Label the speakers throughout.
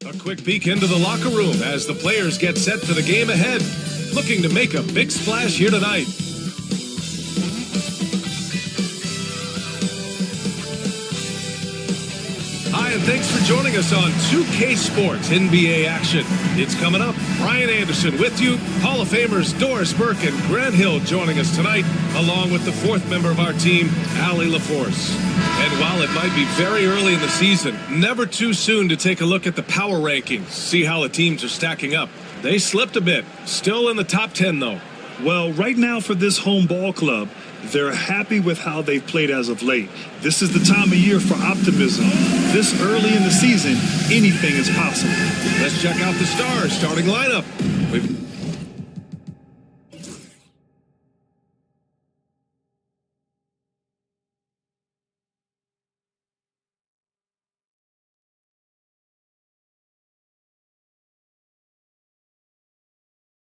Speaker 1: A quick peek into the locker room as the players get set for the game ahead. Looking to make a big splash here tonight. Hi, and thanks for joining us on 2K Sports NBA action. It's coming up. Brian Anderson with you. Hall of Famers Doris Burke and Grant Hill joining us tonight, along with the fourth member of our team, Allie LaForce. And while it might be very early in the season, never too soon to take a look at the power rankings, see how the teams are stacking up. They slipped a bit. Still in the top 10, though.
Speaker 2: Well, right now for this home ball club, they're happy with how they've played as of late. This is the time of year for optimism. This early in the season, anything is possible.
Speaker 1: Let's check out the Stars starting lineup. We've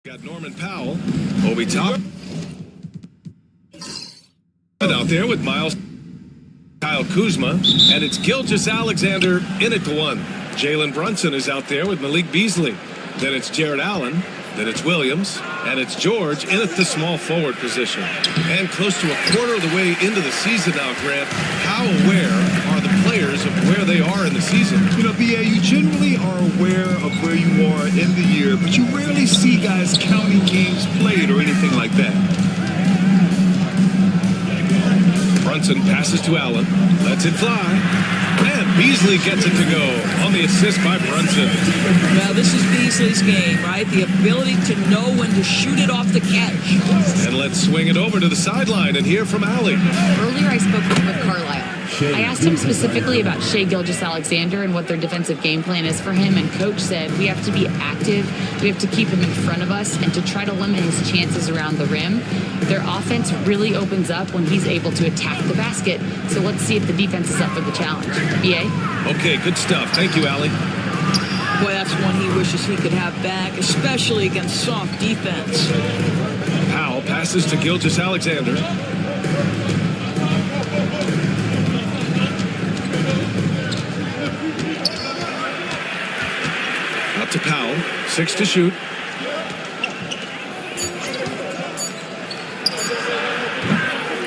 Speaker 1: got Norman Powell, Obi Toppin out there with Miles, Kyle Kuzma, and it's Gilgeous-Alexander in at the one. Jalen Brunson is out there with Malik Beasley. Then it's Jared Allen. Then it's Williams. And it's George in at the small forward position. And close to a quarter of the way into the season now, Grant, how aware are the players of where they are in the season?
Speaker 2: You know, BA, you generally are aware of where you are in the year, but you rarely see guys counting games played or anything like that.
Speaker 1: Brunson passes to Allen, lets it fly, and Beasley gets it to go on the assist by Brunson.
Speaker 3: Well, this is Beasley's game, right? The ability to know when to shoot it off the catch.
Speaker 1: And let's swing it over to the sideline and hear from Allie.
Speaker 4: Earlier I spoke with Carlisle. I asked him specifically about Shai Gilgeous-Alexander and what their defensive game plan is for him, and Coach said we have to be active, we have to keep him in front of us, and to try to limit his chances around the rim. Their offense really opens up when he's able to attack the basket, so let's see if the defense is up for the challenge. BA?
Speaker 1: Okay, good stuff. Thank you, Allie.
Speaker 3: Boy, that's one he wishes he could have back, especially against soft defense.
Speaker 1: Powell passes to Gilgeous-Alexander. Out to Powell, 6 to shoot.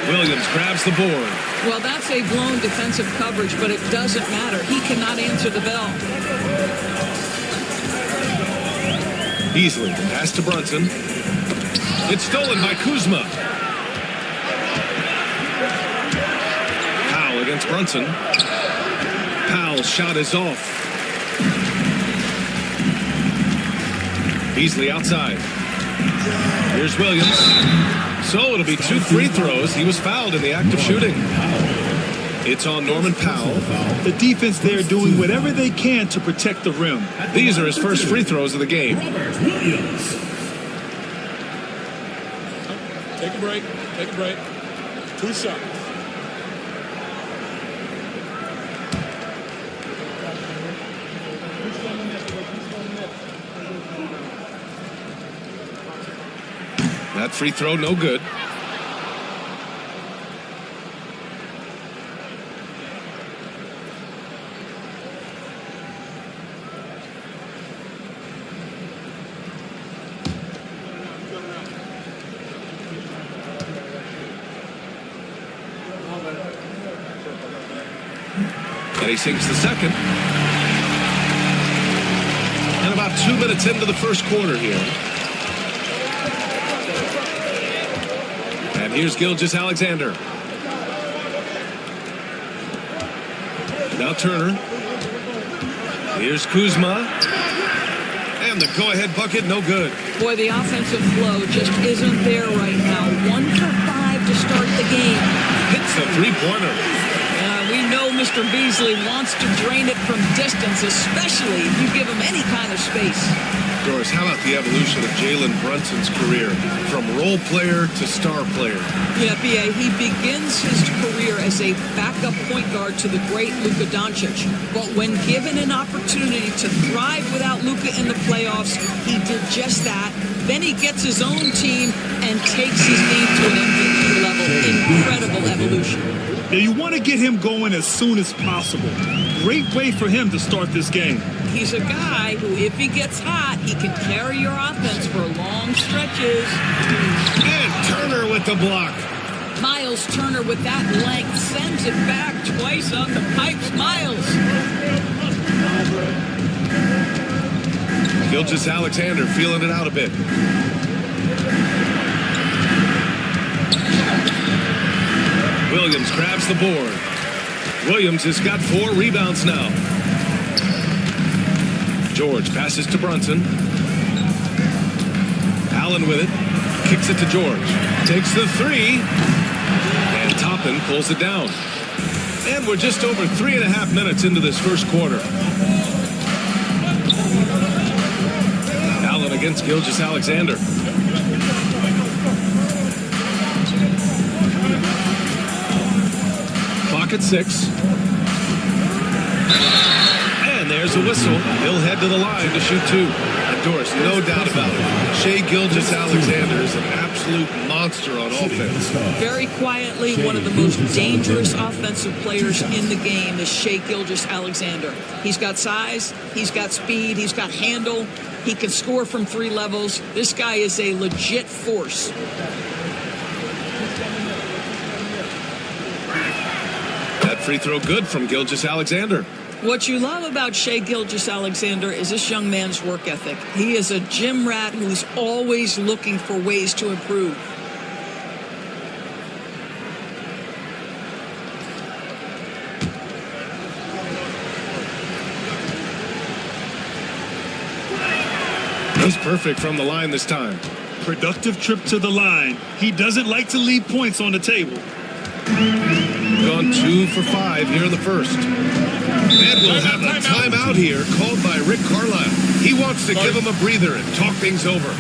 Speaker 1: Williams grabs the board.
Speaker 3: Well, that's a blown defensive coverage, but it doesn't matter. He cannot answer the bell.
Speaker 1: Beasley, pass to Brunson. It's stolen by Kuzma. Powell against Brunson. Powell's shot is off. Beasley outside. Here's Williams. So it'll be 2 free throws. He was fouled in the act of shooting. It's on Norman Powell.
Speaker 2: The defense there doing whatever they can to protect the rim.
Speaker 1: These are his first free throws of the game.
Speaker 5: Take a break. Take a break. 2 shots.
Speaker 1: That free throw, no good. And he sinks the second. And about 2 minutes into the first quarter here. And here's Gilgeous-Alexander. Now Turner. Here's Kuzma. And the go-ahead bucket, no good.
Speaker 3: Boy, the offensive flow just isn't there right now. 1 for 5 to start the game.
Speaker 1: Hits a three-pointer.
Speaker 3: We know Mr. Beasley wants to drain it from distance, especially if you give him any kind of space.
Speaker 1: Doris, how about the evolution of Jalen Brunson's career from role player to star player?
Speaker 3: Yeah, B.A., he begins his career as a backup point guard to the great Luka Doncic. But when given an opportunity to thrive without Luka in the playoffs, he did just that. Then he gets his own team and takes his team to an MVP level. incredible evolution.
Speaker 2: Now, you want to get him going as soon as possible. Great way for him to start this game.
Speaker 3: He's a guy who, if he gets hot, he can carry your offense for long stretches.
Speaker 1: And Turner with the block.
Speaker 3: Miles Turner with that length sends it back twice on the pipes. Miles.
Speaker 1: Gilgeous-Alexander feeling it out a bit. Williams grabs the board. Williams has got 4 rebounds now. George passes to Brunson. Allen with it. Kicks it to George. Takes the 3. And Toppin pulls it down. And we're just over 3.5 minutes into this first quarter. Allen against Gilgeous-Alexander. Clock at 6. And there's a whistle. He'll head to the line to shoot 2. And Doris, no doubt about it, Shai Gilgeous-Alexander is an absolute monster on offense.
Speaker 3: Very quietly, one of the most dangerous offensive players in the game is Shai Gilgeous-Alexander. He's got size, he's got speed, he's got handle. He can score from 3 levels. This guy is a legit force.
Speaker 1: That free throw good from Gilgeous-Alexander.
Speaker 3: What you love about Shai Gilgeous-Alexander is this young man's work ethic. He is a gym rat who's always looking for ways to improve.
Speaker 1: He's perfect from the line this time.
Speaker 2: Productive trip to the line. He doesn't like to leave points on the table.
Speaker 1: Gone 2 for 5 here in the first. And we'll have a timeout here called by Rick Carlisle. He wants to give him a breather and talk things over.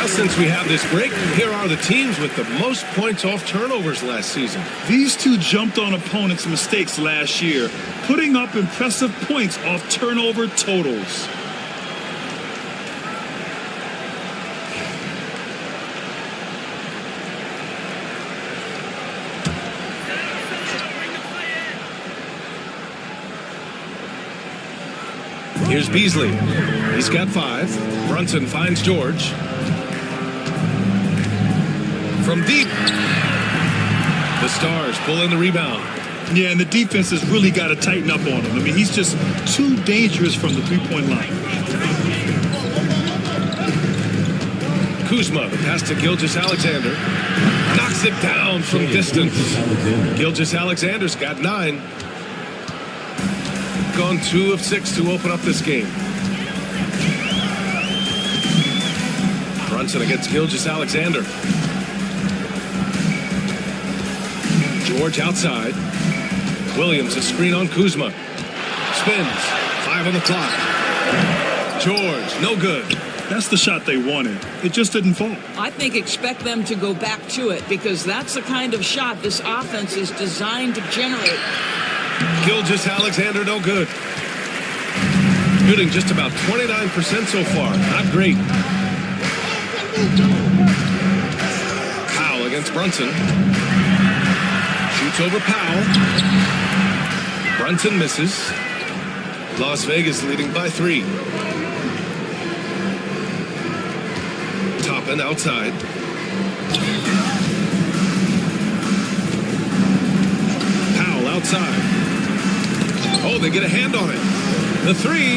Speaker 1: Since we have this break, here are the teams with the most points off turnovers last season.
Speaker 2: These two jumped on opponents' mistakes last year, putting up impressive points off turnover totals.
Speaker 1: Here's Beasley. He's got 5. Brunson finds George. From deep. The Stars pull in the rebound.
Speaker 2: Yeah, and the defense has really got to tighten up on him. I mean, he's just too dangerous from the three-point line.
Speaker 1: Kuzma, the pass to Gilgeous-Alexander. Knocks it down from distance. Gilgeous-Alexander's got 9. Gone 2 of 6 to open up this game. Brunson against Gilgeous-Alexander. George outside. Williams a screen on Kuzma. Spins. 5 on the clock. George, no good.
Speaker 2: That's the shot they wanted. It just didn't fall.
Speaker 3: I think expect them to go back to it because that's the kind of shot this offense is designed to generate.
Speaker 1: Gilgeous-Alexander, no good. Shooting just about 29% so far. Not great. Powell against Brunson. Shoots over Powell. Brunson misses. Las Vegas leading by 3. Toppin outside. Powell outside. Oh, they get a hand on it. The 3.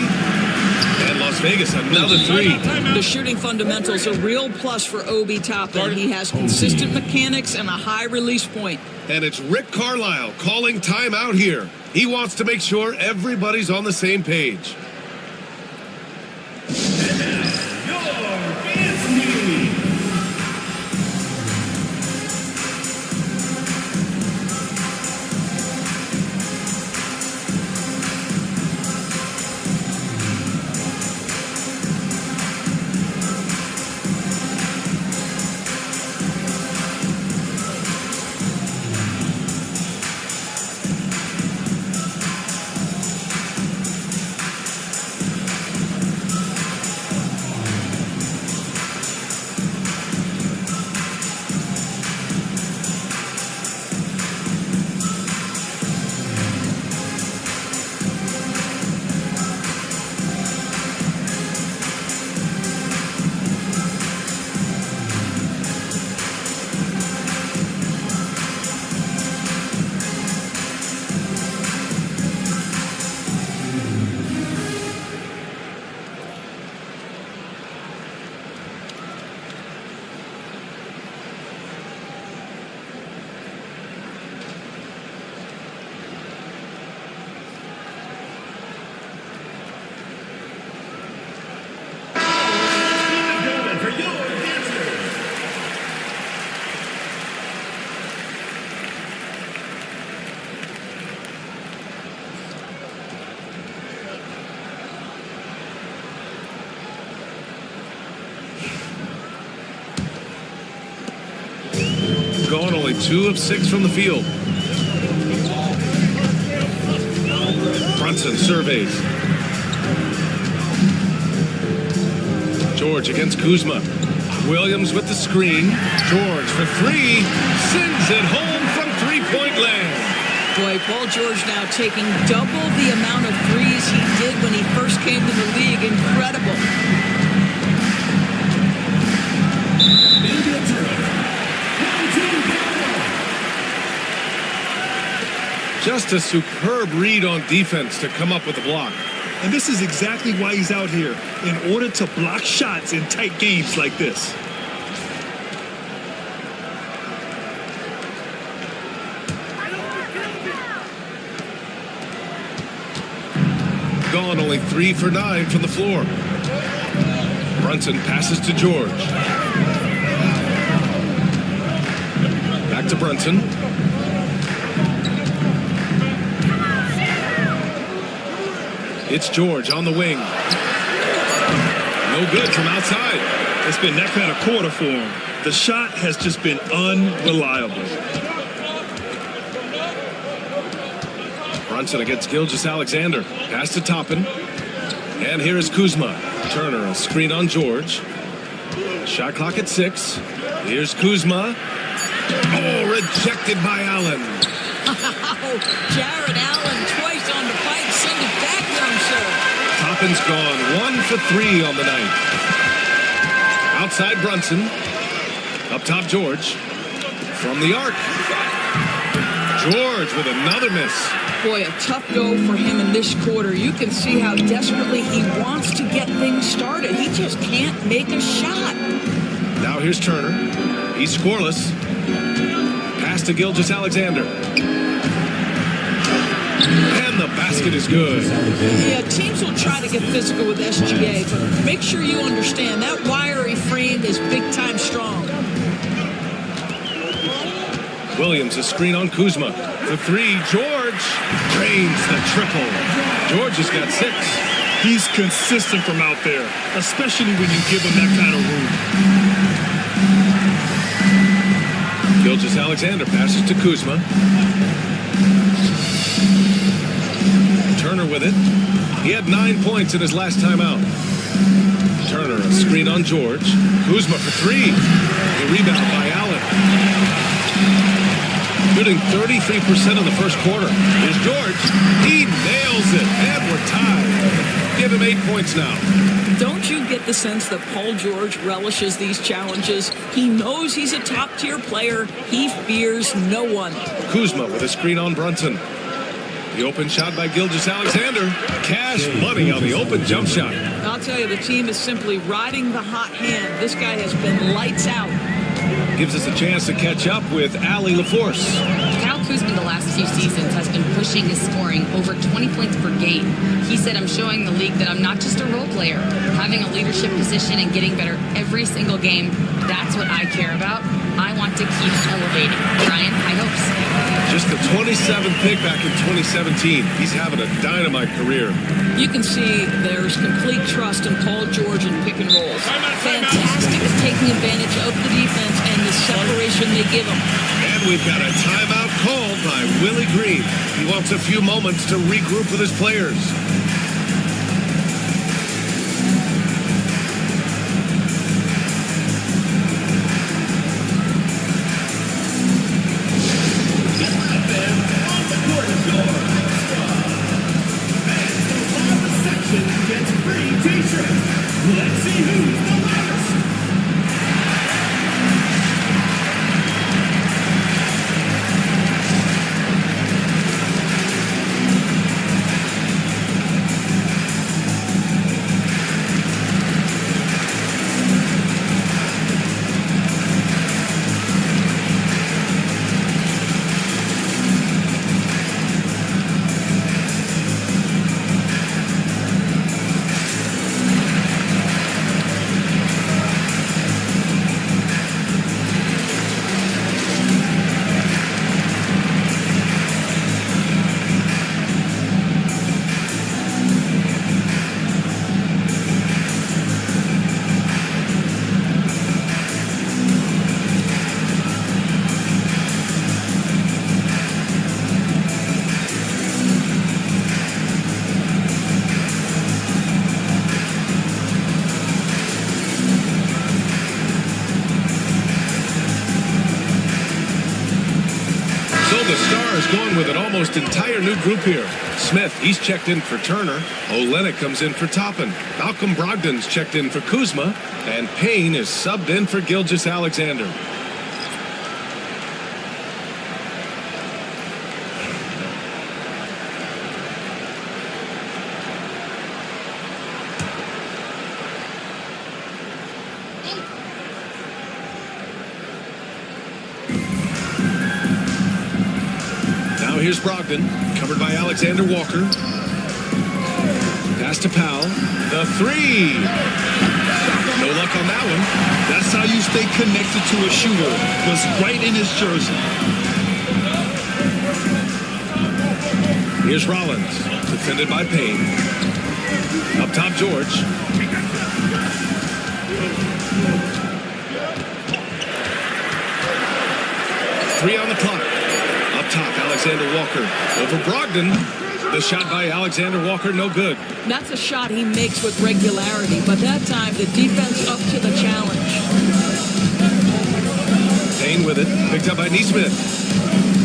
Speaker 1: And Las Vegas, another 3.
Speaker 3: The shooting fundamentals a real plus for Obi Toppin. He has consistent mechanics and a high release point.
Speaker 1: And it's Rick Carlisle calling timeout here. He wants to make sure everybody's on the same page. Gone only 2 of 6 from the field. Brunson surveys. George against Kuzma. Williams with the screen. George for 3. Sends it home from three-point land.
Speaker 3: Boy, Paul George now taking double the amount of threes he did when he first came to the league. Incredible.
Speaker 1: Just a superb read on defense to come up with the block.
Speaker 2: And this is exactly why he's out here, in order to block shots in tight games like this.
Speaker 1: Gone only 3 for 9 from the floor. Brunson passes to George. Back to Brunson. It's George on the wing. No good from outside.
Speaker 2: It's been that kind of quarter for him. The shot has just been unreliable.
Speaker 1: Brunson against Gilgeous-Alexander. Pass to Toppin. And here is Kuzma. Turner, a screen on George. Shot clock at 6. Here's Kuzma. Oh, rejected by Allen.
Speaker 3: Jared Allen twice on the pipe. Send it back, young sir.
Speaker 1: Toppin's gone 1 for 3 on the night. Outside Brunson. Up top George. From the arc. George with another miss.
Speaker 3: Boy, a tough go for him in this quarter. You can see how desperately he wants to get things started. He just can't make a shot.
Speaker 1: Now here's Turner. He's scoreless. Pass to Gilgeous-Alexander. And the basket is good.
Speaker 3: Yeah, teams will try to get physical with SGA, but make sure you understand that wiry frame is big-time strong.
Speaker 1: Williams, a screen on Kuzma. For 3, George drains the triple. George has got 6.
Speaker 2: He's consistent from out there, especially when you give him that kind of room.
Speaker 1: Gilgeous-Alexander passes to Kuzma. Turner with it. He had 9 points in his last time out. Turner, a screen on George. Kuzma for three. The rebound by Allen. Shooting 33% in the first quarter. Here's George. He nails it. And we're tied. Give him 8 points now.
Speaker 3: Don't you get the sense that Paul George relishes these challenges? He knows he's a top-tier player. He fears no one.
Speaker 1: Kuzma with a screen on Brunson. The open shot by Gilgeous-Alexander. Cash money on the open jump shot.
Speaker 3: I'll tell you, the team is simply riding the hot hand. This guy has been lights out.
Speaker 1: Gives us a chance to catch up with Allie LaForce.
Speaker 4: Kyle Kuzma the last few seasons has been pushing his scoring over 20 points per game. He said, I'm showing the league that I'm not just a role player. Having a leadership position and getting better every single game, that's what I care about. I want to keep elevating. Brian, high hopes.
Speaker 1: Just the 27th pick back in 2017. He's having a dynamite career.
Speaker 3: You can see there's complete trust in Paul George in pick and rolls. Fantastic at taking advantage of the defense and the separation they give him.
Speaker 1: And we've got a timeout called by Willie Green. He wants a few moments to regroup with his players.
Speaker 6: Let's see who's the last.
Speaker 1: The Stars going with an almost entire new group here. Smith, he's checked in for Turner. Olenek comes in for Toppin. Malcolm Brogdon's checked in for Kuzma. And Payne is subbed in for Gilgeous-Alexander. Here's Brogdon, covered by Alexander Walker. Pass to Powell. The three. No luck on that one.
Speaker 2: That's how you stay connected to a shooter. Was right in his jersey.
Speaker 1: Here's Rollins, defended by Payne. Up top, George. Three on the clock. Up top, Alexander Walker. Over Brogdon. The shot by Alexander Walker, no good.
Speaker 3: That's a shot he makes with regularity, but that time the defense up to the challenge.
Speaker 1: Payne with it, picked up by Nesmith.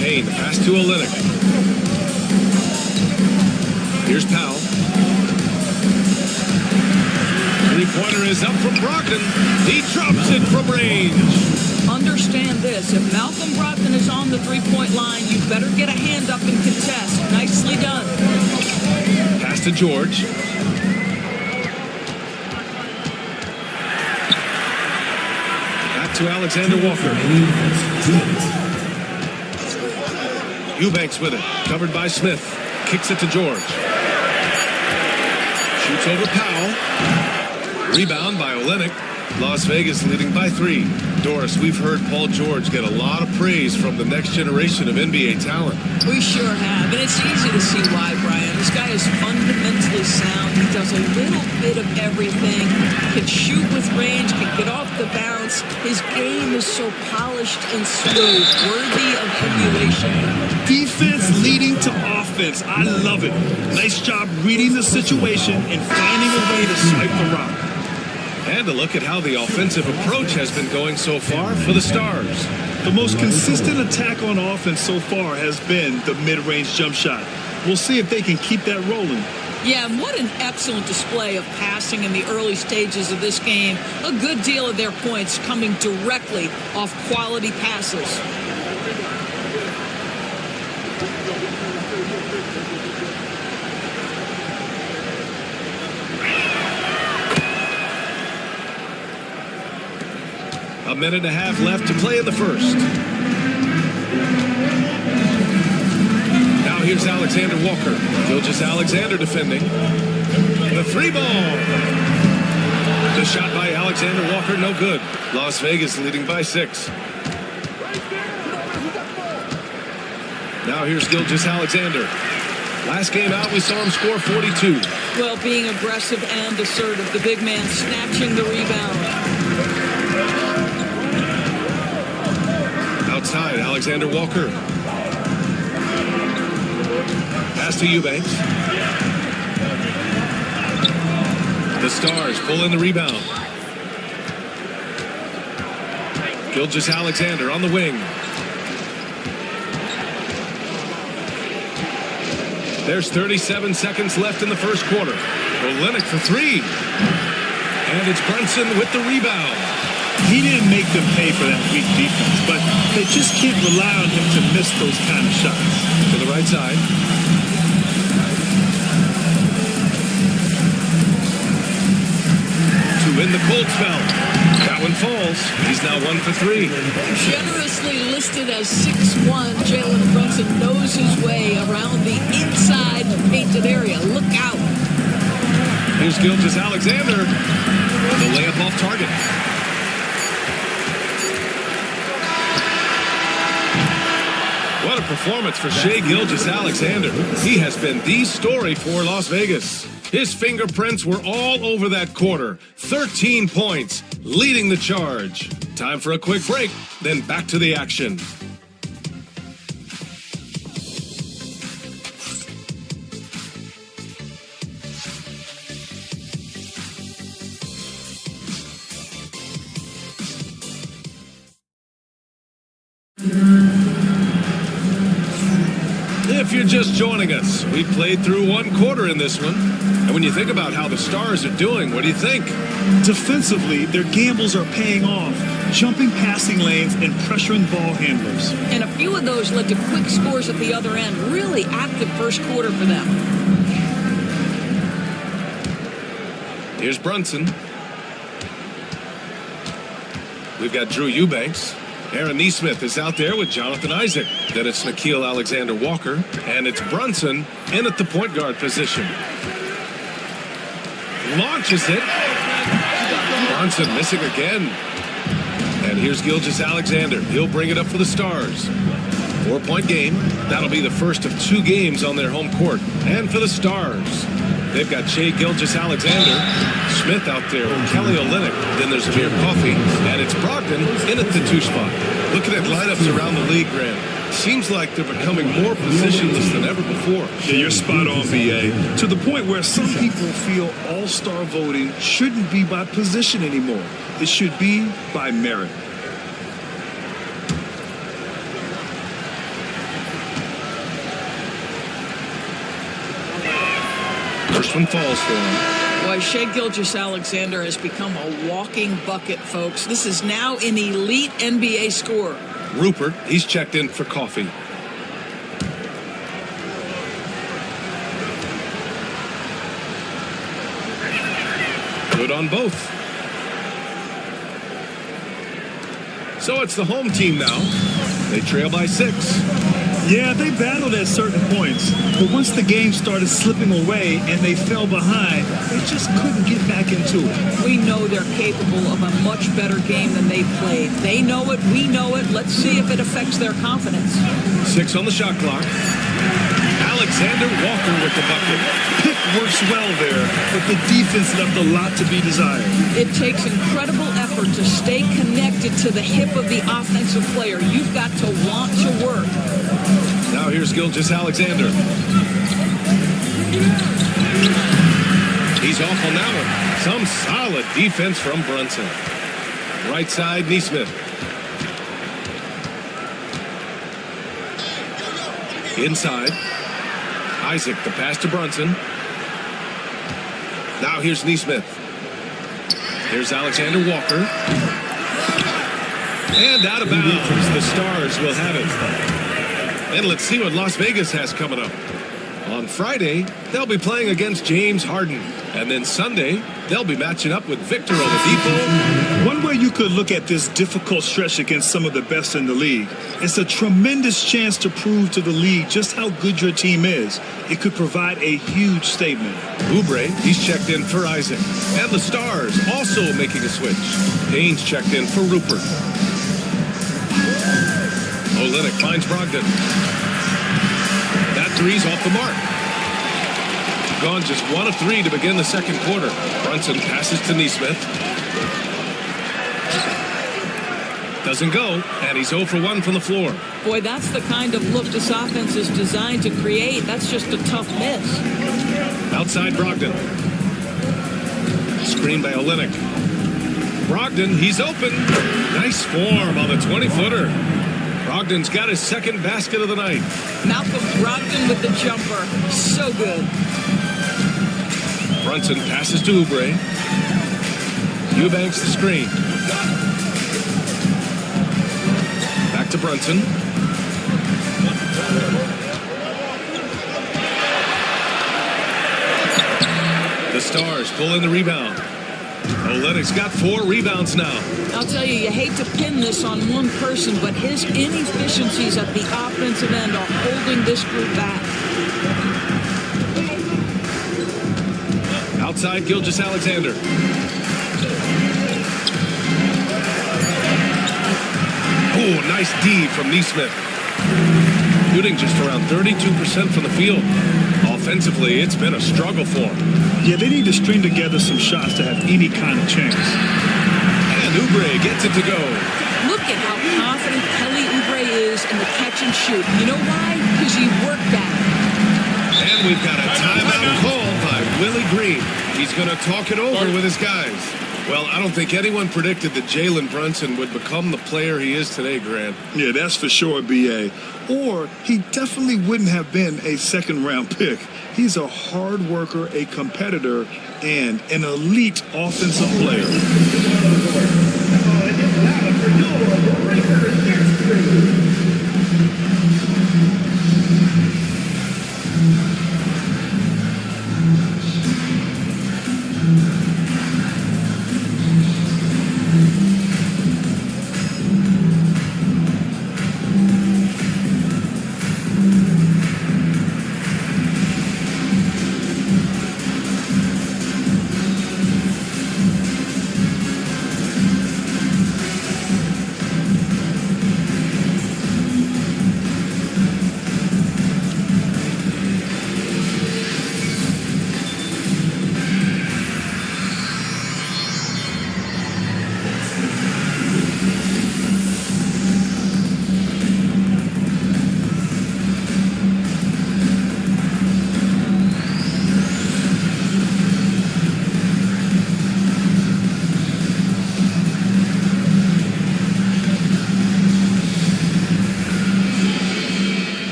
Speaker 1: Payne, pass to Olenek. Here's Powell. Three-pointer is up from Brogdon. He drops it from range.
Speaker 3: Understand this, if Malcolm Brogdon is on the three-point line, you better get a hand up and contest. Nicely done.
Speaker 1: Pass to George. Back to Alexander Walker. Eubanks with it, covered by Smith. Kicks it to George. Shoots over Powell. Rebound by Olenek. Las Vegas leading by 3. Doris, we've heard Paul George get a lot of praise from the next generation of NBA talent.
Speaker 3: We sure have, and it's easy to see why, Brian. This guy is fundamentally sound. He does a little bit of everything, can shoot with range, can get off the bounce. His game is so polished and smooth, worthy of emulation.
Speaker 2: Defense leading to offense. I love it. Nice job reading the situation and finding a way to swipe the rock.
Speaker 1: And a look at how the offensive approach has been going so far for the Stars.
Speaker 2: The most consistent attack on offense so far has been the mid-range jump shot. We'll see if they can keep that rolling.
Speaker 3: Yeah, and what an excellent display of passing in the early stages of this game. A good deal of their points coming directly off quality passes.
Speaker 1: A minute and a half left to play in the first. Now here's Alexander Walker. GODBLESS defending. The three ball. The shot by Alexander Walker, no good. Las Vegas leading by 6. Now here's GODBLESS. Last game out, we saw him score 42.
Speaker 3: Well, being aggressive and assertive, the big man snatching the rebound.
Speaker 1: Outside, Alexander Walker. Pass to Eubanks. The Stars pull in the rebound. GODBLESS on the wing. There's 37 seconds left in the first quarter. Olynyk for 3. And it's Brunson with the rebound.
Speaker 2: He didn't make them pay for that weak defense, but they just can't rely on him to miss those kind of shots.
Speaker 1: To the right side. To win the cold spell. That one falls. He's now 1 for 3.
Speaker 3: Generously listed as 6'1", Jalen Brunson knows his way around the inside painted area. Look out.
Speaker 1: Here's GODBLESS. The layup off target. What a performance for Shai Gilgeous-Alexander. He has been the story for Las Vegas. His fingerprints were all over that quarter. 13 points, leading the charge. Time for a quick break, then back to the action. If you're just joining us, we played through one quarter in this one. And when you think about how the Stars are doing, what do you think?
Speaker 2: Defensively, their gambles are paying off, jumping passing lanes and pressuring ball handlers.
Speaker 3: And a few of those led to quick scores at the other end. Really active first quarter for them.
Speaker 1: Here's Brunson. We've got Drew Eubanks. Aaron Nesmith is out there with Jonathan Isaac. Then it's Nickeil Alexander-Walker. And it's Brunson in at the point guard position. Launches it. Brunson missing again. And here's GODBLESS. He'll bring it up for the Stars. 4-point game. That'll be the first of 2 games on their home court. And for the Stars, they've got Shai Gilgeous-Alexander, Smith out there with Kelly Olynyk. Then there's Amir Coffey, and it's Brogdon in at the 2 spot. Looking at lineups around the league, Grant, seems like they're becoming more positionless than ever before.
Speaker 2: Yeah, you're spot on, BA. To the point where some people feel all-star voting shouldn't be by position anymore. It should be by merit.
Speaker 1: First one falls for him.
Speaker 3: Boy, Shai Gilgeous-Alexander has become a walking bucket, folks. This is now an elite NBA scorer.
Speaker 1: Rupert, he's checked in for Coffee. Good on both. So it's the home team now. They trail by 6.
Speaker 2: Yeah, they battled at certain points, but once the game started slipping away and they fell behind, they just couldn't get back into it.
Speaker 3: We know they're capable of a much better game than they played. They know it, we know it. Let's see if it affects their confidence.
Speaker 1: 6 on the shot clock. Alexander Walker with the bucket.
Speaker 2: Pick works well there, but the defense left a lot to be desired.
Speaker 3: It takes incredible effort to stay connected to the hip of the offensive player. You've got to want to work.
Speaker 1: Now here's Gilgeous Alexander. He's off on that one. Some solid defense from Brunson. Right side, Neesmith. Inside. Isaac, the pass to Brunson. Now here's Neesmith. Here's Alexander Walker. And out of bounds. The Stars will have it. And let's see what Las Vegas has coming up. On Friday, they'll be playing against James Harden. And then Sunday, they'll be matching up with Victor Oladipo.
Speaker 2: One way you could look at this difficult stretch against some of the best in the league, it's a tremendous chance to prove to the league just how good your team is. It could provide a huge statement.
Speaker 1: Oubre, he's checked in for Isaac. And the Stars also making a switch. Payne's checked in for Rupert. Olynyk finds Brogdon. That three's off the mark. Gone just 1 of 3 to begin the second quarter. Brunson passes to Neesmith. Doesn't go, and he's 0 for 1 from the floor.
Speaker 3: Boy, that's the kind of look this offense is designed to create. That's just a tough miss.
Speaker 1: Outside Brogdon. Screen by Olynyk. Brogdon, he's open. Nice form on the 20-footer. Brogdon's got his second basket of the night.
Speaker 3: Malcolm Brogdon with the jumper. So good.
Speaker 1: Brunson passes to Oubre. Eubanks the screen. Back to Brunson. The Stars pull in the rebound. Olynyk's got 4 rebounds now.
Speaker 3: I'll tell you, you hate to pin this on one person, but his inefficiencies at the offensive end are holding this group back.
Speaker 1: Outside, Gilgeous Alexander. Oh, nice D from Neesmith. Shooting just around 32% from the field. Offensively, it's been a struggle for him.
Speaker 2: Yeah, they need to string together some shots to have any kind of chance.
Speaker 1: And Oubre gets it to go.
Speaker 3: Look at how confident Kelly Oubre is in the catch and shoot. You know why? Because he worked at it.
Speaker 1: And we've got a timeout called by Willie Green. He's going to talk it over with his guys. Well, I don't think anyone predicted that Jalen Brunson would become the player he is today, Grant.
Speaker 2: Yeah, that's for sure, B.A. Or he definitely wouldn't have been a second-round pick. He's a hard worker, a competitor, and an elite offensive player.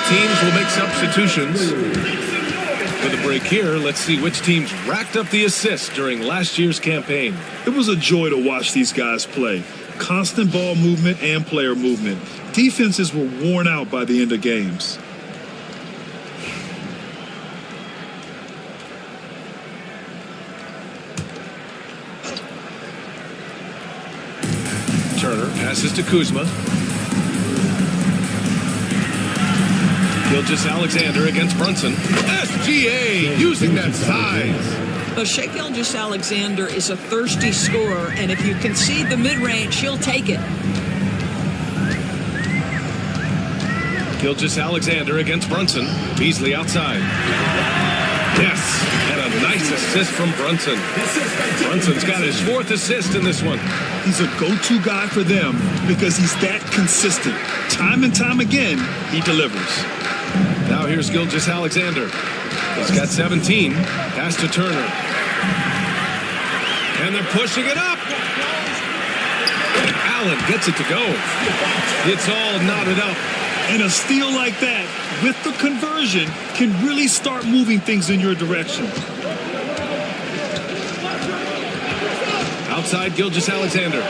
Speaker 1: Teams will make substitutions. With a break here, let's see which teams racked up the assists during last year's campaign.
Speaker 2: It was a joy to watch these guys play. Constant ball movement and player movement. Defenses were worn out by the end of games.
Speaker 1: Turner passes to Kuzma. Gilgeous Alexander against Brunson. SGA using that size.
Speaker 3: But Shea Gilgeous-Alexander is a thirsty scorer, and if you concede the mid-range, he'll take it.
Speaker 1: Gilgeous-Alexander against Brunson. Beasley outside. Yes, and a nice assist from Brunson. Brunson's got his 4th assist in this one.
Speaker 2: He's a go-to guy for them because he's that consistent. Time and time again, he delivers.
Speaker 1: Now here's Gilgeous-Alexander. He's got 17. Pass to Turner. And they're pushing it up. And Allen gets it to go. It's all knotted up.
Speaker 2: And a steal like that, with the conversion, can really start moving things in your direction.
Speaker 1: Outside Gilgeous-Alexander.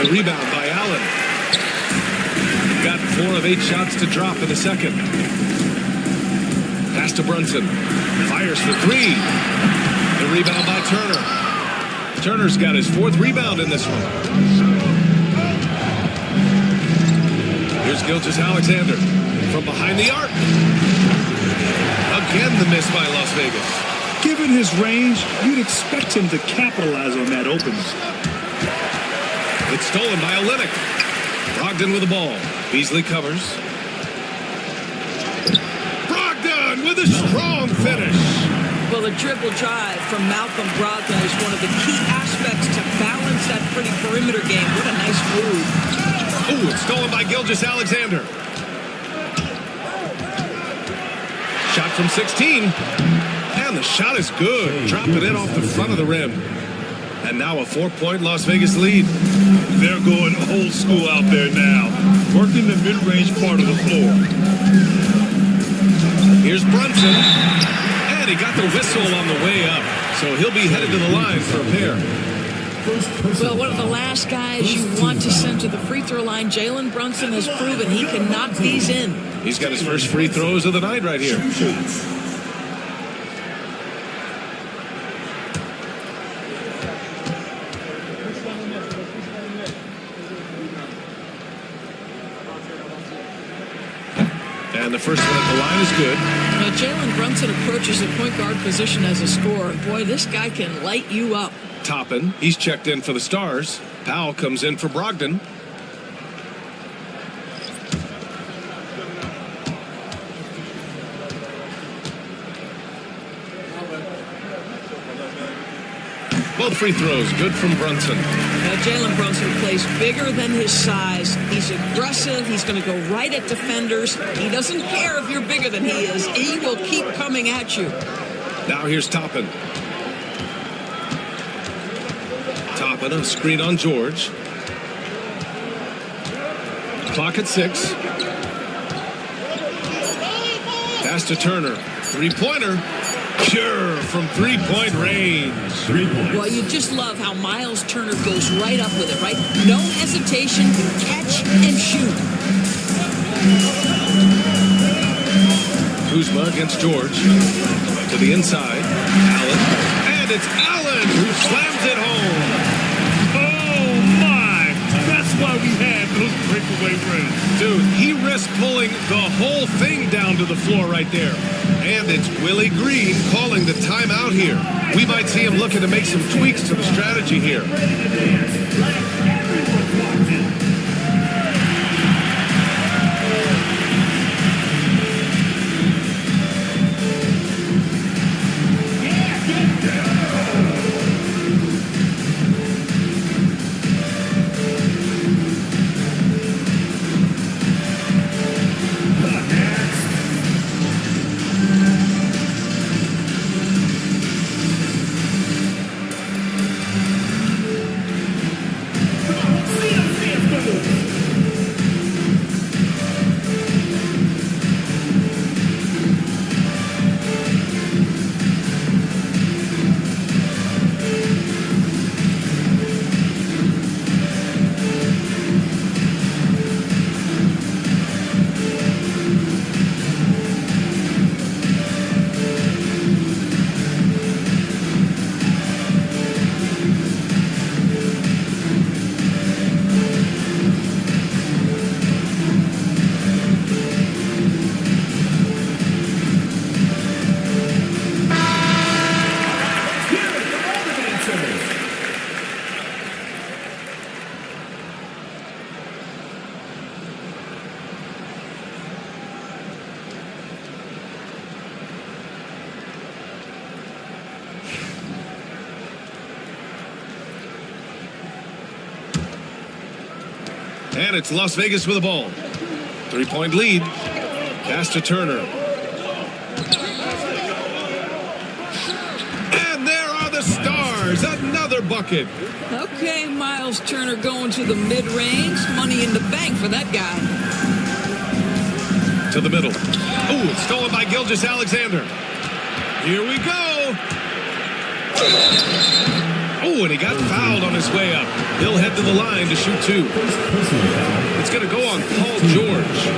Speaker 1: The rebound by Allen. Got 4 of 8 shots to drop in the second. Pass to Brunson. Fires for 3. The rebound by Turner. Turner's got his 4th rebound in this one. Here's Gilgeous-Alexander from behind the arc. Again, the miss by Las Vegas.
Speaker 2: Given his range, you'd expect him to capitalize on that opening.
Speaker 1: It's stolen by Olynyk. Brogdon with the ball. Beasley covers. Brogdon with a strong finish.
Speaker 3: Well, the dribble drive from Malcolm Brogdon is one of the key aspects to balance that pretty perimeter game. What a nice move.
Speaker 1: Ooh, it's stolen by Gilgeous-Alexander. Shot from 16. And the shot is good. Dropping it off the front of the rim. And now a 4-point Las Vegas lead.
Speaker 2: They're going old school out there now, working the mid-range part of the floor.
Speaker 1: Here's Brunson. And he got the whistle on the way up. So he'll be headed to the line for a pair.
Speaker 3: Well, one of the last guys you want to send to the free throw line, Jalen Brunson has proven he can knock these in.
Speaker 1: He's got his first free throws of the night right here. And the first one at the line is good.
Speaker 3: Now, Jalen Brunson approaches the point guard position as a scorer. Boy, this guy can light you up.
Speaker 1: Toppin, he's checked in for the Stars. Powell comes in for Brogdon. Both free throws, good from Brunson.
Speaker 3: Now, Jalen Brunson plays bigger than his size. He's aggressive. He's going to go right at defenders. He doesn't care if you're bigger than he is. He will keep coming at you.
Speaker 1: Now here's Toppin. Toppin, a screen on George. Clock at 6. Pass to Turner. Three-pointer. Pure from three-point range.
Speaker 6: 3 points.
Speaker 3: Well, you just love how Miles Turner goes right up with it, right? No hesitation, catch and shoot.
Speaker 1: Kuzma against George. To the inside. Allen. And it's Allen who slams it home.
Speaker 2: Oh, my! That's why we had those breakaway runs.
Speaker 1: Dude, he risked pulling the whole thing down to the floor right there. And it's Willie Green calling the timeout here. We might see him looking to make some tweaks to the strategy here. And it's Las Vegas with the ball. 3-point lead. Pass to Turner. And there are the Stars. Another bucket.
Speaker 3: Okay, Miles Turner going to the mid-range. Money in the bank for that guy.
Speaker 1: To the middle. Oh, it's stolen by Gilgeous-Alexander. Here we go. Oh, and he got fouled on his way up. He'll head to the line to shoot 2. It's going to go on Paul George.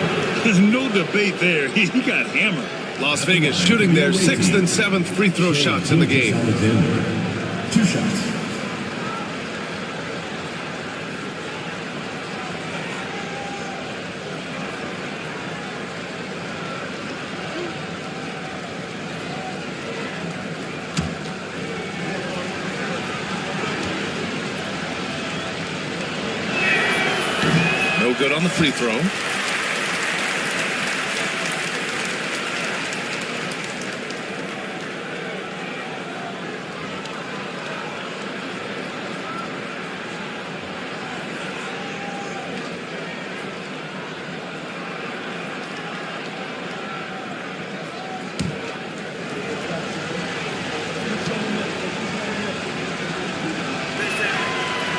Speaker 2: No debate there. He got hammered.
Speaker 1: Las Vegas shooting their 6th and 7th free throw shots in the game.
Speaker 6: 2 shots.
Speaker 1: No good on the free throw.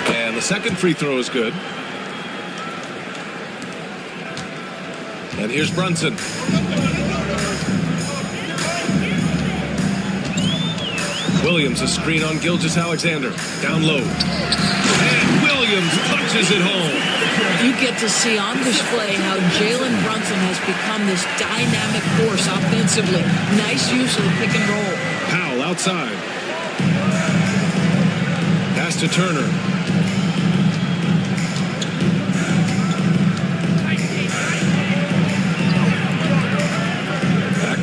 Speaker 1: And the second free throw is good. And here's Brunson. Williams, a screen on Gilgeous-Alexander. Down low. And Williams punches it home.
Speaker 3: You get to see on display how Jalen Brunson has become this dynamic force offensively. Nice use of the pick and roll.
Speaker 1: Powell outside. Pass to Turner.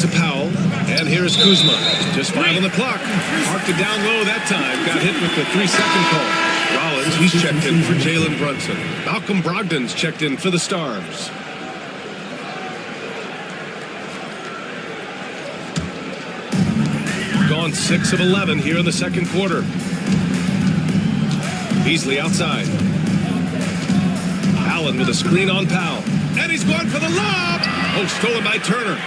Speaker 1: To Powell, and here's Kuzma. Just 5 on the clock. Marked it down low that time. Got hit with the 3-second call. Rollins, he's checked in for Jalen Brunson. Malcolm Brogdon's checked in for the Stars. Gone 6 of 11 here in the second quarter. Beasley outside. Allen with a screen on Powell. And he's going for the lob. Oh, stolen by Turner.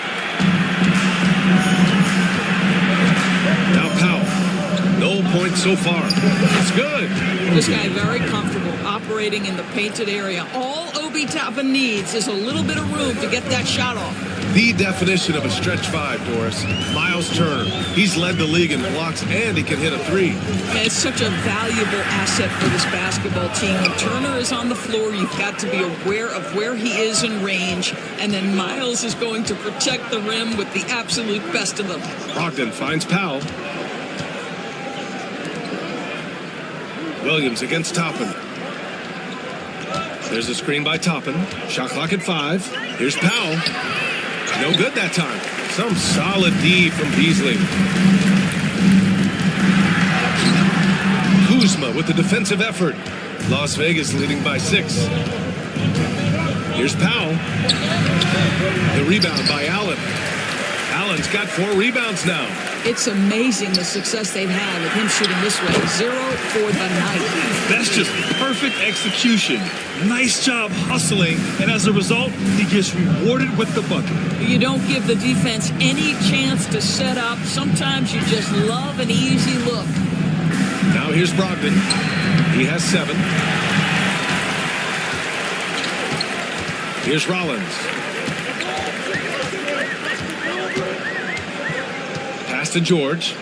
Speaker 1: Now Powell. No points so far. It's good.
Speaker 3: This guy very comfortable operating in the painted area. All Obi Toppin needs is a little bit of room to get that shot off.
Speaker 1: The definition of a stretch 5, Doris. Miles Turner. He's led the league in blocks, and he can hit a 3.
Speaker 3: And it's such a valuable asset for this basketball team. When Turner is on the floor, you've got to be aware of where he is in range, and then Miles is going to protect the rim with the absolute best of them.
Speaker 1: Brogdon finds Powell. Williams against Toppin. There's a screen by Toppin. Shot clock at 5. Here's Powell. No good that time. Some solid D from Beasley. Kuzma with the defensive effort. Las Vegas leading by 6. Here's Powell. The rebound by Allen. Allen's got 4 rebounds now.
Speaker 3: It's amazing the success they've had with him shooting this way. 0 for the night.
Speaker 2: That's just perfect execution. Nice job hustling, and as a result, he gets rewarded with the bucket.
Speaker 3: You don't give the defense any chance to set up. Sometimes you just love an easy look.
Speaker 1: Now here's Brogdon. He has 7. Here's Rollins. Pass to George.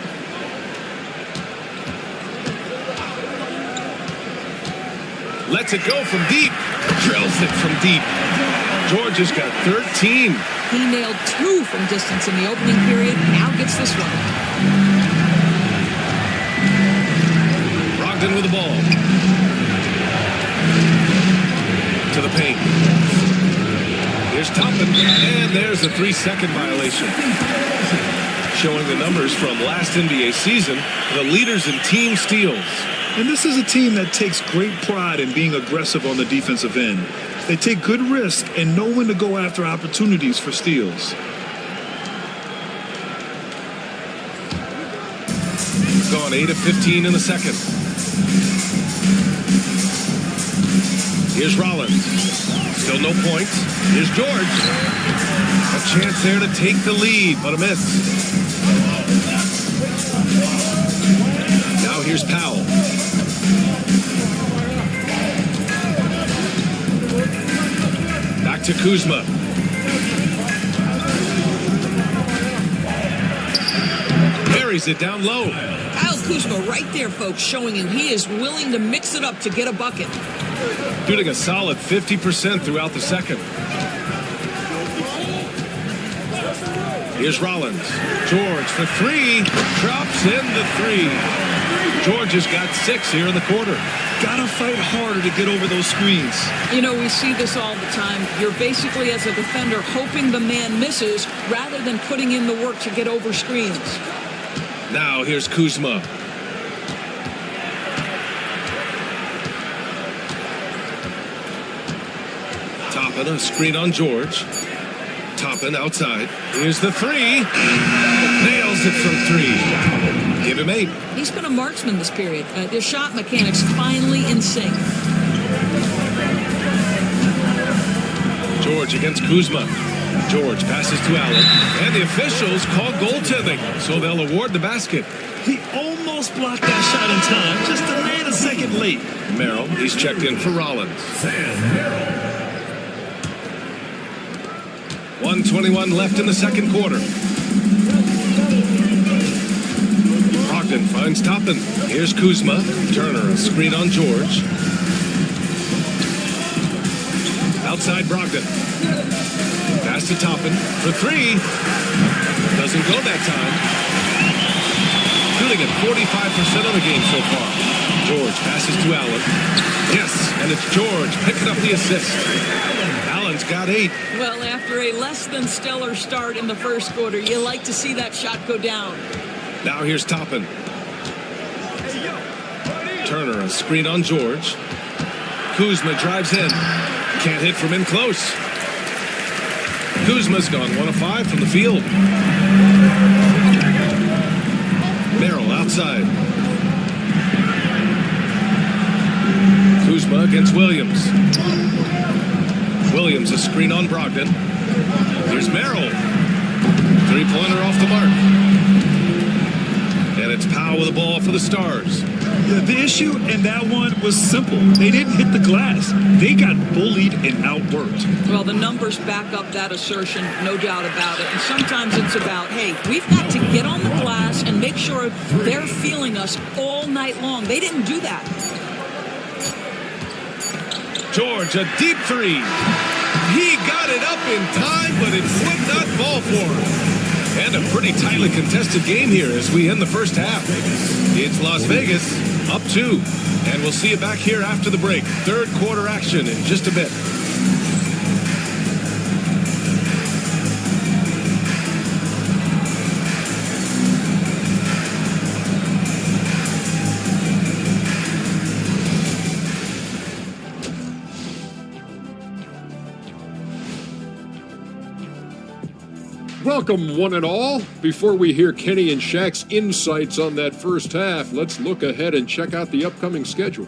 Speaker 1: Lets it go from deep. Drills it from deep. George has got 13.
Speaker 3: He nailed 2 from distance in the opening period. Now gets this one.
Speaker 1: Brogdon with the ball. To the paint. Here's Toppin. And there's a 3-second violation. Showing the numbers from last NBA season, the leaders in team steals.
Speaker 2: And this is a team that takes great pride in being aggressive on the defensive end. They take good risks and know when to go after opportunities for steals.
Speaker 1: Gone 8 of 15 in the second. Here's Rollins. Still no points. Here's George. A chance there to take the lead, but a miss. Now here's Powell. Back to Kuzma. Carries it down low.
Speaker 3: Kyle Kuzma right there, folks, showing you he is willing to mix it up to get a bucket.
Speaker 1: Shooting a solid 50% throughout the second. Here's Rollins. George for three. Drops in the three. George has got 6 here in the quarter.
Speaker 2: Gotta fight harder to get over those screens.
Speaker 3: You know, we see this all the time. You're basically, as a defender, hoping the man misses rather than putting in the work to get over screens.
Speaker 1: Now here's Kuzma. Toppin, a screen on George. Toppin outside. Here's the three. Nails it from 3. Give him 8.
Speaker 3: He's been a marksman this period. Their shot mechanics finally in sync.
Speaker 1: George against Kuzma. George passes to Allen. And the officials call goaltending, so they'll award the basket.
Speaker 2: He almost blocked that shot in time, just a nanosecond late.
Speaker 1: Merrill, he's checked in for Rollins. 1:21 left in the second quarter. Brogdon finds Toppin. Here's Kuzma. Turner, a screen on George. Outside Brogdon. Pass to Toppin for 3. Doesn't go that time. Shooting at 45% of the game so far. George passes to Allen. Yes, and it's George picking up the assist. Allen's got 8.
Speaker 3: Well, after a less than stellar start in the first quarter, you like to see that shot go down.
Speaker 1: Now here's Toppin. Turner, a screen on George. Kuzma drives in. Can't hit from in close. Kuzma's gone 1 of 5 from the field. Merrill outside. Kuzma against Williams. Williams a screen on Brogdon. Here's Merrill. 3-pointer off the mark. And it's Powell with the ball for the Stars.
Speaker 2: Yeah, the issue in that one was simple. They didn't hit the glass. They got bullied and outworked.
Speaker 3: Well, the numbers back up that assertion, no doubt about it. And sometimes it's about, hey, we've got to get on the glass and make sure they're feeling us all night long. They didn't do that.
Speaker 1: George, a deep 3. He got it up in time, but it would not fall for him. And a pretty tightly contested game here as we end the first half. It's Las Vegas, up 2. And we'll see you back here after the break. Third quarter action in just a bit.
Speaker 7: Welcome, one and all. Before we hear Kenny and Shaq's insights on that first half, let's look ahead and check out the upcoming schedule.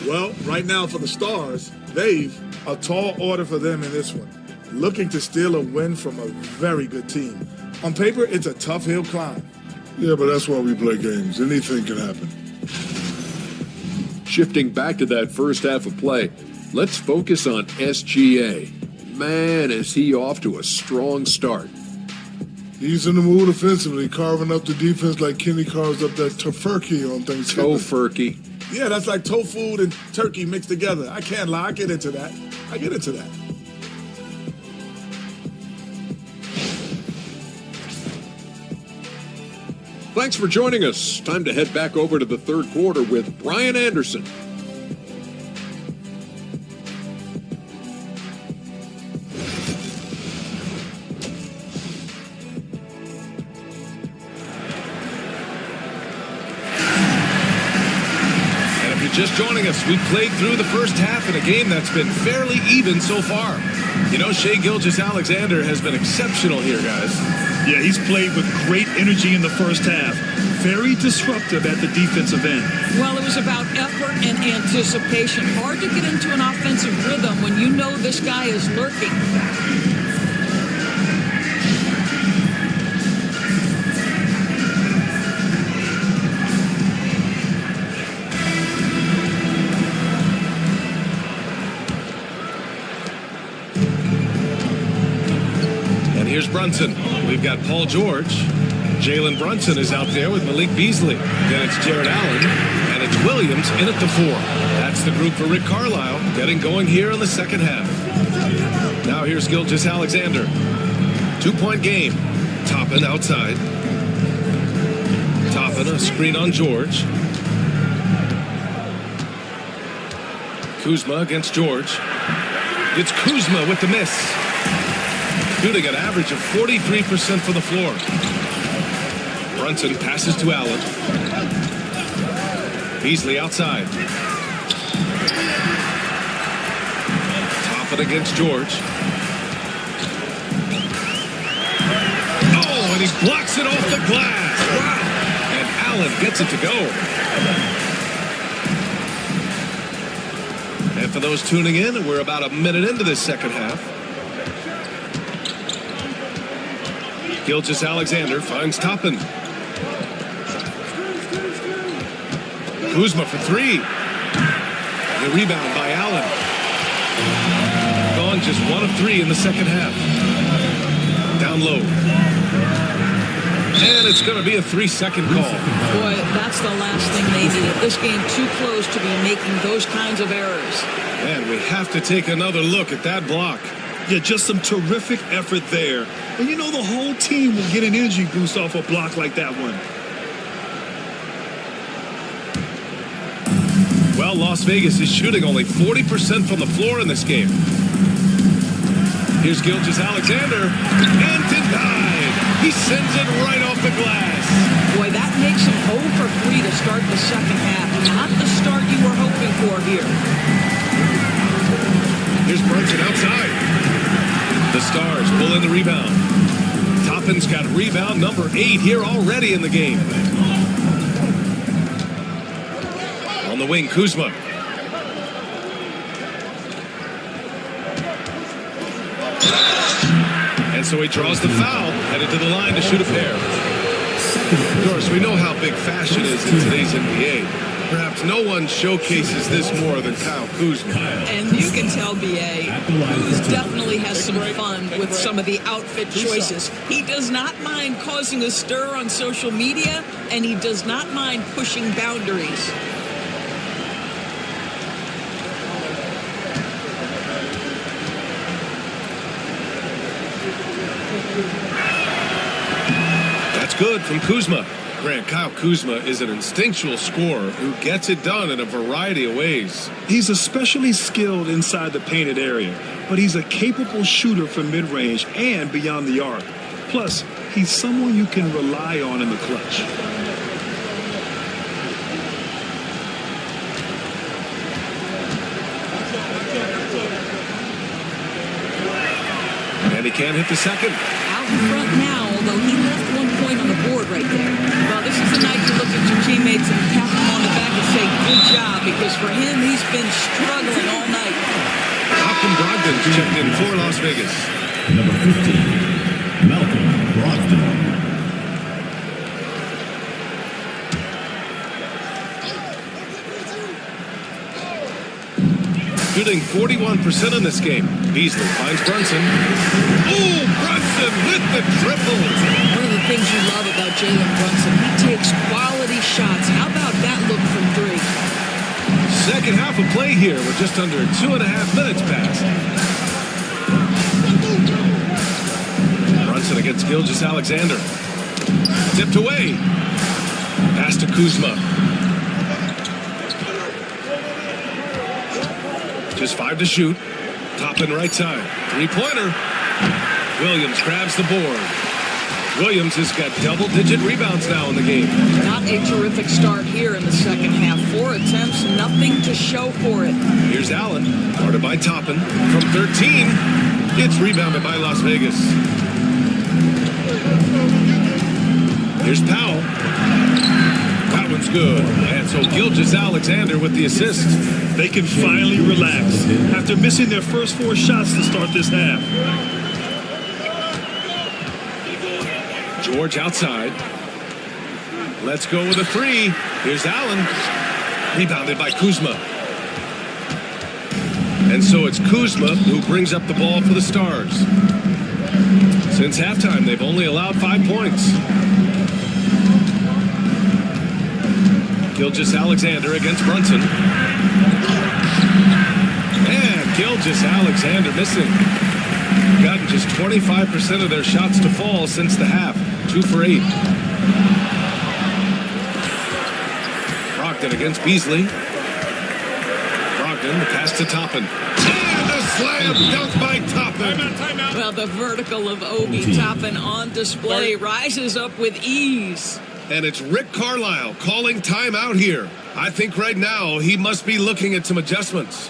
Speaker 5: Well, right now for the Stars, they've a tall order for them in this one. Looking to steal a win from a very good team. On paper, it's a tough hill climb.
Speaker 8: Yeah, but that's why we play games. Anything can happen.
Speaker 7: Shifting back to that first half of play, let's focus on SGA. Man, is he off to a strong start.
Speaker 8: He's in the mood offensively, carving up the defense like Kenny carves up that tofurkey on Thanksgiving.
Speaker 7: Tofurkey.
Speaker 5: Yeah, that's like tofu and turkey mixed together. I can't lie, I get into that.
Speaker 7: Thanks for joining us. Time to head back over to the third quarter with Brian Anderson.
Speaker 1: Just joining us, we played through the first half in a game that's been fairly even so far. You know, Shai Gilgeous-Alexander has been exceptional here, guys.
Speaker 2: Yeah, he's played with great energy in the first half. very disruptive at the defensive end.
Speaker 3: Well, it was about effort and anticipation. Hard to get into an offensive rhythm when you know this guy is lurking.
Speaker 1: And here's Brunson. We've got Paul George. Jalen Brunson is out there with Malik Beasley. Then it's Jared Allen, and it's Williams in at the 4. That's the group for Rick Carlisle, getting going here in the second half. Now here's Gilgeous Alexander. 2-point game. Toppin outside. Toppin, a screen on George. Kuzma against George. It's Kuzma with the miss. Shooting an average of 43% from the floor. Brunson passes to Allen. Beasley outside. Toppin against George. Oh, and he blocks it off the glass. Wow. And Allen gets it to go. And for those tuning in, we're about a minute into this second half. Gilgeous Alexander finds Toppin. Kuzma for 3. The rebound by Allen. Gone just 1 of 3 in the second half. Down low. And it's going to be a 3-second call.
Speaker 3: Boy, that's the last thing they needed. This game too close to be making those kinds of errors.
Speaker 1: And we have to take another look at that block.
Speaker 2: Yeah, just some terrific effort there. And you know the whole team will get an energy boost off a block like that one.
Speaker 1: Well, Las Vegas is shooting only 40% from the floor in this game. Here's Gilgeous Alexander, and denied. He sends it right off the glass.
Speaker 3: Boy, that makes him 0 for 3 to start the second half. Not the start you were hoping for here.
Speaker 1: Here's Brunson outside. The Stars pull in the rebound. Toppin's got rebound number 8 here already in the game. On the wing, Kuzma. And so he draws the foul, headed to the line to shoot a pair. Of course, we know how big fashion is in today's NBA. Perhaps no one showcases this more than Kyle Kuzma.
Speaker 3: And you can tell, B.A., Kuz definitely has some fun with some of the outfit choices. He does not mind causing a stir on social media, and he does not mind pushing boundaries.
Speaker 1: That's good from Kuzma. Grant, Kyle Kuzma is an instinctual scorer who gets it done in a variety of ways.
Speaker 2: He's especially skilled inside the painted area, but he's a capable shooter from mid-range and beyond the arc. Plus, he's someone you can rely on in the clutch.
Speaker 1: And he can't hit the second.
Speaker 3: Out in front now, although he left 1 point on the board right there. Well, this is the night you look at your teammates and tap them on the back and say, good job, because for him, he's been struggling all night.
Speaker 1: Malcolm Brogdon's checked in for Las Vegas.
Speaker 6: Number 15, Malcolm Brogdon.
Speaker 1: Shooting 41% in this game. Beasley finds Brunson. Oh, Brunson with the triple.
Speaker 3: One of the things you love about Jalen Brunson, he takes quality shots. How about that look from 3?
Speaker 1: Second half of play here. We're just under 2.5 minutes past. Brunson against Gilgeous Alexander. Tipped away. Pass to Kuzma. Just 5 to shoot. Toppin right side. 3-pointer. Williams grabs the board. Williams has got double-digit rebounds now in the game.
Speaker 3: Not a terrific start here in the second half. 4 attempts, nothing to show for it.
Speaker 1: Here's Allen, guarded by Toppin. From 13, it's rebounded by Las Vegas. Here's Powell. That one's good. And so Gilgeous-Alexander with the assist.
Speaker 2: They can finally relax after missing their first 4 shots to start this half.
Speaker 1: George outside. Let's go with a 3. Here's Allen. Rebounded by Kuzma. And so it's Kuzma who brings up the ball for the Stars. Since halftime, they've only allowed 5 points. Gilgeous-Alexander against Brunson. And Gilgeous-Alexander missing. Gotten just 25% of their shots to fall since the half. 2 for 8. Brogdon against Beasley. Brogdon, the pass to Toppin. And a slam dunk by Toppin.
Speaker 3: Well, the vertical of Obi Toppin on display rises up with ease.
Speaker 1: And it's Rick Carlisle calling timeout here. I think right now he must be looking at some adjustments.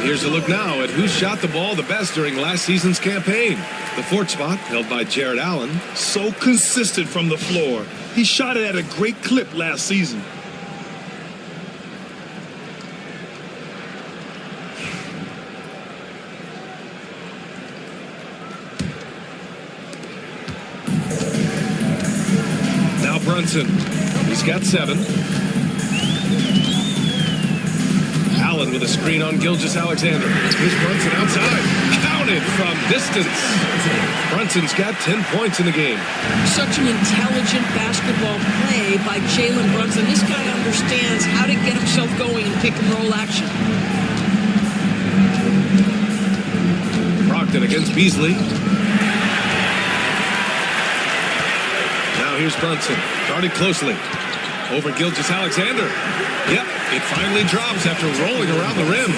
Speaker 1: Here's a look now at who shot the ball the best during last season's campaign. The 4th spot held by Jared Allen.
Speaker 2: So consistent from the floor. He shot it at a great clip last season.
Speaker 1: Now Brunson. He's got 7. Allen with a screen on Gilgeous-Alexander. Here's Brunson outside. Counted from distance. Brunson's got 10 points in the game.
Speaker 3: Such an intelligent basketball play by Jalen Brunson. This guy understands how to get himself going in pick-and-roll action.
Speaker 1: Brogdon against Beasley. Now here's Brunson. Guarded closely. Over Gilgeous-Alexander. Yep, it finally drops after rolling around the rim.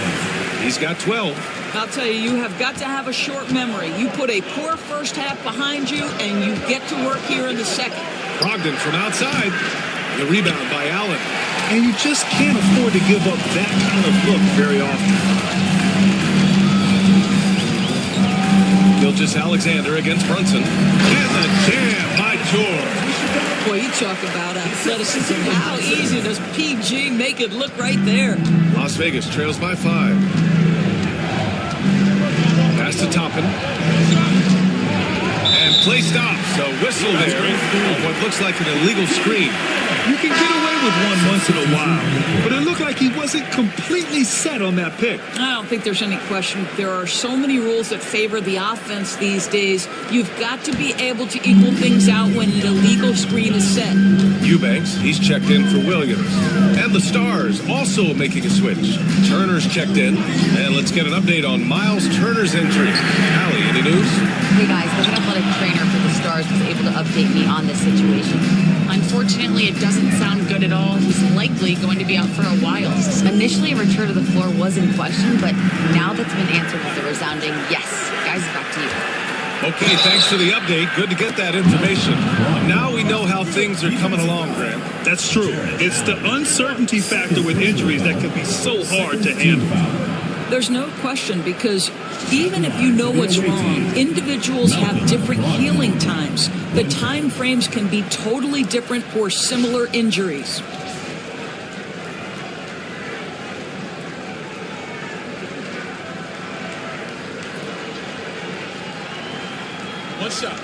Speaker 1: He's got 12.
Speaker 3: I'll tell you, you have got to have a short memory. You put a poor first half behind you, and you get to work here in the second.
Speaker 1: Brogdon from outside. The rebound by Allen.
Speaker 2: And you just can't afford to give up that kind of look very often.
Speaker 1: Gilgeous-Alexander against Brunson. And the jam by George.
Speaker 3: Boy, you talk about athleticism. How easy does PG make it look right there?
Speaker 1: Las Vegas trails by 5. Pass to Toppin. And play stops. A whistle there on what looks like an illegal screen.
Speaker 2: You can get away with one once in a while, but it looked like he wasn't completely set on that pick.
Speaker 3: I don't think there's any question. There are so many rules that favor the offense these days. You've got to be able to equal things out when an illegal screen is set.
Speaker 1: Eubanks, he's checked in for Williams. And the Stars also making a switch. Turner's checked in. And let's get an update on Miles Turner's injury. Allie, any news?
Speaker 4: Hey guys, the head athletic trainer for the Stars was able to update me on this situation. Unfortunately, it doesn't sound good at all. He's likely going to be out for a while. Initially, a return to the floor was in question, but now that's been answered with a resounding yes. Guys, back to you.
Speaker 1: Okay, thanks for the update. Good to get that information. Now we know how things are coming along, Graham.
Speaker 2: That's true. It's the uncertainty factor with injuries that can be so hard to handle.
Speaker 3: There's no question, because even if you know what's wrong, individuals have different healing times. The time frames can be totally different for similar injuries.
Speaker 1: One shot.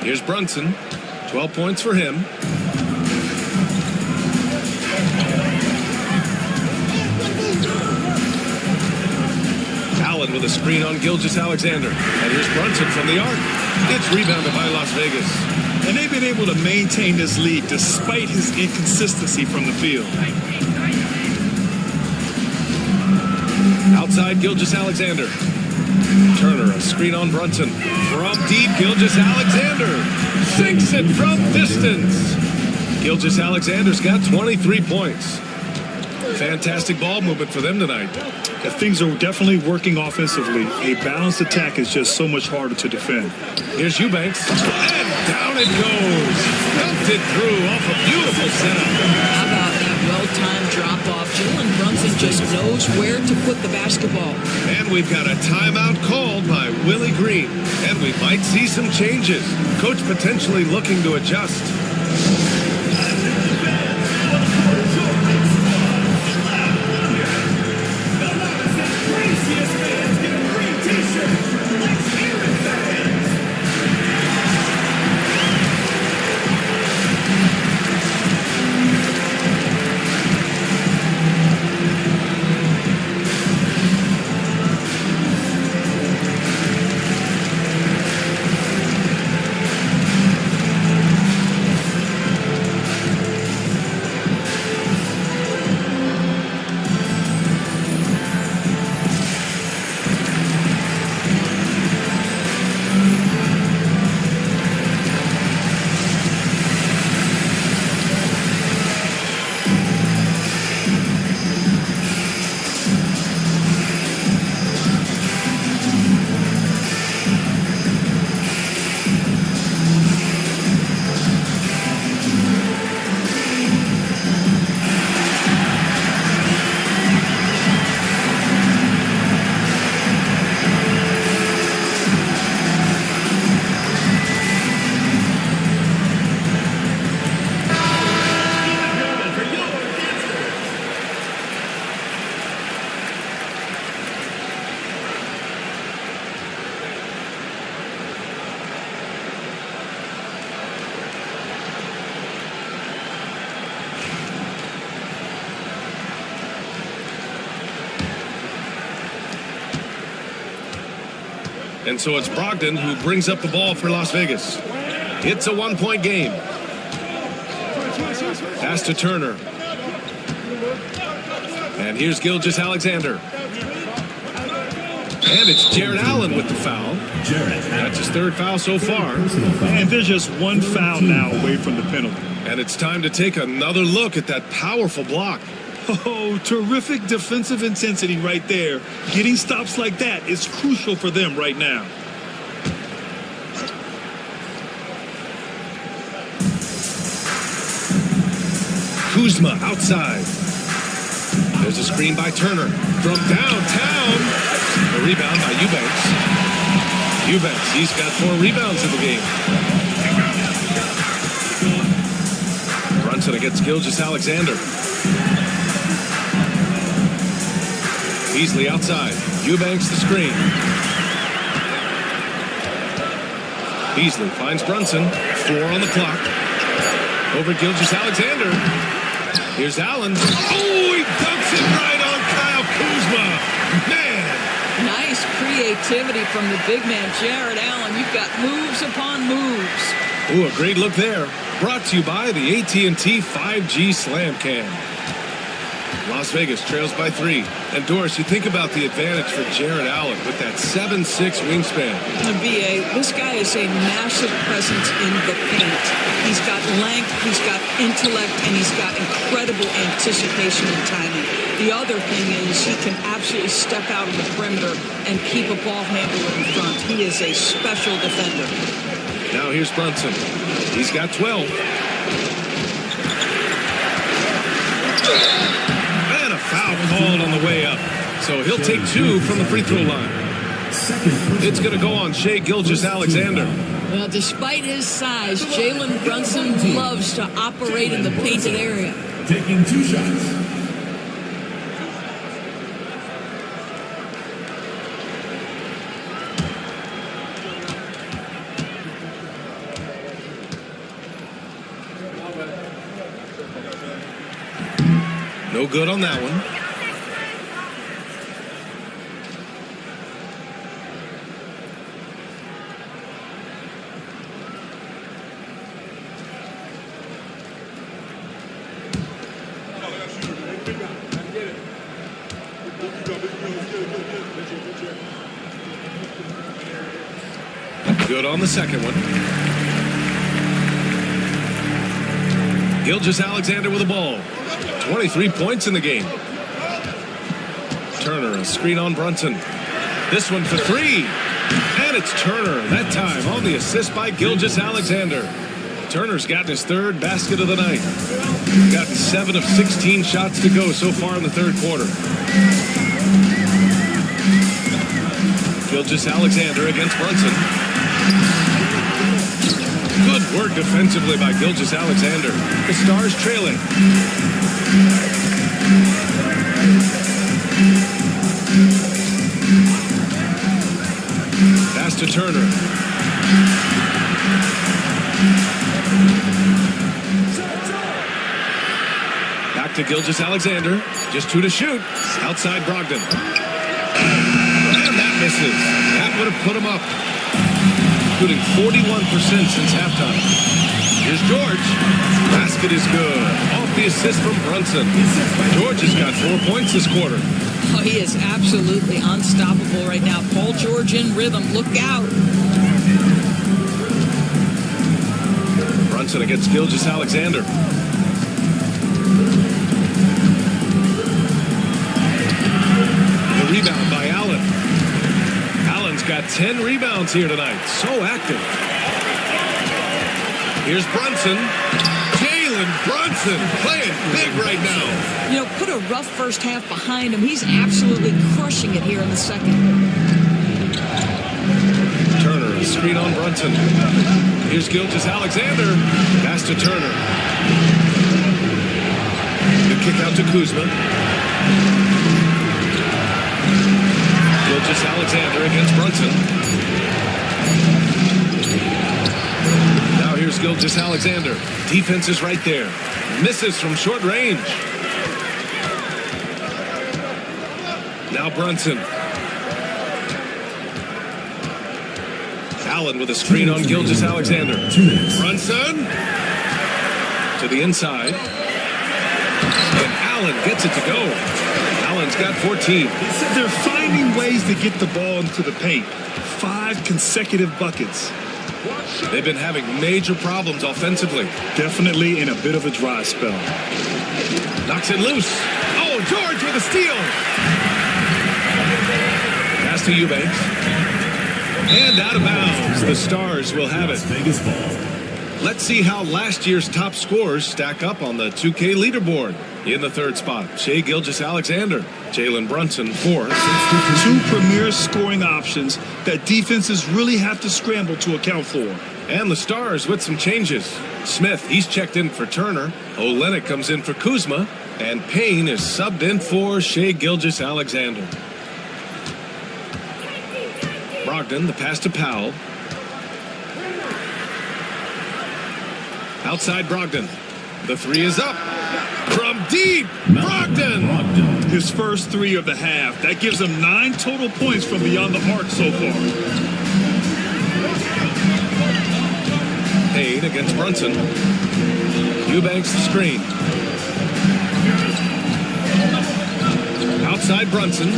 Speaker 1: Here's Brunson. 12 points for him. Allen with a screen on Gilgeous-Alexander. And here's Brunson from the arc. It's rebounded by Las Vegas.
Speaker 2: And they've been able to maintain this lead despite his inconsistency from the field.
Speaker 1: Outside Gilgeous-Alexander. Turner, a screen on Brunson. From deep, Gilgeous-Alexander sinks it from distance. Gilgeous-Alexander's got 23 points. Fantastic ball movement for them tonight.
Speaker 2: Yeah, things are definitely working offensively. A balanced attack is just so much harder to defend.
Speaker 1: Here's Eubanks. And down it goes. Dumped it through off a beautiful setup.
Speaker 3: How about that well-timed drop-off? Jalen Brunson just knows where to put the basketball.
Speaker 1: And we've got a timeout called by Willie Green. And we might see some changes. Coach potentially looking to adjust. And so it's Brogdon who brings up the ball for Las Vegas. It's a one-point game. Pass to Turner. And here's Gilgeous-Alexander. And it's Jared Allen with the foul. That's his third foul so far.
Speaker 2: And there's just one foul now away from the penalty.
Speaker 1: And it's time to take another look at that powerful block.
Speaker 2: Oh, terrific defensive intensity right there. Getting stops like that is crucial for them right now.
Speaker 1: Kuzma outside. There's a screen by Turner from downtown. A rebound by Eubanks. Eubanks, he's got 4 rebounds in the game. Brunson against Gilgeous-Alexander. Beasley outside. Eubanks the screen. Beasley finds Brunson. 4 on the clock. Over Gilgeous-Alexander. Here's Allen. Oh, he dunks it right on Kyle Kuzma. Man.
Speaker 3: Nice creativity from the big man, Jared Allen. You've got moves upon moves.
Speaker 1: Ooh, a great look there. Brought to you by the AT&T 5G Slam Cam. Las Vegas trails by 3. And Doris, you think about the advantage for Jared Allen with that 7'6" wingspan.
Speaker 3: B.A., this guy is a massive presence in the paint. He's got length, he's got intellect, and he's got incredible anticipation and timing. The other thing is he can absolutely step out of the perimeter and keep a ball handler in front. He is a special defender.
Speaker 1: Now here's Brunson. He's got 12. And a foul called on the way up. So he'll take 2 from the free throw line. It's going to go on Shai Gilgeous-Alexander.
Speaker 3: Well, despite his size, Jalen Brunson loves to operate in the painted area.
Speaker 6: Taking 2 shots.
Speaker 1: No good on that one. Good on the second one. Gilgeous-Alexander with the ball. 23 points in the game. Turner, a screen on Brunson. This one for 3. And it's Turner, that time on the assist by Gilgeous-Alexander. Turner's gotten his 3rd basket of the night. Gotten 7 of 16 shots to go so far in the 3rd quarter. Gilgeous-Alexander against Brunson. Good work defensively by Gilgeous-Alexander. The Stars trailing. Pass to Turner. Back to Gilgeous-Alexander. Just 2 to shoot. Outside Brogdon. And that misses. That would have put him up. Shooting 41% since halftime. Here's George. Basket is good. Off the assist from Brunson. George has got 4 points this quarter.
Speaker 3: Oh, he is absolutely unstoppable right now. Paul George in rhythm. Look out.
Speaker 1: Brunson against Gilgeous-Alexander. The rebound by Allen. Allen's got 10 rebounds here tonight. So active. Here's Brunson. Jalen Brunson playing big right now.
Speaker 3: You know, put a rough first half behind him. He's absolutely crushing it here in the second.
Speaker 1: Turner, a screen on Brunson. Here's Gilgeous-Alexander. Pass to Turner. The kick out to Kuzma. Gilgeous-Alexander against Brunson. Now here's Gilgeous-Alexander. Defense is right there. Misses from short range. Now Brunson. Allen with a screen on Gilgeous-Alexander. Brunson to the inside. And Allen gets it to go. Allen's got 14.
Speaker 2: They're finding ways to get the ball into the paint. 5 consecutive buckets.
Speaker 1: They've been having major problems offensively.
Speaker 2: Definitely in a bit of a dry spell.
Speaker 1: Knocks it loose. Oh, George with a steal. Pass to Eubanks. And out of bounds. The Stars will have it.
Speaker 6: Vegas ball.
Speaker 1: Let's see how last year's top scorers stack up on the 2K leaderboard. In the 3rd spot, Shai Gilgeous-Alexander. Jalen Brunson, 4th.
Speaker 2: 2 premier scoring options that defenses really have to scramble to account for.
Speaker 1: And the Stars with some changes. Smith, he's checked in for Turner. Olynyk comes in for Kuzma. And Payne is subbed in for Shai Gilgeous-Alexander. Brogdon, the pass to Powell. Outside Brogdon. The 3 is up. From deep, Brogdon.
Speaker 2: His first 3 of the half. That gives him 9 total points from beyond the arc so far.
Speaker 1: Payne against Brunson. Eubanks the screen. Brunson.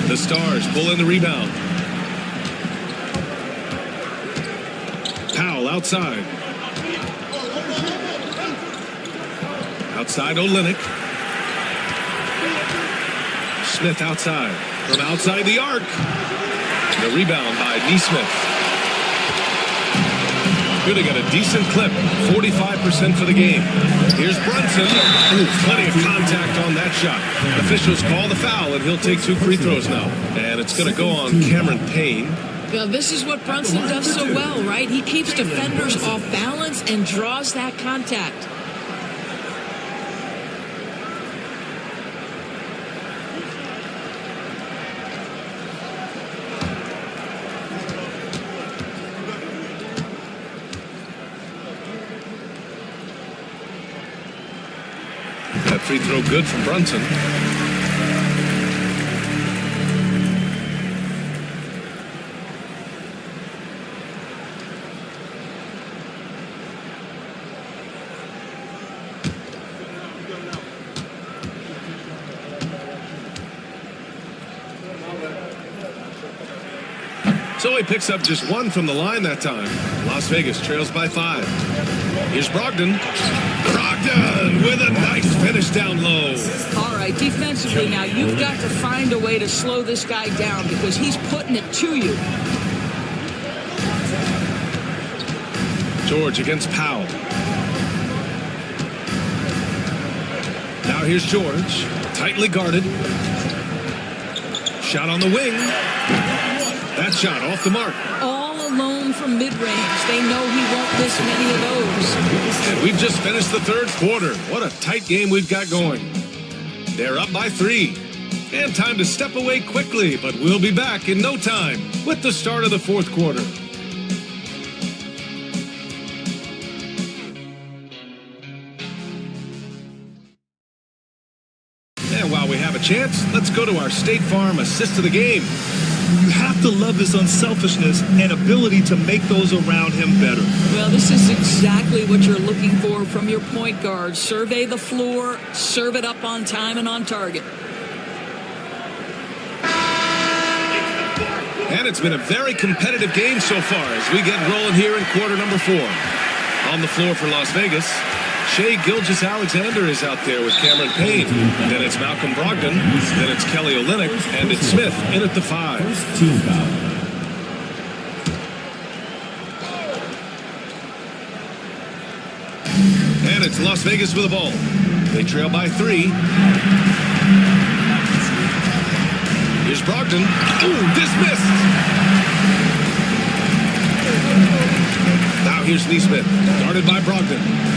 Speaker 1: The Stars pull in the rebound. Powell outside. Outside Olynyk. Smith outside. From outside the arc. The rebound by Nesmith. Good to get a decent clip. 45% for the game. Here's Brunson. Ooh, plenty of contact on that shot. Officials call the foul, and he'll take 2 free throws now. And it's going to go on Cameron Payne.
Speaker 3: Well, this is what Brunson does so well, right? He keeps defenders off balance and draws that contact.
Speaker 1: That free throw good from Brunson. So he picks up just 1 from the line that time. Las Vegas trails by 5. Here's Brogdon. Brogdon with a nice finish down low.
Speaker 3: All right, defensively now, you've got to find a way to slow this guy down because he's putting it to you.
Speaker 1: George against Powell. Now here's George. Tightly guarded. Shot on the wing. That shot off the mark.
Speaker 3: All alone from mid-range. They know he won't miss many of those.
Speaker 1: And we've just finished the 3rd quarter. What a tight game we've got going. They're up by 3. And time to step away quickly, but we'll be back in no time with the start of the 4th quarter. And while we have a chance, let's go to our State Farm assist of the game.
Speaker 2: You have to love his unselfishness and ability to make those around him better.
Speaker 3: Well, this is exactly what you're looking for from your point guard. Survey the floor, serve it up on time and on target.
Speaker 1: And it's been a very competitive game so far as we get rolling here in quarter number 4. On the floor for Las Vegas, Shai Gilgeous-Alexander is out there with Cameron Payne. Then it's Malcolm Brogdon. Then it's Kelly Olynyk. And it's Smith in at the 5.
Speaker 6: Team foul.
Speaker 1: And it's Las Vegas with the ball. They trail by 3. Here's Brogdon. Ooh, dismissed. Now here's Nesmith. Guarded by Brogdon.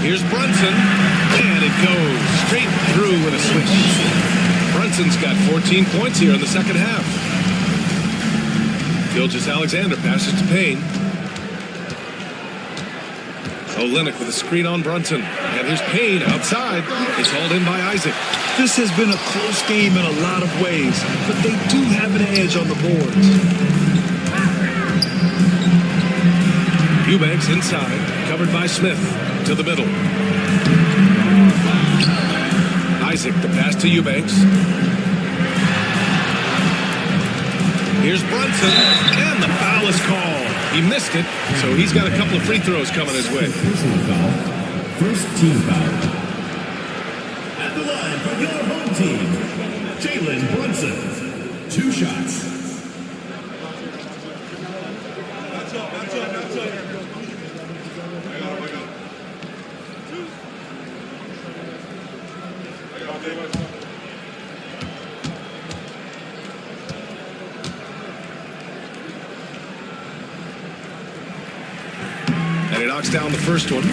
Speaker 1: Here's Brunson, and it goes straight through with a switch. Brunson's got 14 points here in the second half. Gilgeous-Alexander passes to Payne. Olynyk with a screen on Brunson. And here's Payne outside. It's hauled in by Isaac.
Speaker 2: This has been a close game in a lot of ways, but they do have an edge on the boards.
Speaker 1: Eubanks inside, covered by Smith. To the middle. Isaac, the pass to Eubanks. Here's Brunson, and the foul is called. He missed it, so he's got a couple of free throws coming his way.
Speaker 6: Personal foul. First team foul. At the line for your home team, Jalen Brunson. 2 shots.
Speaker 1: And he knocks down the first one.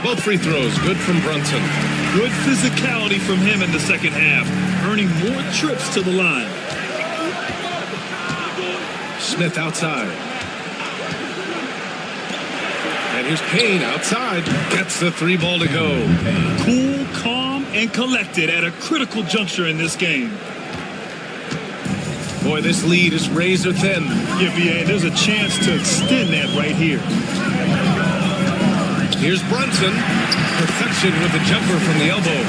Speaker 1: Both free throws good from Brunson.
Speaker 2: Good physicality from him in the second half, earning more trips to the line.
Speaker 1: Smith outside. And here's Payne outside. Gets the 3 ball to go.
Speaker 2: Cool, calm, and collected at a critical juncture in this game.
Speaker 1: Boy, this lead is razor thin.
Speaker 2: Yeah, B.A., there's a chance to extend that right here.
Speaker 1: Here's Brunson. Perfection with the jumper from the elbow.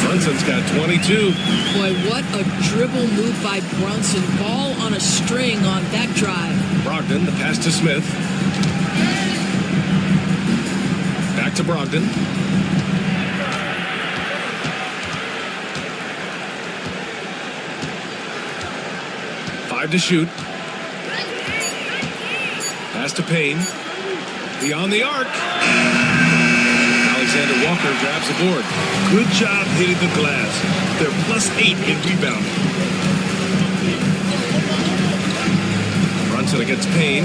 Speaker 1: Brunson's got 22.
Speaker 3: Boy, what a dribble move by Brunson. Ball on a string on that drive.
Speaker 1: Brogdon, the pass to Smith. Back to Brogdon. Five to shoot. Pass to Payne. Beyond the arc. Alexander Walker grabs the board.
Speaker 2: Good job hitting the glass. They're +8 in rebounding.
Speaker 1: Brunson against Payne.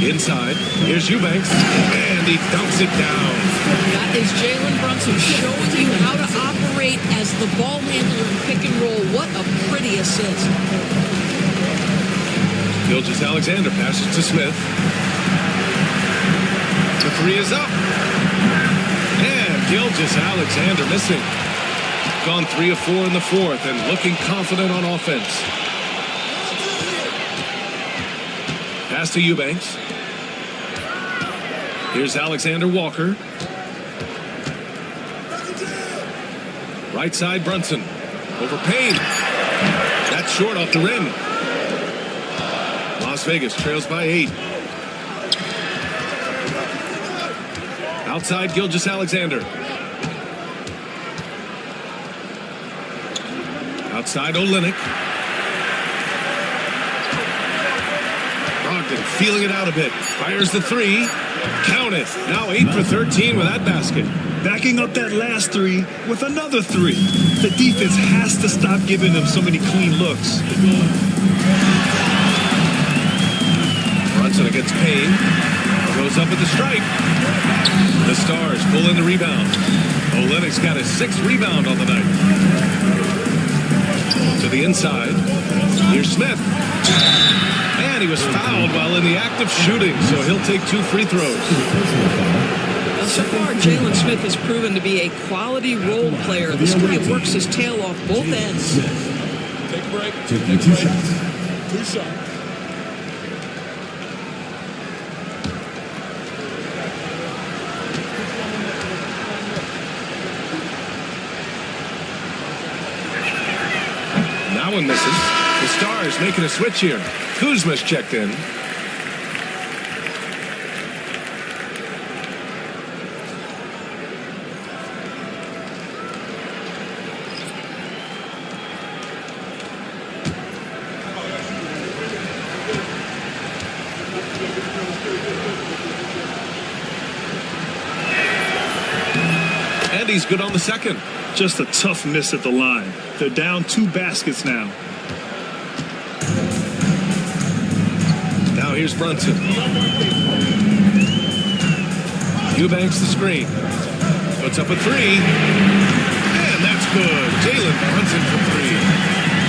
Speaker 1: Inside. Here's Eubanks. And he dumps it down.
Speaker 3: That is Jalen Brunson showing you how to operate as the ball handler in pick and roll. What a pretty assist.
Speaker 1: Gilgeous-Alexander passes to Smith. The 3 is up. And Gilgeous-Alexander missing. Gone 3 of 4 in the fourth and looking confident on offense. Pass to Eubanks. Here's Alexander Walker. Right side Brunson. Over Payne. That's short off the rim. Las Vegas trails by 8. Outside Gilgeous-Alexander. Outside Olynyk. Brogdon feeling it out a bit. Fires the 3. Count it. Now 8 for 13 with that basket.
Speaker 2: Backing up that last 3 with another 3. The defense has to stop giving them so many clean looks.
Speaker 1: Brunson against Payne. Goes up at the stripe. The Stars pull in the rebound. Olynyk's got his 6th rebound on the night. To the inside. Here's Smith. And he was fouled while in the act of shooting, so he'll take 2 free throws.
Speaker 3: Now, so far, Jalen Smith has proven to be a quality role player. This guy works his tail off both ends.
Speaker 8: Take a break.
Speaker 6: Taking 2 shots.
Speaker 8: 2 shots.
Speaker 1: That one misses. The Stars making a switch here. Kuzma's checked in. And he's good on the second.
Speaker 2: Just a tough miss at the line. They're down 2 baskets now.
Speaker 1: Now here's Brunson. Eubanks the screen. Puts up a 3. And that's good. Jalen Brunson for 3.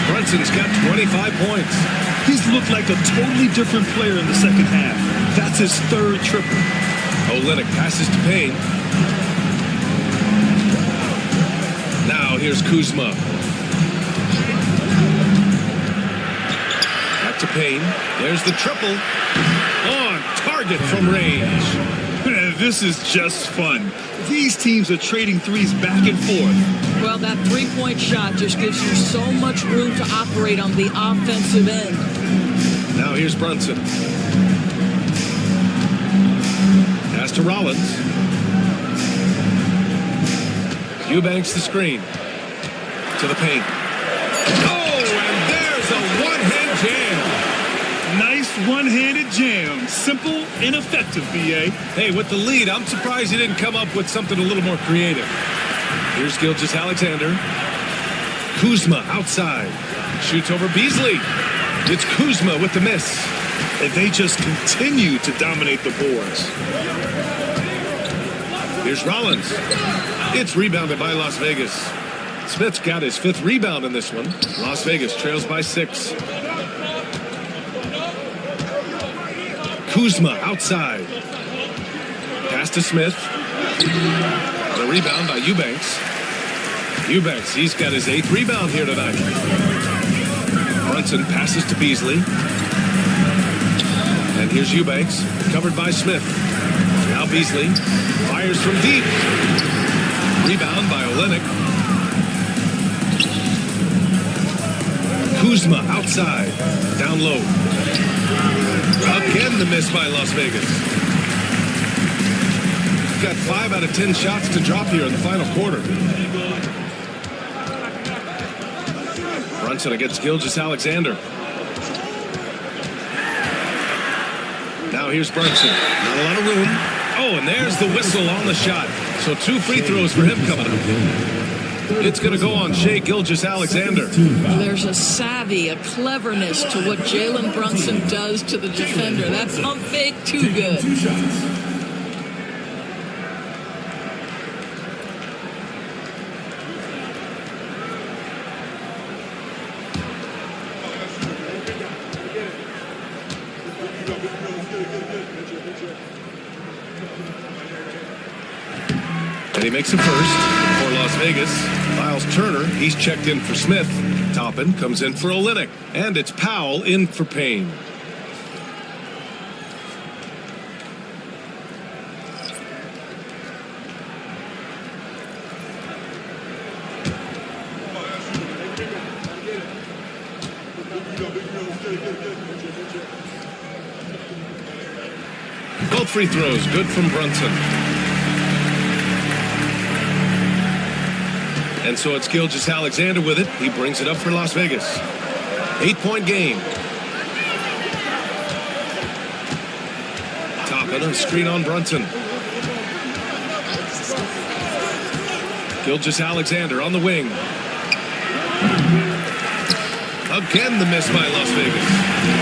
Speaker 1: Brunson's got 25 points.
Speaker 2: He's looked like a totally different player in the second half. That's his 3rd triple.
Speaker 1: Olynyk passes to Payne. Now here's Kuzma. Back to Payne. There's the triple. On target from range.
Speaker 2: This is just fun. These teams are trading 3s back and forth.
Speaker 3: Well, that 3-point shot just gives you so much room to operate on the offensive end.
Speaker 1: Now here's Brunson. Pass to Rollins. Eubanks the screen. To the paint. Oh, and there's a one-hand jam.
Speaker 2: Nice one-handed jam. Simple and effective, B.A.
Speaker 1: Hey, with the lead, I'm surprised he didn't come up with something a little more creative. Here's Gilgeous-Alexander. Kuzma outside. Shoots over Beasley. It's Kuzma with the miss.
Speaker 2: And they just continue to dominate the boards.
Speaker 1: Here's Rollins. It's rebounded by Las Vegas. Smith's got his 5th rebound in this one. Las Vegas trails by 6. Kuzma outside. Pass to Smith. The rebound by Eubanks. Eubanks, he's got his 8th rebound here tonight. Brunson passes to Beasley. And here's Eubanks, covered by Smith. Now Beasley fires from deep. Rebound by Olynyk. Kuzma outside. Down low. Again the miss by Las Vegas. Got 5 out of 10 shots to drop here in the final quarter. Brunson against Gilgeous-Alexander. Now here's Brunson. Not a lot of room. Oh, and there's the whistle on the shot. So 2 free throws for him coming up. It's going to go on Shai Gilgeous-Alexander.
Speaker 3: There's a savvy, a cleverness to what Jalen Brunson does to the defender. That pump fake, too good.
Speaker 1: And he makes a first for Las Vegas. Miles Turner, he's checked in for Smith. Toppin comes in for Olynyk. And it's Powell in for Payne. Both free throws good from Brunson. And so it's Gilgeous-Alexander with it. He brings it up for Las Vegas. 8-point game. Toppin, a screen on Brunson. Gilgeous-Alexander on the wing. Again the miss by Las Vegas.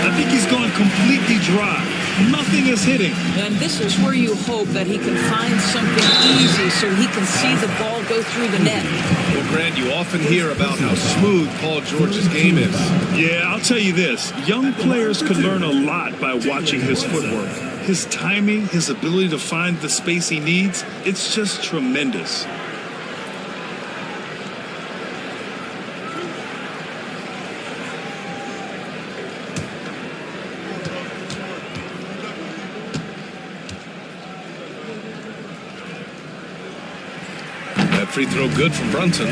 Speaker 2: I think he's gone completely dry. Nothing is hitting.
Speaker 3: And this is where you hope that he can find something easy so he can see the ball go through the net.
Speaker 1: Well, Grant, you often hear about how smooth Paul George's game is.
Speaker 2: Yeah, I'll tell you this. Young players could learn a lot by watching his footwork. His timing, his ability to find the space he needs, it's just tremendous.
Speaker 1: Free throw good from Brunson.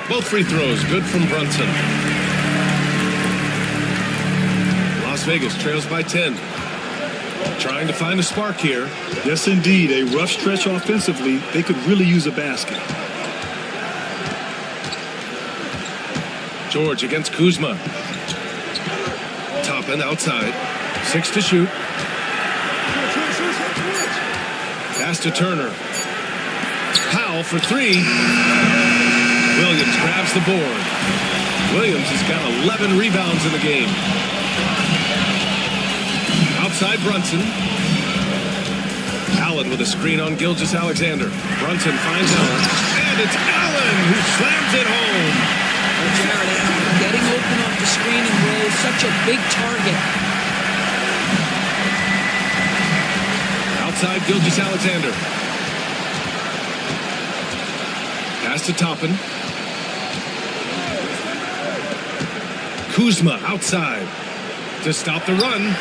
Speaker 1: Both free throws good from Brunson. Las Vegas trails by 10. Trying to find a spark here.
Speaker 2: Yes, indeed. A rough stretch offensively. They could really use a basket.
Speaker 1: George against Kuzma. Toppin outside. 6 to shoot. Pass to Turner. Powell for 3. Williams grabs the board. Williams has got 11 rebounds in the game. Outside Brunson. Allen with a screen on Gilgeous-Alexander. Brunson finds Allen. And it's Allen who slams it home.
Speaker 3: Well, Jared Allen getting open off the screen and roll. Such a big target.
Speaker 1: Outside Gilgeous-Alexander. Pass to Toppin. Kuzma outside to stop the run.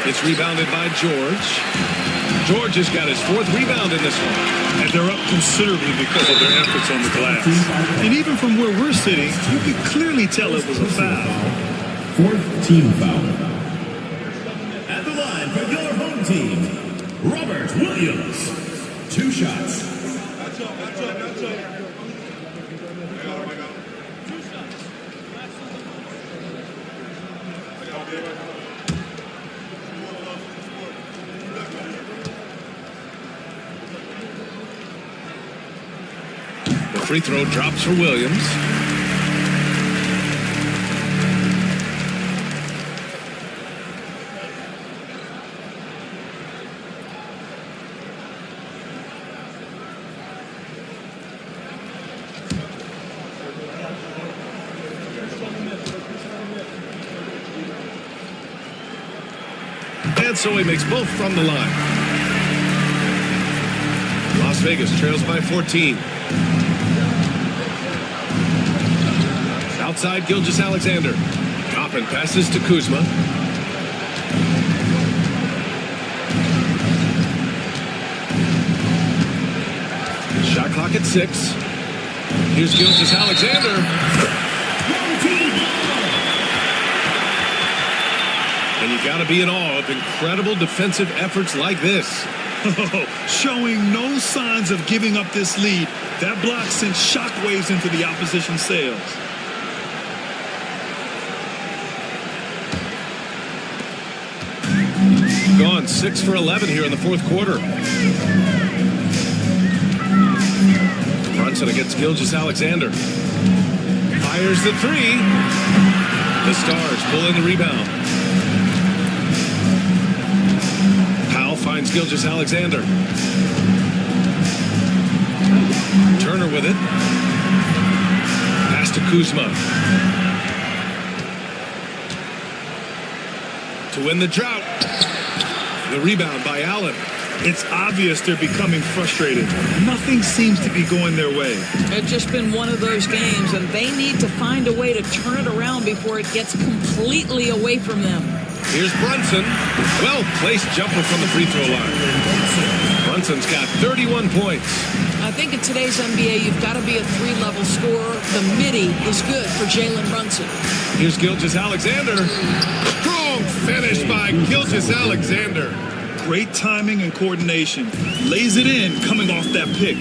Speaker 1: It's rebounded by George. George has got his 4th rebound in this one.
Speaker 2: And they're up considerably because of their efforts on the glass. And even from where we're sitting, you could clearly tell it was a foul.
Speaker 6: 4th team foul. At the line for your home team, Robert Williams. 2 shots.
Speaker 1: Free throw drops for Williams. And so he makes both from the line. Las Vegas trails by 14. Outside, Gilgeous-Alexander. Toppin passes to Kuzma. Shot clock at 6. Here's Gilgeous-Alexander. And you got to be in awe of incredible defensive efforts like this.
Speaker 2: Showing no signs of giving up this lead. That block sent shockwaves into the opposition sails.
Speaker 1: Gone 6 for 11 here in the fourth quarter. Brunson against Gilgeous-Alexander. Fires the 3. The Stars pull in the rebound. Powell finds Gilgeous-Alexander. Turner with it. Pass to Kuzma. To win the drought. The rebound by Allen.
Speaker 2: It's obvious they're becoming frustrated. Nothing seems to be going their way.
Speaker 3: It's just been one of those games, and they need to find a way to turn it around before it gets completely away from them.
Speaker 1: Here's Brunson. Well-placed jumper from the free throw line. Brunson's got 31 points.
Speaker 3: I think in today's NBA, you've got to be a 3-level scorer. The midi is good for Jalen Brunson.
Speaker 1: Here's Gilgeous-Alexander. Strong finish by Gilgeous-Alexander.
Speaker 2: Great timing and coordination. Lays it in coming off that pick.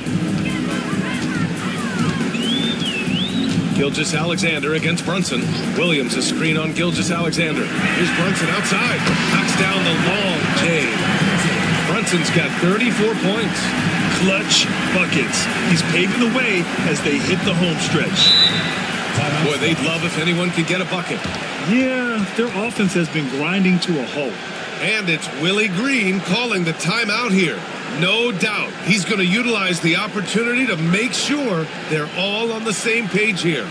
Speaker 1: Gilgeous-Alexander against Brunson. Williams a screen on Gilgeous-Alexander. Here's Brunson outside. Knocks down the long J. Brunson's got 34 points.
Speaker 2: Clutch buckets. He's paving the way as they hit the home stretch.
Speaker 1: Boy, they'd love if anyone could get a bucket.
Speaker 2: Yeah, their offense has been grinding to a halt.
Speaker 1: And it's Willie Green calling the timeout here. No doubt he's going to utilize the opportunity to make sure they're all on the same page here.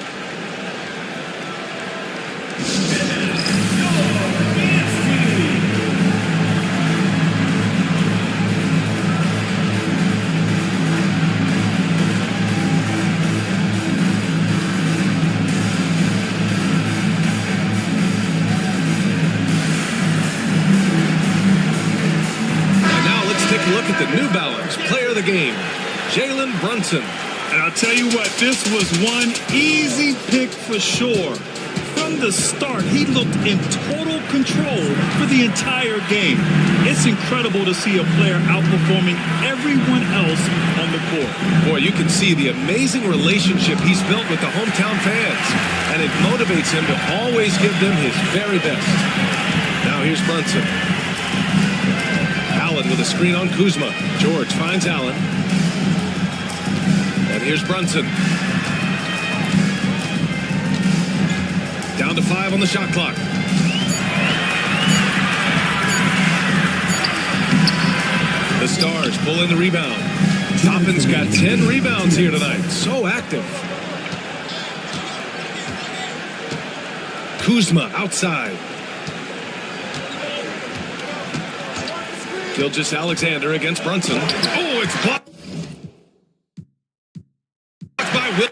Speaker 1: Look at the New Balance player of the game, Jalen Brunson.
Speaker 2: And I'll tell you what, this was one easy pick for sure. From the start, he looked in total control for the entire game. It's incredible to see a player outperforming everyone else on the court.
Speaker 1: Boy, you can see the amazing relationship he's built with the hometown fans, and it motivates him to always give them his very best. Now here's Brunson. Allen with a screen on Kuzma. George finds Allen. And here's Brunson. Down to 5 on the shot clock. The Stars pull in the rebound. Toppin's got 10 rebounds here tonight. So active. Kuzma outside. Gilgeous-Alexander against Brunson. Oh, it's blocked by Will.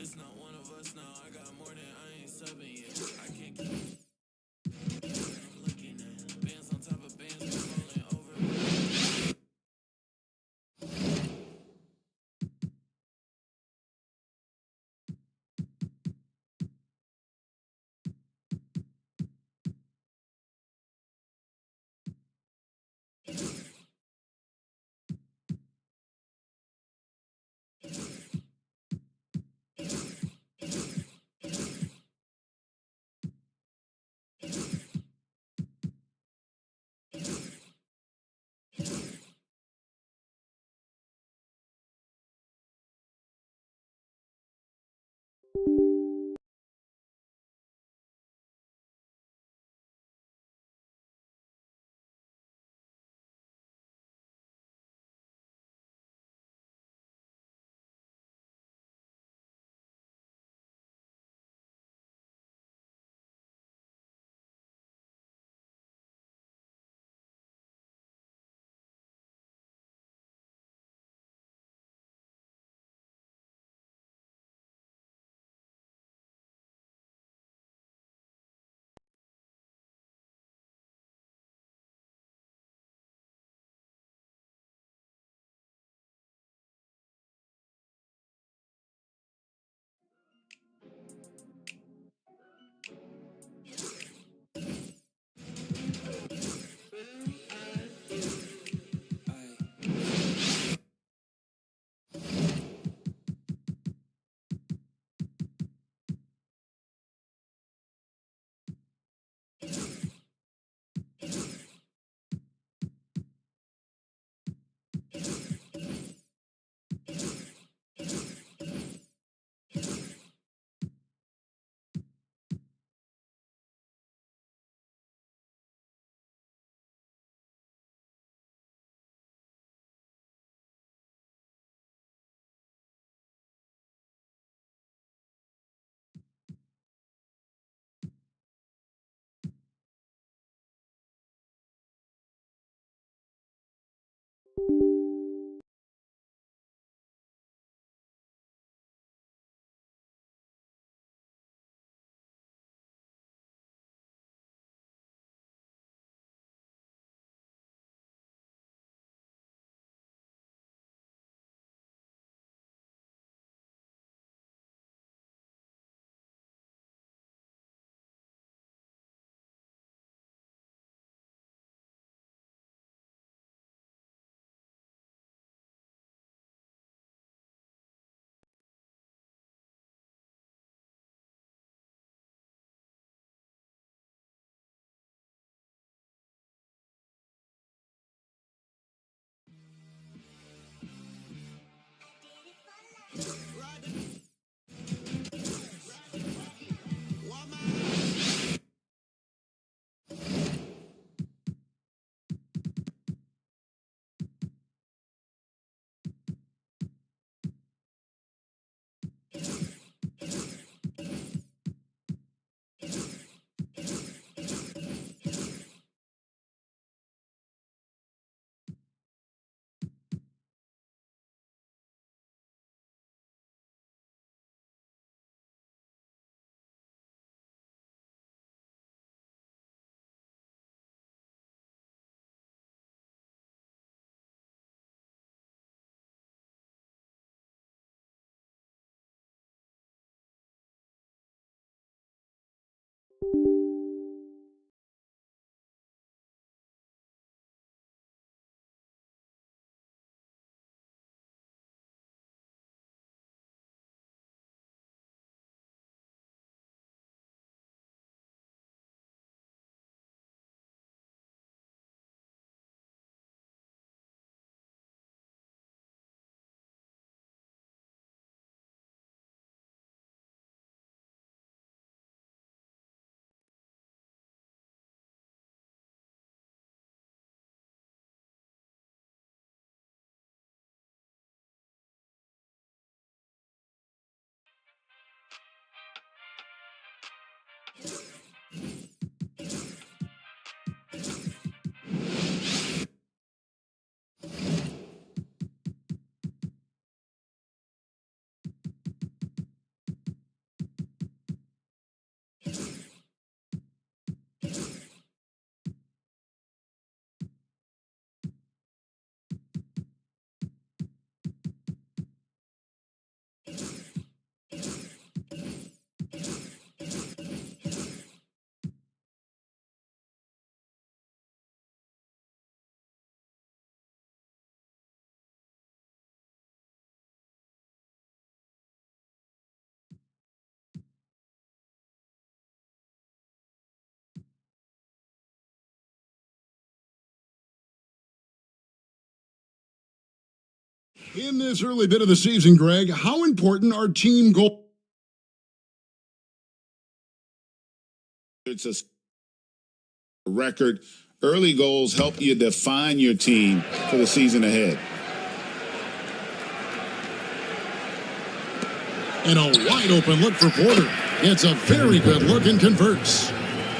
Speaker 9: It's not one of us now. I got more than I ain't subbing yet. I can't keep looking at bands on top of bands rolling over.
Speaker 10: In this early bit of the season, Greg, how important are team goals?
Speaker 11: It's a record. Early goals help you define your team for the season ahead.
Speaker 10: And a wide open look for Porter. It's a very good look and converts.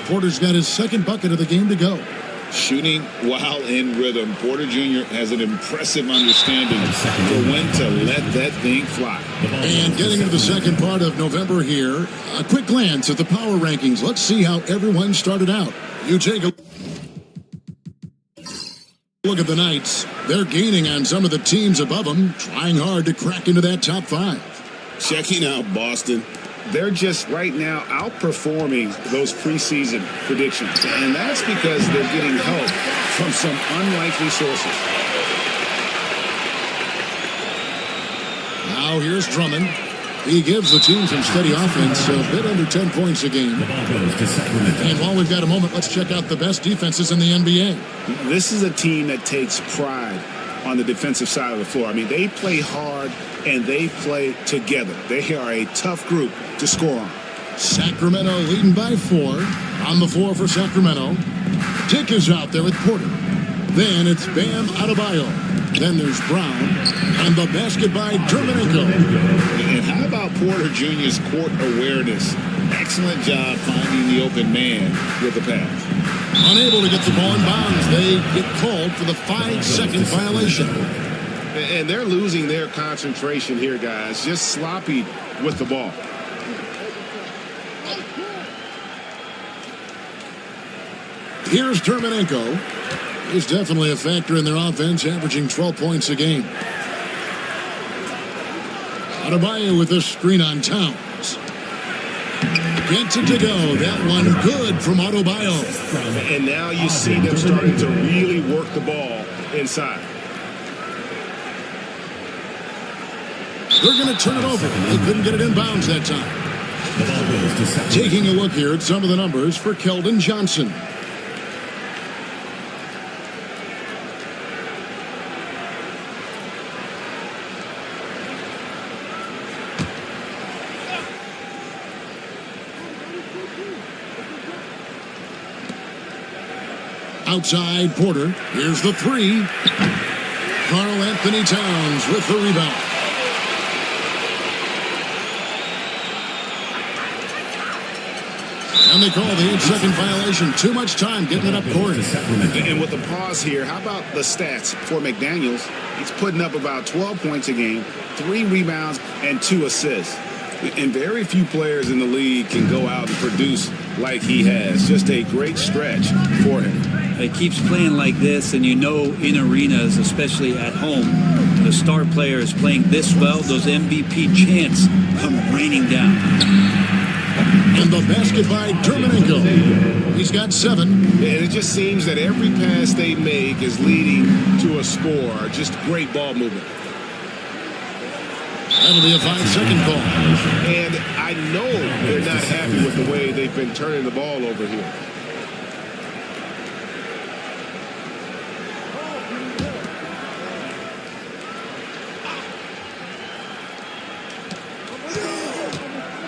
Speaker 10: Porter's got his second bucket of the game to go.
Speaker 11: Shooting while in rhythm. Porter Jr. has an impressive understanding for when to let that thing fly.
Speaker 10: And getting into the second part of November here, a quick glance at the power rankings. Let's see how everyone started out. You take a look at the Knights. They're gaining on some of the teams above them, trying hard to crack into that top 5.
Speaker 11: Checking out Boston. They're just right now outperforming those preseason predictions. And that's because they're getting help from some unlikely sources.
Speaker 10: Now here's Drummond. He gives the team some steady offense, a bit under 10 points a game. And while we've got a moment, let's check out the best defenses in the NBA.
Speaker 11: This is a team that takes pride on the defensive side of the floor. I mean, they play hard and they play together. They are a tough group to score on.
Speaker 10: Sacramento leading by 4. On the floor for Sacramento. Dick is out there with Porter. Then it's Bam Adebayo. Then there's Brown. And the basket by Dermanenko.
Speaker 11: And how about Porter Jr.'s court awareness? Excellent job finding the open man with the pass.
Speaker 10: Unable to get the ball in bounds. They get called for the 5-second violation.
Speaker 11: And they're losing their concentration here, guys. Just sloppy with the ball.
Speaker 10: Here's Dermanenko. He's definitely a factor in their offense, averaging 12 points a game. Adebayo with a screen on Towns. Gets it to go. That one good from Adebayo.
Speaker 11: And now you see them starting to really work the ball inside.
Speaker 10: They're going to turn it over. They couldn't get it in bounds that time. Taking a look here at some of the numbers for Keldon Johnson. Outside Porter. Here's the 3. Karl Anthony Towns with the rebound. And they call the 8-second violation. Too much time getting it up court.
Speaker 11: And with the pause here, how about the stats for McDaniels? He's putting up about 12 points a game, 3 rebounds, and 2 assists. And very few players in the league can go out and produce like he has. Just a great stretch for him.
Speaker 12: He keeps playing like this, and you know in arenas, especially at home, the star player is playing this well, those MVP chants come raining down.
Speaker 10: And the basket by Dermanenko. He's got 7.
Speaker 11: And it just seems that every pass they make is leading to a score. Just great ball movement.
Speaker 10: That'll be a 5-second call.
Speaker 11: And I know they're not happy with the way they've been turning the ball over here.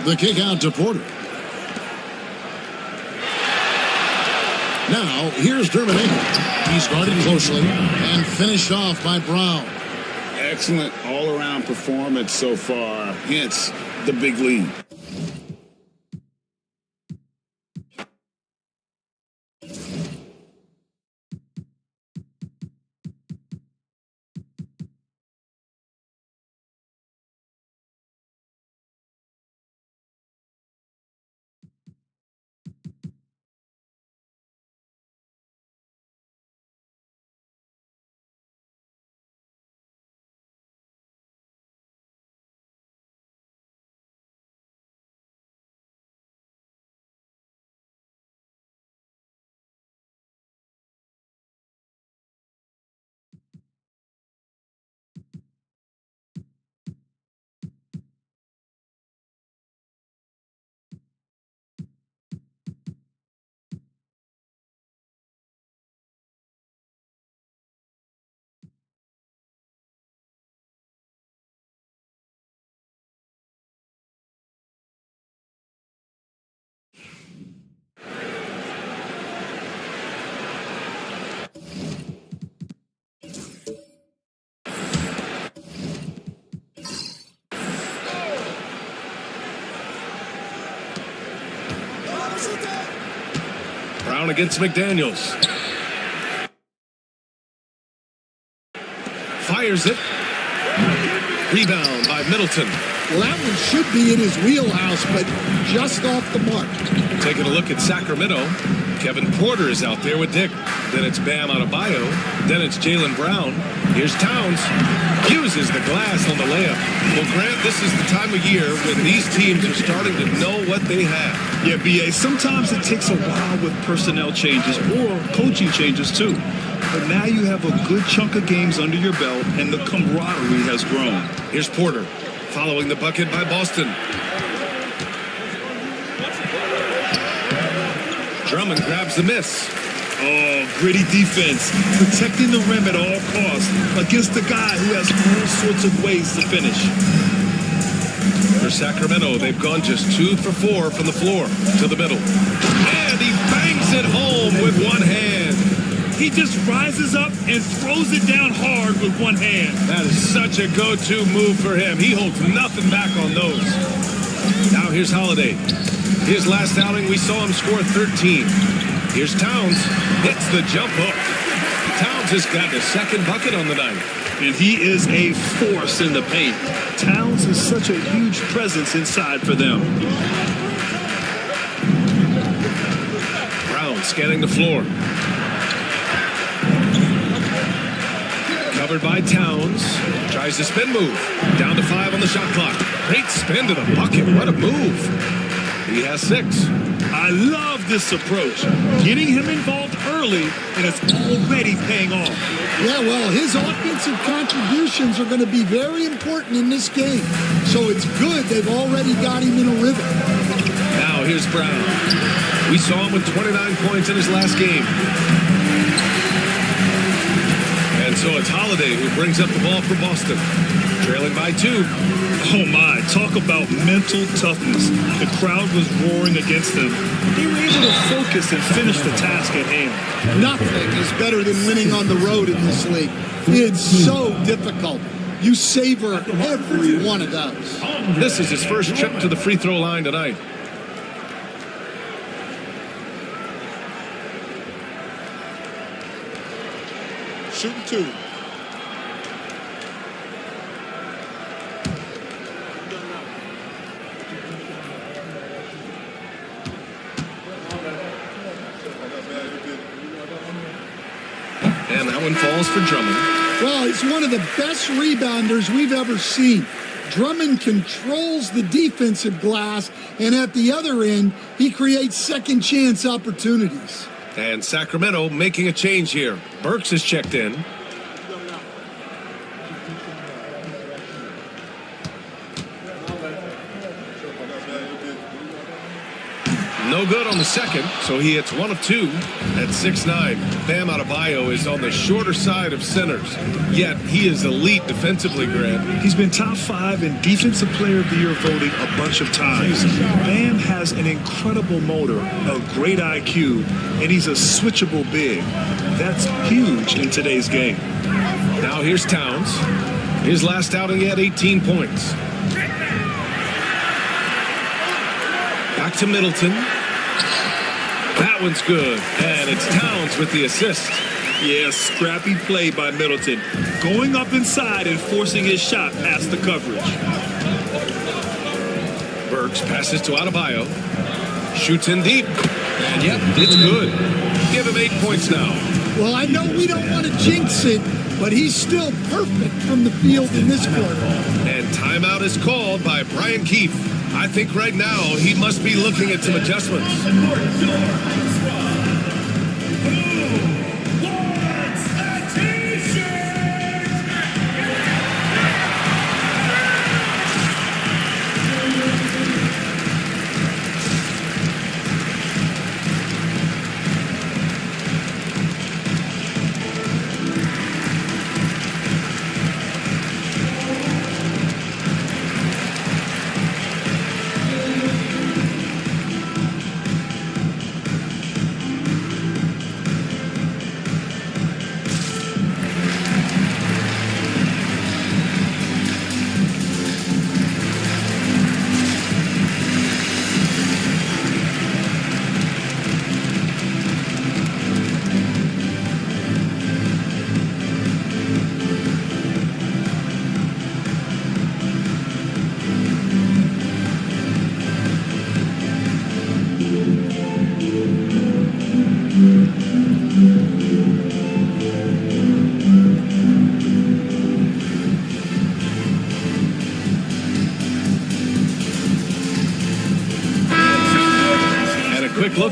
Speaker 10: The kick out to Porter. Now, here's Dermanenko. He's guarded closely and finished off by Brown.
Speaker 11: Excellent all-around performance so far, hence the big lead.
Speaker 1: Brown against McDaniels. Fires it. Rebound by Middleton.
Speaker 13: Well, that one should be in his wheelhouse, but just off the mark.
Speaker 1: Taking a look at Sacramento. Kevin Porter is out there with Dick. Then it's Bam Adebayo. Then it's Jaylen Brown. Here's Towns. Uses the glass on the layup. Well, Grant, this is the time of year when these teams are starting to know what they have.
Speaker 2: Yeah, B.A., sometimes it takes a while with personnel changes or coaching changes, too. But now you have a good chunk of games under your belt, and the camaraderie has grown.
Speaker 1: Here's Porter, following the bucket by Boston. Drummond grabs the miss.
Speaker 2: Oh, gritty defense, protecting the rim at all costs against a guy who has all sorts of ways to finish.
Speaker 1: For Sacramento, they've gone just 2 for 4 from the floor to the middle. And he bangs it home with one hand.
Speaker 2: He just rises up and throws it down hard with one hand.
Speaker 1: That is such a go-to move for him. He holds nothing back on those. Now here's Holiday. His last outing, we saw him score 13. Here's Towns. Hits the jump hook. Towns has got the second bucket on the night.
Speaker 2: And he is a force in the paint. Towns is such a huge presence inside for them.
Speaker 1: Brown scanning the floor. Covered by Towns. Tries the spin move. Down to 5 on the shot clock. Great spin to the bucket. What a move. He has 6.
Speaker 2: I love this approach. Getting him involved early, and it's already paying off.
Speaker 13: Yeah, well, his offensive contributions are going to be very important in this game. So it's good they've already got him in a rhythm.
Speaker 1: Now here's Brown. We saw him with 29 points in his last game. And so it's Holiday who brings up the ball for Boston. Trailing by 2.
Speaker 2: Oh my, talk about mental toughness. The crowd was roaring against them. They were able to focus and finish the task at hand.
Speaker 13: Nothing is better than winning on the road in this league. It's so difficult. You savor every one of those.
Speaker 1: This is his first trip to the free throw line tonight.
Speaker 5: Shooting 2.
Speaker 1: And that one falls for Drummond.
Speaker 13: Well, he's one of the best rebounders we've ever seen. Drummond controls the defensive glass, and at the other end, he creates second chance opportunities.
Speaker 1: And Sacramento making a change here. Burks is checked in. No good on the second, so he hits 1 of 2 at 6'9". Bam Adebayo is on the shorter side of centers, yet he is elite defensively, Grant.
Speaker 2: He's been top 5 in Defensive Player of the Year voting a bunch of times. Bam has an incredible motor, a great IQ, and he's a switchable big. That's huge in today's game.
Speaker 1: Now here's Towns. His last outing, he had 18 points. Back to Middleton. That one's good. And it's Towns with the assist.
Speaker 2: Yeah, scrappy play by Middleton. Going up inside and forcing his shot past the coverage.
Speaker 1: Burks passes to Adebayo. Shoots in deep. And yep, it's good. Give him 8 points now.
Speaker 13: Well, I know we don't want to jinx it, but he's still perfect from the field in this quarter.
Speaker 1: And timeout is called by Brian Keefe. I think right now he must be looking at some adjustments.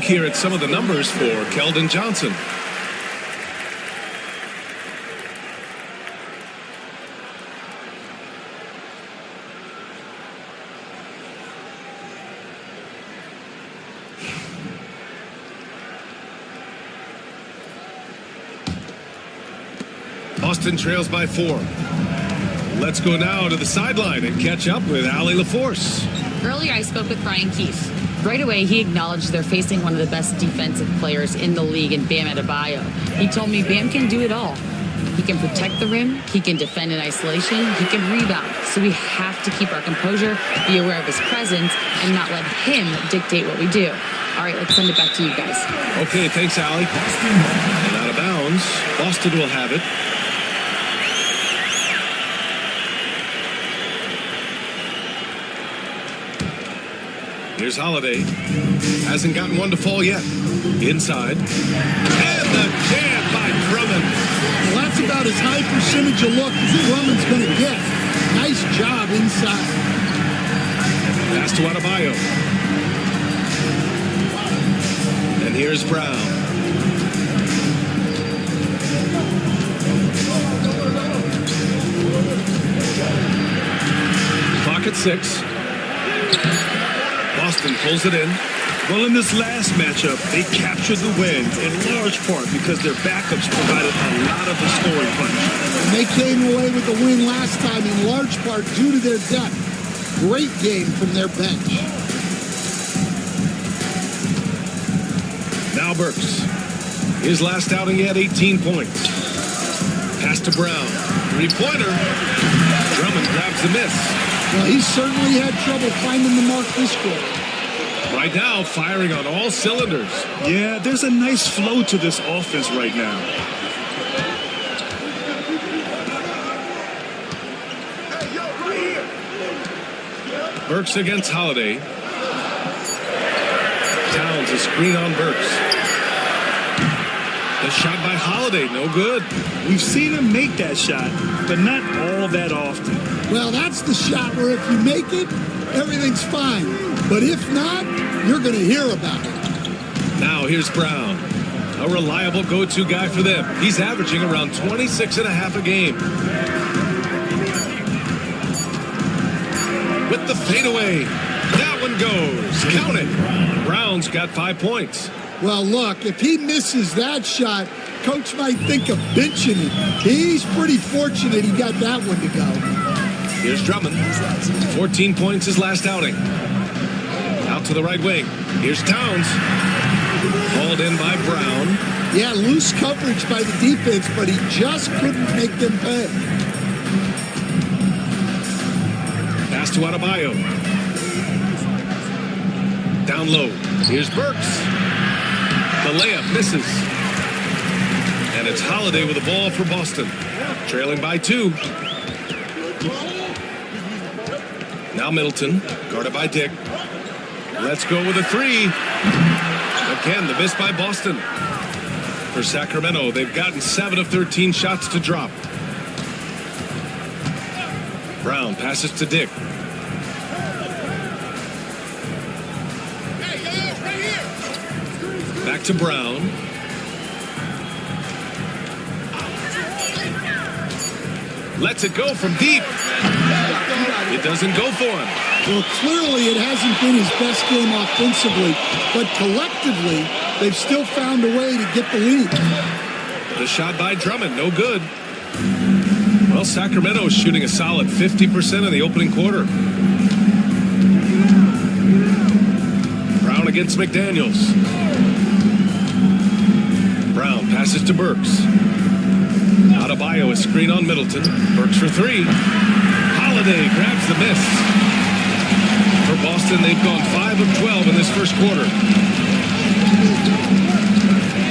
Speaker 1: look here at some of the numbers for Keldon Johnson. Boston trails by 4. Let's go now to the sideline and catch up with Allie LaForce.
Speaker 4: Earlier, I spoke with Brian Keefe. Right away, he acknowledged they're facing one of the best defensive players in the league in Bam Adebayo. He told me Bam can do it all. He can protect the rim, he can defend in isolation, he can rebound. So we have to keep our composure, be aware of his presence, and not let him dictate what we do. All right, let's send it back to you guys.
Speaker 1: Okay, thanks, Allie. And out of bounds, Boston will have it. Here's Holiday. Hasn't gotten one to fall yet. Inside. And the jam by Drummond.
Speaker 13: Well, that's about as high percentage of look as Drummond's going to get. Nice job inside.
Speaker 1: Pass to Adebayo. And here's Brown. Clock at 6. Boston pulls it in.
Speaker 2: Well, in this last matchup, they captured the win in large part because their backups provided a lot of the scoring punch.
Speaker 13: And they came away with the win last time in large part due to their depth. Great game from their bench.
Speaker 1: Now Burks. His last outing, he had 18 points. Pass to Brown. Three-pointer. Drummond grabs the miss.
Speaker 13: Well, he certainly had trouble finding the mark this quarter.
Speaker 1: Right now, firing on all cylinders.
Speaker 2: Yeah, there's a nice flow to this offense right now.
Speaker 1: Burks against Holiday. Towns a screen on Burks. The shot by Holiday, no good.
Speaker 2: We've seen him make that shot, but not all that often.
Speaker 13: Well, that's the shot where if you make it, everything's fine. But if not, you're going to hear about it.
Speaker 1: Now here's Brown. A reliable go-to guy for them. He's averaging around 26.5 a game. With the fadeaway. That one goes. Count it. Brown's got 5 points.
Speaker 13: Well, look, if he misses that shot, coach might think of benching him. He's pretty fortunate he got that one to go.
Speaker 1: Here's Drummond. 14 points his last outing. Out to the right wing. Here's Towns. Hauled in by Brown.
Speaker 13: Yeah, loose coverage by the defense, but he just couldn't make them pay.
Speaker 1: Pass to Adebayo. Down low. Here's Burks. The layup misses. And it's Holiday with the ball for Boston. Trailing by 2. Now Middleton, guarded by Dick. Let's go with a 3. Again, the miss by Boston. For Sacramento, they've gotten 7 of 13 shots to drop. Brown passes to Dick. Back to Brown. Lets it go from deep. It doesn't go for him.
Speaker 13: Well, clearly it hasn't been his best game offensively, but collectively, they've still found a way to get the lead.
Speaker 1: The shot by Drummond, no good. Well, Sacramento is shooting a solid 50% in the opening quarter. Brown against McDaniels. Brown passes to Burks. Adebayo a screen on Middleton. Burks for 3. Holiday grabs the miss. For Boston, they've gone 5 of 12 in this first quarter.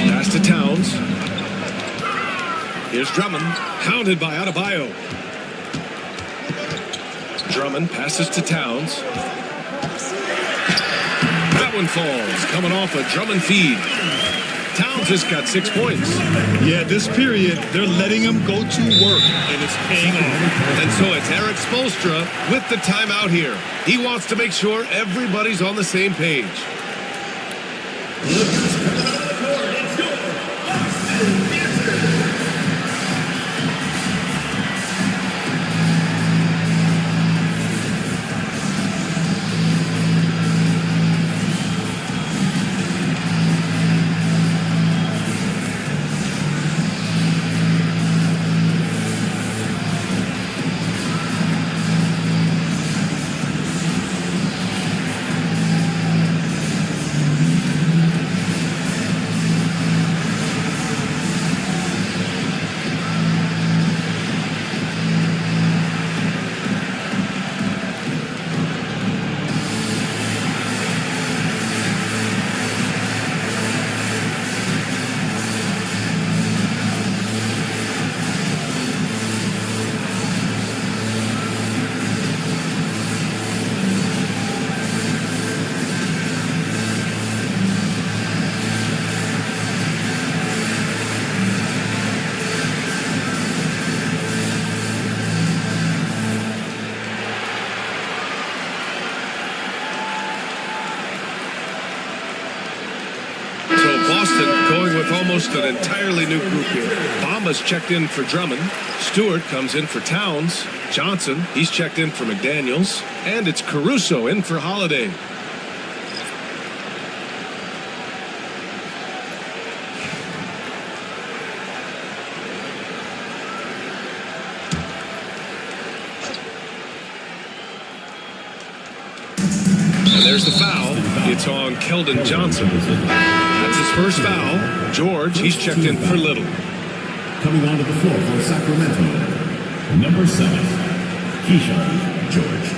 Speaker 1: Pass to Towns. Here's Drummond, hounded by Adebayo. Drummond passes to Towns. That one falls, coming off a Drummond feed. Towns has got 6 points.
Speaker 2: Yeah, this period, they're letting him go to work, and it's paying off.
Speaker 1: And so it's Eric Spoelstra with the timeout here. He wants to make sure everybody's on the same page. Boston going with almost an entirely new group here. Bama's checked in for Drummond. Stewart comes in for Towns. Johnson, he's checked in for McDaniels. And it's Caruso in for Holiday. And there's the foul. It's on Keldon Johnson. That's his first foul. George, he's checked in for Little.
Speaker 6: Coming onto the floor for Sacramento, number 7, Keyshawn George.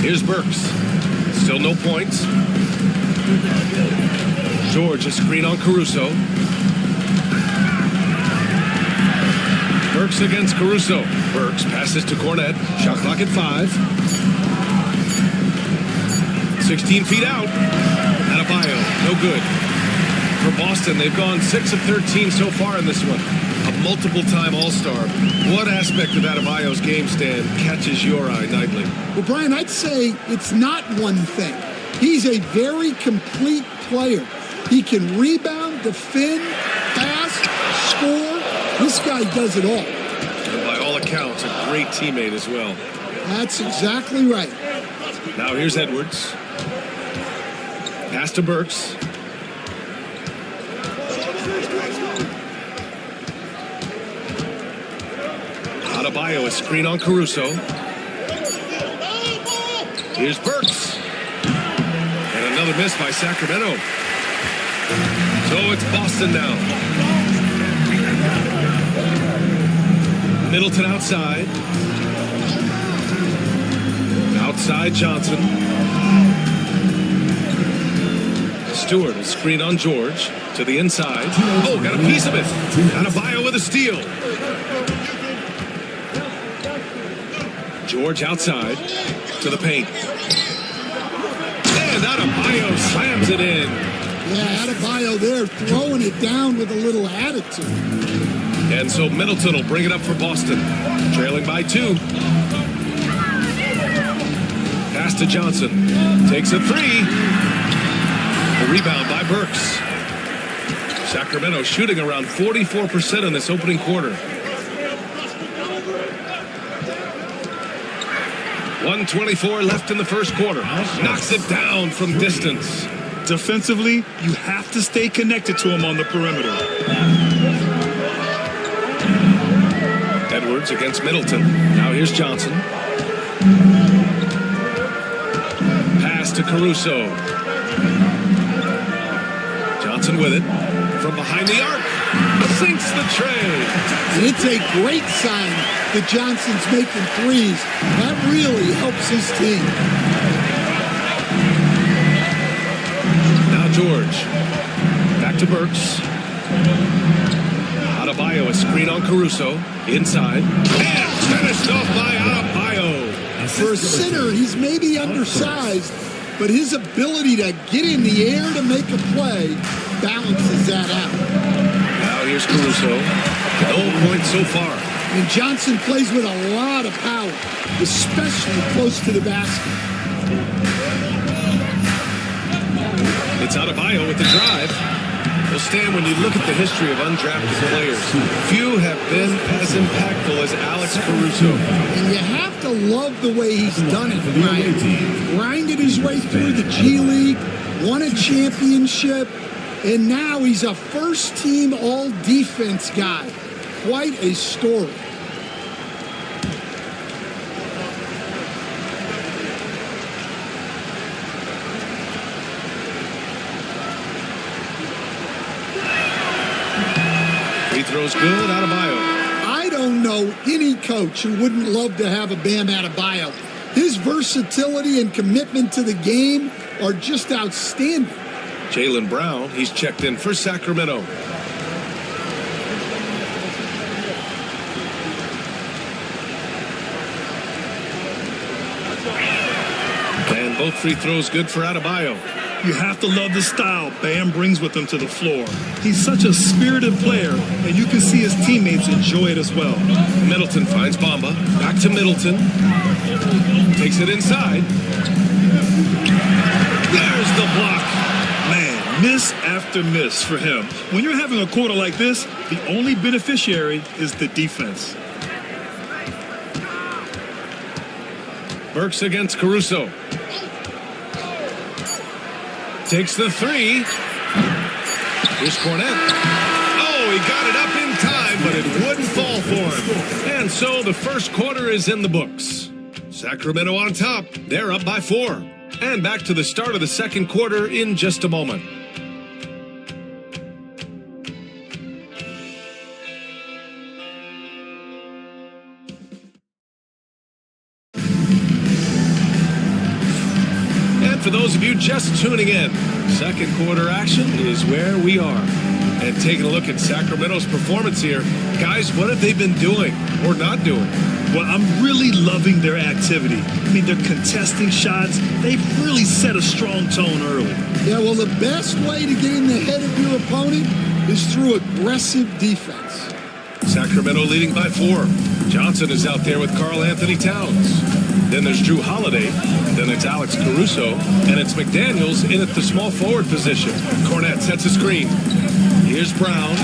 Speaker 1: Here's Burks. Still no points. George, a screen on Caruso. Burks against Caruso. Burks passes to Cornette. Shot clock at 5. 16 feet out. Adebayo, no good. For Boston, they've gone 6 of 13 so far in this one. A multiple-time All-Star. What aspect of Adebayo's game stand catches your eye nightly?
Speaker 13: Well, Brian, I'd say it's not one thing. He's a very complete player. He can rebound, defend, pass, score. This guy does it all.
Speaker 1: And by all accounts, a great teammate as well.
Speaker 13: That's exactly right.
Speaker 1: Now here's Edwards. Pass to Burks. Adebayo, a screen on Caruso. Here's Burks. And another miss by Sacramento. So it's Boston now. Middleton outside. Outside Johnson. Stewart, a screen on George. To the inside. Oh, got a piece of it. Adebayo with a steal. George outside. To the paint. And Adebayo slams it in.
Speaker 13: Yeah, Adebayo there throwing it down with a little attitude.
Speaker 1: And so Middleton will bring it up for Boston. Trailing by 2. Pass to Johnson. Takes a 3. The rebound by Burks. Sacramento shooting around 44% in this opening quarter. 1:24 left in the first quarter. Knocks it down from distance.
Speaker 2: Defensively, you have to stay connected to him on the perimeter.
Speaker 1: Edwards against Middleton. Now here's Johnson. Pass to Caruso. Johnson with it. From behind the arc. Sinks the tray.
Speaker 13: And it's a great sign that Johnson's making threes. That really helps his team.
Speaker 1: Now George. Back to Burks. Adebayo, a screen on Caruso. Inside. And finished off by Adebayo.
Speaker 13: For a center, he's maybe undersized, but his ability to get in the air to make a play balances that out.
Speaker 1: Now here's Caruso. No points so far.
Speaker 13: And Johnson plays with a lot of power, especially close to the basket.
Speaker 1: It's Adebayo with the drive. Well, Stan, when you look at the history of undrafted players, few have been as impactful as Alex Caruso.
Speaker 13: And you have to love the way he's done it, Brian. Grinded his way through the G League, won a championship, and now he's a first-team all-defense guy. Quite a story.
Speaker 1: Free throw's good, Adebayo.
Speaker 13: I don't know any coach who wouldn't love to have a Bam Adebayo. His versatility and commitment to the game are just outstanding.
Speaker 1: Jaylen Brown, he's checked in for Sacramento. And both free throws good for Adebayo.
Speaker 2: You have to love the style Bam brings with him to the floor. He's such a spirited player, and you can see his teammates enjoy it as well.
Speaker 1: Middleton finds Bamba. Back to Middleton. Takes it inside. There's the block.
Speaker 2: Man, miss after miss for him. When you're having a quarter like this, the only beneficiary is the defense.
Speaker 1: Burks against Caruso. Takes the three. Here's Cornette. Oh, he got it up in time, but it wouldn't fall for him. And so the first quarter is in the books. Sacramento on top. They're up by 4. And back to the start of the second quarter in just a moment. For those of you just tuning in, second quarter action is where we are. And taking a look at Sacramento's performance here, guys, what have they been doing or not doing?
Speaker 2: Well, I'm really loving their activity. I mean, they're contesting shots. They've really set a strong tone early.
Speaker 13: Yeah, well, the best way to get in the head of your opponent is through aggressive defense.
Speaker 1: Sacramento leading by 4. Johnson is out there with Karl Anthony Towns. Then there's Drew Holiday. Then it's Alex Caruso. And it's McDaniels in at the small forward position. Cornette sets a screen. Here's Brown.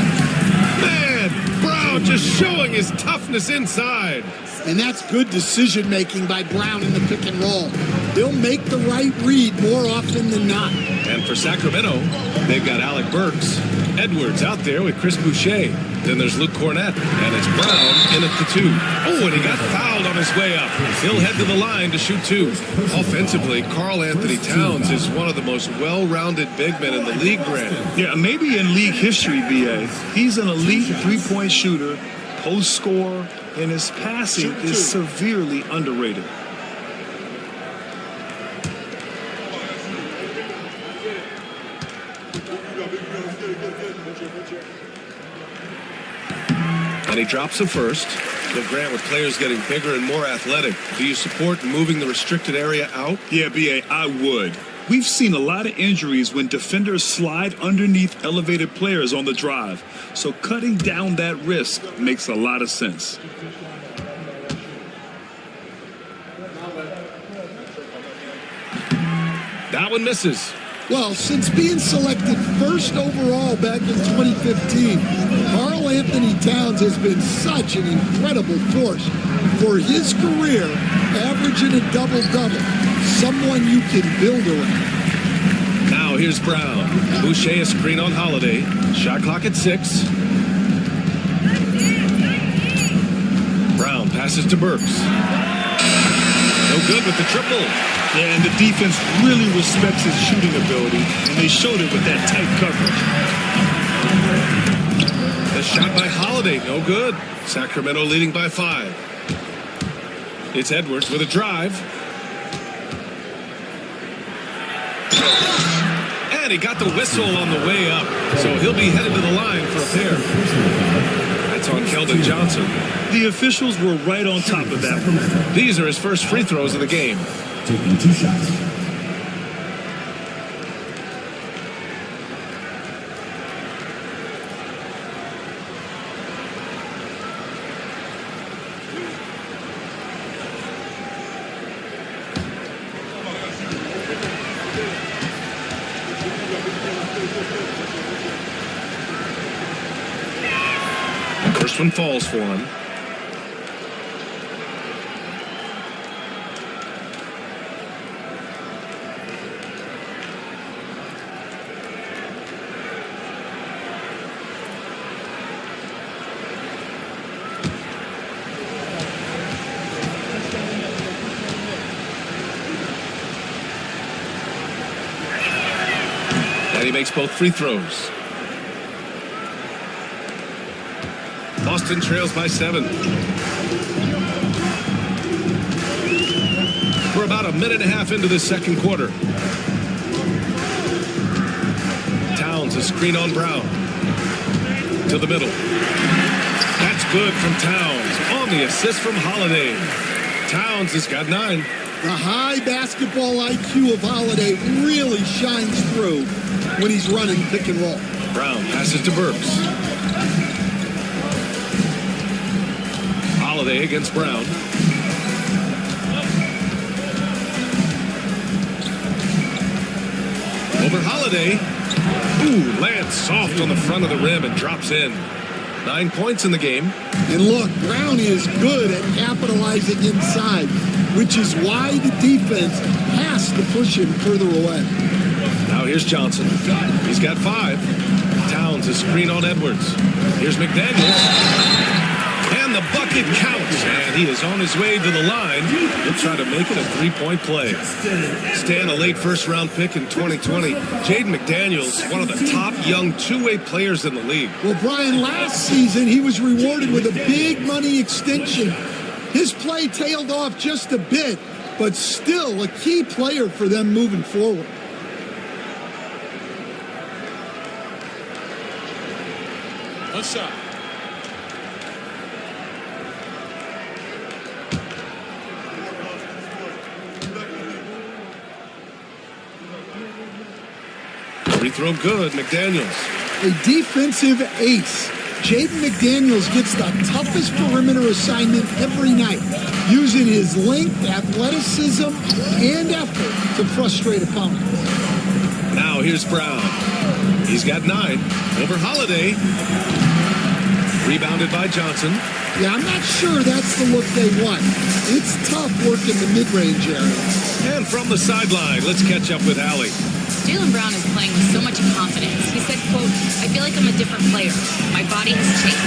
Speaker 1: Man, Brown just showing his toughness inside.
Speaker 13: And that's good decision-making by Brown in the pick and roll. He'll make the right read more often than not.
Speaker 1: And for Sacramento, they've got Alec Burks. Edwards out there with Chris Boucher. Then there's Luke Cornette, and it's Brown in at the 2. Oh, and he got fouled on his way up. He'll head to the line to shoot 2. Offensively, Karl Anthony Towns is one of the most well-rounded big men in the league, Grant.
Speaker 2: Yeah, maybe in league history, B.A. He's an elite three-point shooter, post scorer, and his passing is severely underrated.
Speaker 1: And he drops the first. So Grant, with players getting bigger and more athletic, do you support moving the restricted area out?
Speaker 2: Yeah, B.A., I would. We've seen a lot of injuries when defenders slide underneath elevated players on the drive. So cutting down that risk makes a lot of sense.
Speaker 1: That one misses.
Speaker 13: Well, since being selected first overall back in 2015, Karl Anthony Towns has been such an incredible force for his career, averaging a double-double, someone you can build around.
Speaker 1: Now here's Brown. Boucher a screen on Holiday. Shot clock at 6. Brown passes to Burks. No good with the triple.
Speaker 2: Yeah, and the defense really respects his shooting ability, and they showed it with that tight coverage.
Speaker 1: The shot by Holiday, no good. Sacramento leading by 5. It's Edwards with a drive. And he got the whistle on the way up, so he'll be headed to the line for a pair. That's on Keldon Johnson.
Speaker 2: The officials were right on top of that.
Speaker 1: These are his first free throws of the game.
Speaker 6: Taking 2 shots.
Speaker 1: First one falls for him. And he makes both free throws. Boston trails by 7. We're about a minute and a half into this second quarter. Towns a screen on Brown. To the middle. That's good from Towns. On the assist from Holiday. Towns has got 9.
Speaker 13: The high basketball IQ of Holiday really shines through when he's running pick and roll.
Speaker 1: Brown passes to Burks. Holiday against Brown. Over Holiday. Ooh, lands soft on the front of the rim and drops in. 9 points in the game.
Speaker 13: And look, Brown is good at capitalizing inside, which is why the defense has to push him further away.
Speaker 1: Now here's Johnson. He's got 5. Towns a screen on Edwards. Here's McDaniels. And the bucket counts. And he is on his way to the line. He'll try to make it a 3-point play. Stan, a late first-round pick in 2020. Jaden McDaniels, one of the top young two-way players in the league.
Speaker 13: Well, Brian, last season he was rewarded with a big money extension. His play tailed off just a bit, but still a key player for them moving forward.
Speaker 14: One shot.
Speaker 1: Free throw good, McDaniels.
Speaker 13: A defensive ace. Jaden McDaniels gets the toughest perimeter assignment every night, using his length, athleticism, and effort to frustrate opponents.
Speaker 1: Now here's Brown. He's got 9. Over Holiday. Rebounded by Johnson.
Speaker 13: Yeah, I'm not sure that's the look they want. It's tough working the mid-range area.
Speaker 1: And from the sideline, let's catch up with Allie.
Speaker 4: Jaylen Brown is playing with so much confidence. He said, quote, "I feel like I'm a different player. My body has changed.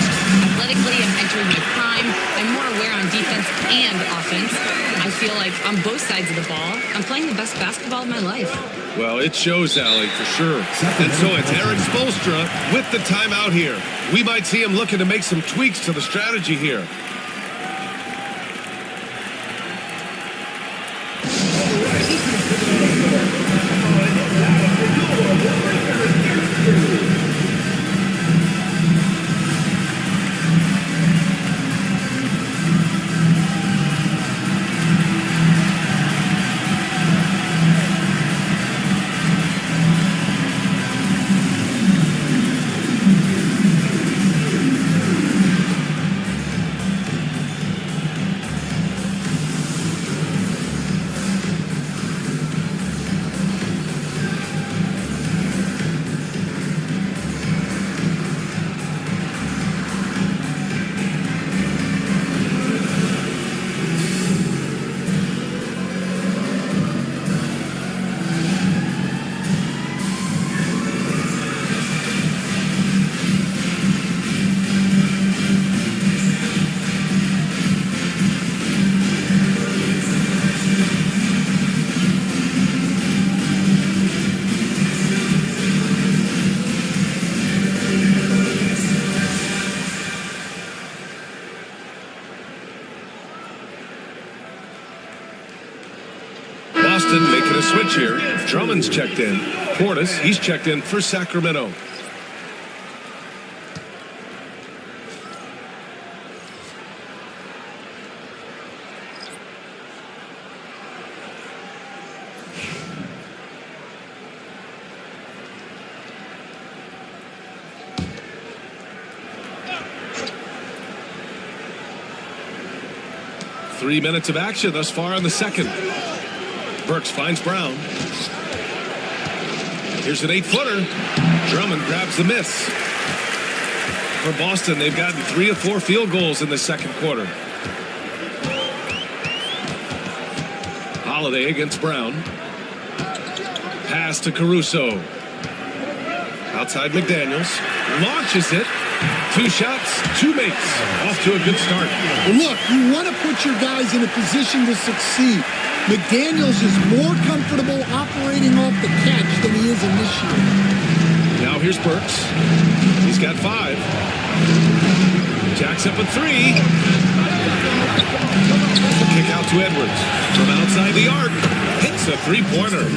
Speaker 4: Athletically, I'm entering my prime. I'm more aware on defense and offense. I feel like on both sides of the ball, I'm playing the best basketball of my life."
Speaker 1: Well, it shows, Allie, for sure. And so it's Eric Spoelstra with the timeout here. We might see him looking to make some tweaks to the strategy here. Boston making a switch here. Drummond's checked in. Portis, he's checked in for Sacramento. Three minutes of action thus far in the second. Burks finds Brown. Here's an 8-footer. Drummond grabs the miss. For Boston, they've gotten 3 of 4 field goals in the second quarter. Holiday against Brown. Pass to Caruso. Outside McDaniels. Launches it. 2 shots, 2 makes. Off to a good start.
Speaker 13: Look, you want to put your guys in a position to succeed. McDaniels is more comfortable operating off the catch than he is initiating.
Speaker 1: Now here's Burks. He's got 5. Jacks up a 3. Kick out to Edwards. From outside the arc. Hits a 3-pointer.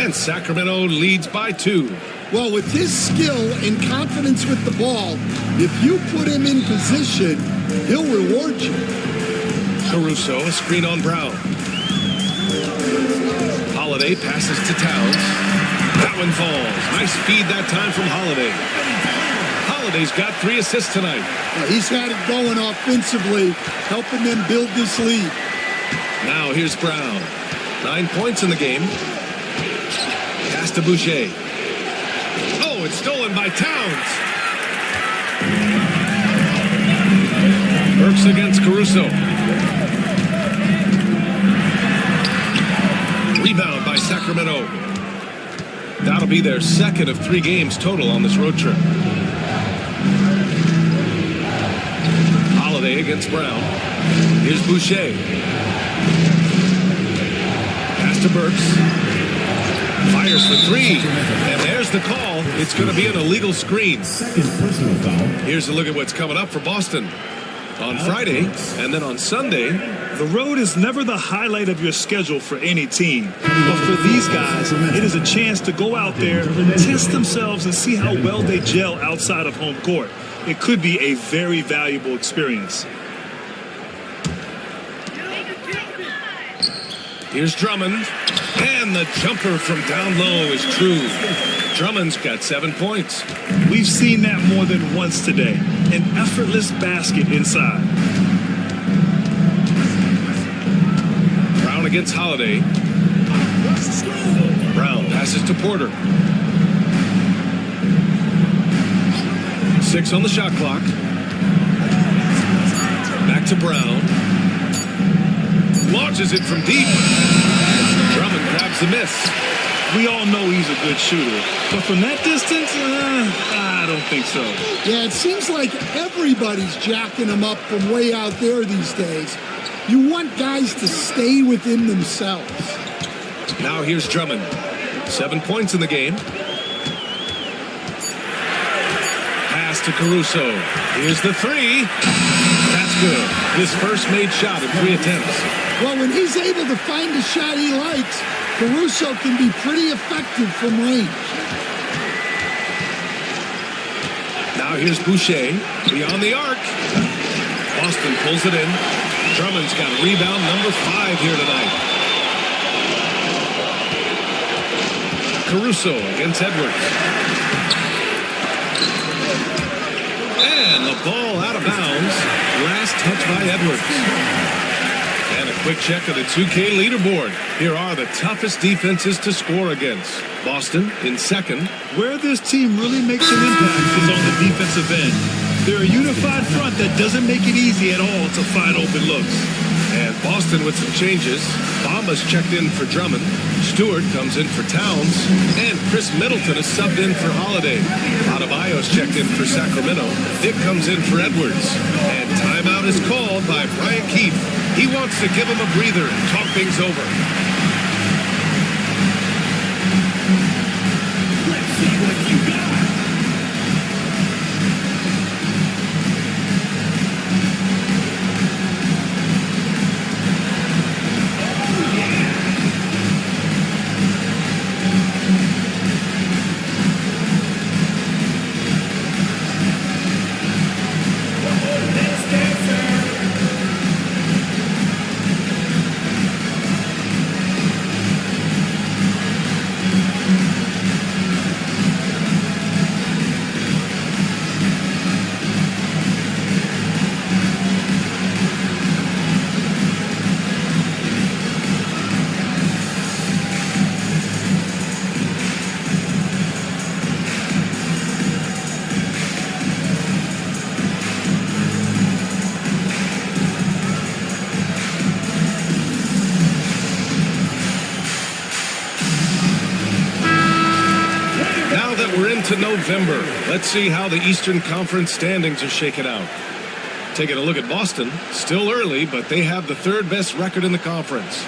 Speaker 1: And Sacramento leads by 2.
Speaker 13: Well, with his skill and confidence with the ball, if you put him in position, he'll reward you.
Speaker 1: Caruso, a screen on Brown. Holiday passes to Towns. That one falls. Nice feed that time from Holiday. Holiday's got 3 assists tonight.
Speaker 13: Well, he's had it going offensively, helping them build this lead.
Speaker 1: Now here's Brown. 9 points in the game. Pass to Boucher. Oh, it's stolen by Towns. Burks against Caruso. Rebound by Sacramento. That'll be their second of 3 games total on this road trip. Holiday against Brown. Here's Boucher. Pass to Burks. Fires for 3. And there's the call. It's going to be an illegal screen.
Speaker 6: Second personal foul.
Speaker 1: Here's a look at what's coming up for Boston. On Friday, and then on Sunday.
Speaker 2: The road is never the highlight of your schedule for any team. But for these guys, it is a chance to go out there, test themselves, and see how well they gel outside of home court. It could be a very valuable experience.
Speaker 1: Here's Drummond. And the jumper from down low is true. Drummond's got 7 points.
Speaker 2: We've seen that more than once today. An effortless basket inside.
Speaker 1: Brown against Holiday. Brown passes to Porter. 6 on the shot clock. Back to Brown. Launches it from deep. Drummond grabs the miss.
Speaker 2: We all know he's a good shooter, but from that distance, I don't think so.
Speaker 13: Yeah, it seems like everybody's jacking him up from way out there these days. You want guys to stay within themselves.
Speaker 1: Now here's Drummond. 7 points in the game. Pass to Caruso. Here's the 3. That's good. His first made shot in 3 attempts.
Speaker 13: Well, when he's able to find a shot he likes, Caruso can be pretty effective from range.
Speaker 1: Now here's Boucher. Beyond the arc. Boston pulls it in. Drummond's got rebound number 5 here tonight. Caruso against Edwards. And the ball out of bounds. Last touch by Edwards. And a quick check of the 2K leaderboard. Here are the toughest defenses to score against. Boston in second.
Speaker 2: Where this team really makes an impact is on the defensive end. They're a unified front that doesn't make it easy at all to find open looks.
Speaker 1: And Boston with some changes. Bamba's checked in for Drummond. Stewart comes in for Towns. And Chris Middleton is subbed in for Holiday. Adebayo's checked in for Sacramento. Dick comes in for Edwards. And timeout is called by Brian Keefe. He wants to give him a breather and talk things over.
Speaker 6: Let's see what you got.
Speaker 1: We're into November. Let's see how the Eastern Conference standings are shaking out. Taking a look at Boston, still early, but they have the third best record in the conference.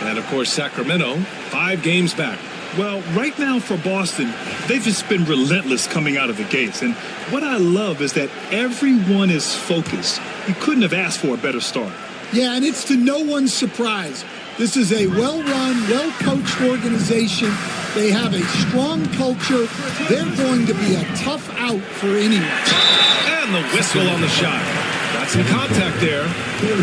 Speaker 1: And, of course, Sacramento, 5 games back.
Speaker 2: Well, right now for Boston, they've just been relentless coming out of the gates. And what I love is that everyone is focused. You couldn't have asked for a better start.
Speaker 13: Yeah, and it's to no one's surprise. This is a well-run, well-coached organization. They have a strong culture. They're going to be a tough out for anyone.
Speaker 1: And the whistle on the shot. Got some contact there.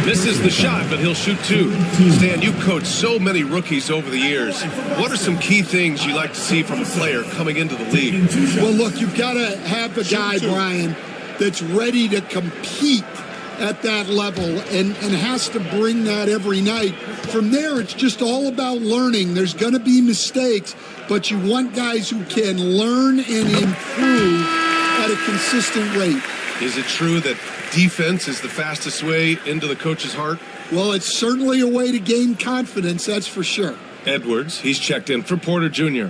Speaker 1: Misses the shot, but he'll shoot 2. Stan, you coached so many rookies over the years. What are some key things you like to see from a player coming into the league?
Speaker 13: Well, look, you've got to have a guy, Brian, that's ready to compete at that level and has to bring that every night. From there, it's just all about learning. There's going to be mistakes, but you want guys who can learn and improve at a consistent rate.
Speaker 1: Is it true that defense is the fastest way into the coach's heart?
Speaker 13: Well, it's certainly a way to gain confidence, that's for sure.
Speaker 1: Edwards, he's checked in for Porter Jr.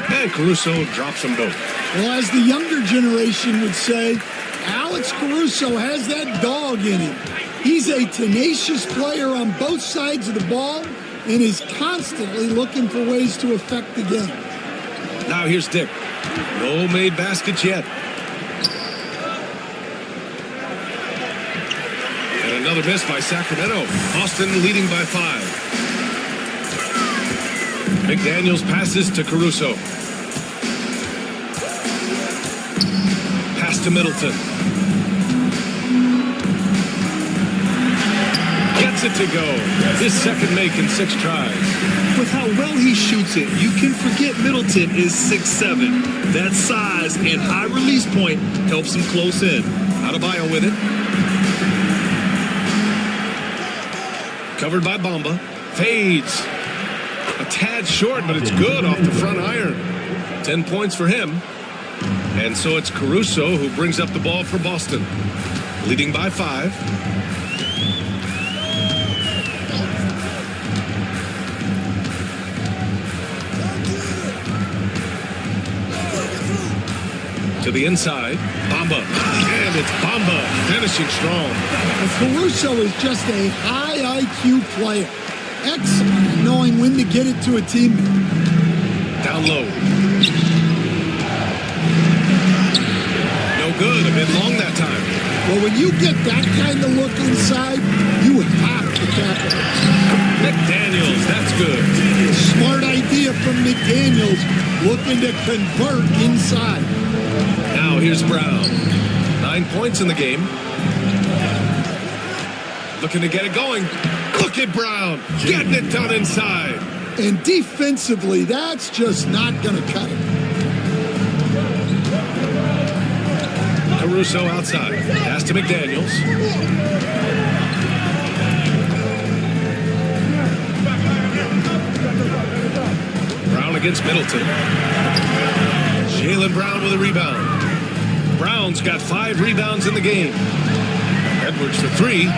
Speaker 1: And Caruso drops them both.
Speaker 13: Well, as the younger generation would say, Alex Caruso has that dog in him. He's a tenacious player on both sides of the ball and is constantly looking for ways to affect the game.
Speaker 1: Now here's Dick. No made baskets yet. And another miss by Sacramento. Boston leading by 5. McDaniels passes to Caruso. Pass to Middleton. Gets it to go. His second make in 6 tries.
Speaker 2: With how well he shoots it, you can forget Middleton is 6'7". That size and high release point helps him close in.
Speaker 1: Adebayo with it. Covered by Bamba. Fades. A tad short, but it's good off the front iron. 10 points for him. And so it's Caruso who brings up the ball for Boston. Leading by 5. To the inside, Bamba, and it's Bamba finishing strong.
Speaker 13: And Caruso is just a high IQ player. Excellent at knowing when to get it to a teammate.
Speaker 1: Down low. No good, a bit long that time.
Speaker 13: Well, when you get that kind of look inside, you have to capitalize.
Speaker 1: McDaniels, that's good.
Speaker 13: Smart idea from McDaniels, looking to convert inside.
Speaker 1: Now here's Brown. 9 points in the game. Looking to get it going. Look at Brown getting it done inside.
Speaker 13: And defensively, that's just not going to cut it.
Speaker 1: Caruso outside. Pass to McDaniels. Brown against Middleton. Jaylen Brown with a rebound. Brown's got 5 rebounds in the game. Edwards for 3.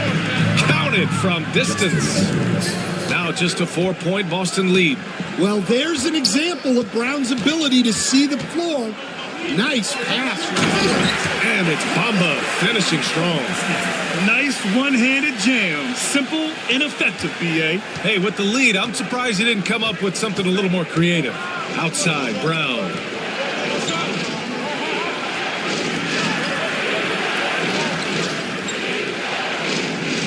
Speaker 1: Counted from distance. Now just a 4-point Boston lead.
Speaker 13: Well, there's an example of Brown's ability to see the floor. Nice pass.
Speaker 1: And it's Bamba finishing strong.
Speaker 2: Nice one-handed jam. Simple and effective, B.A.
Speaker 1: Hey, with the lead, I'm surprised he didn't come up with something a little more creative. Outside, Brown.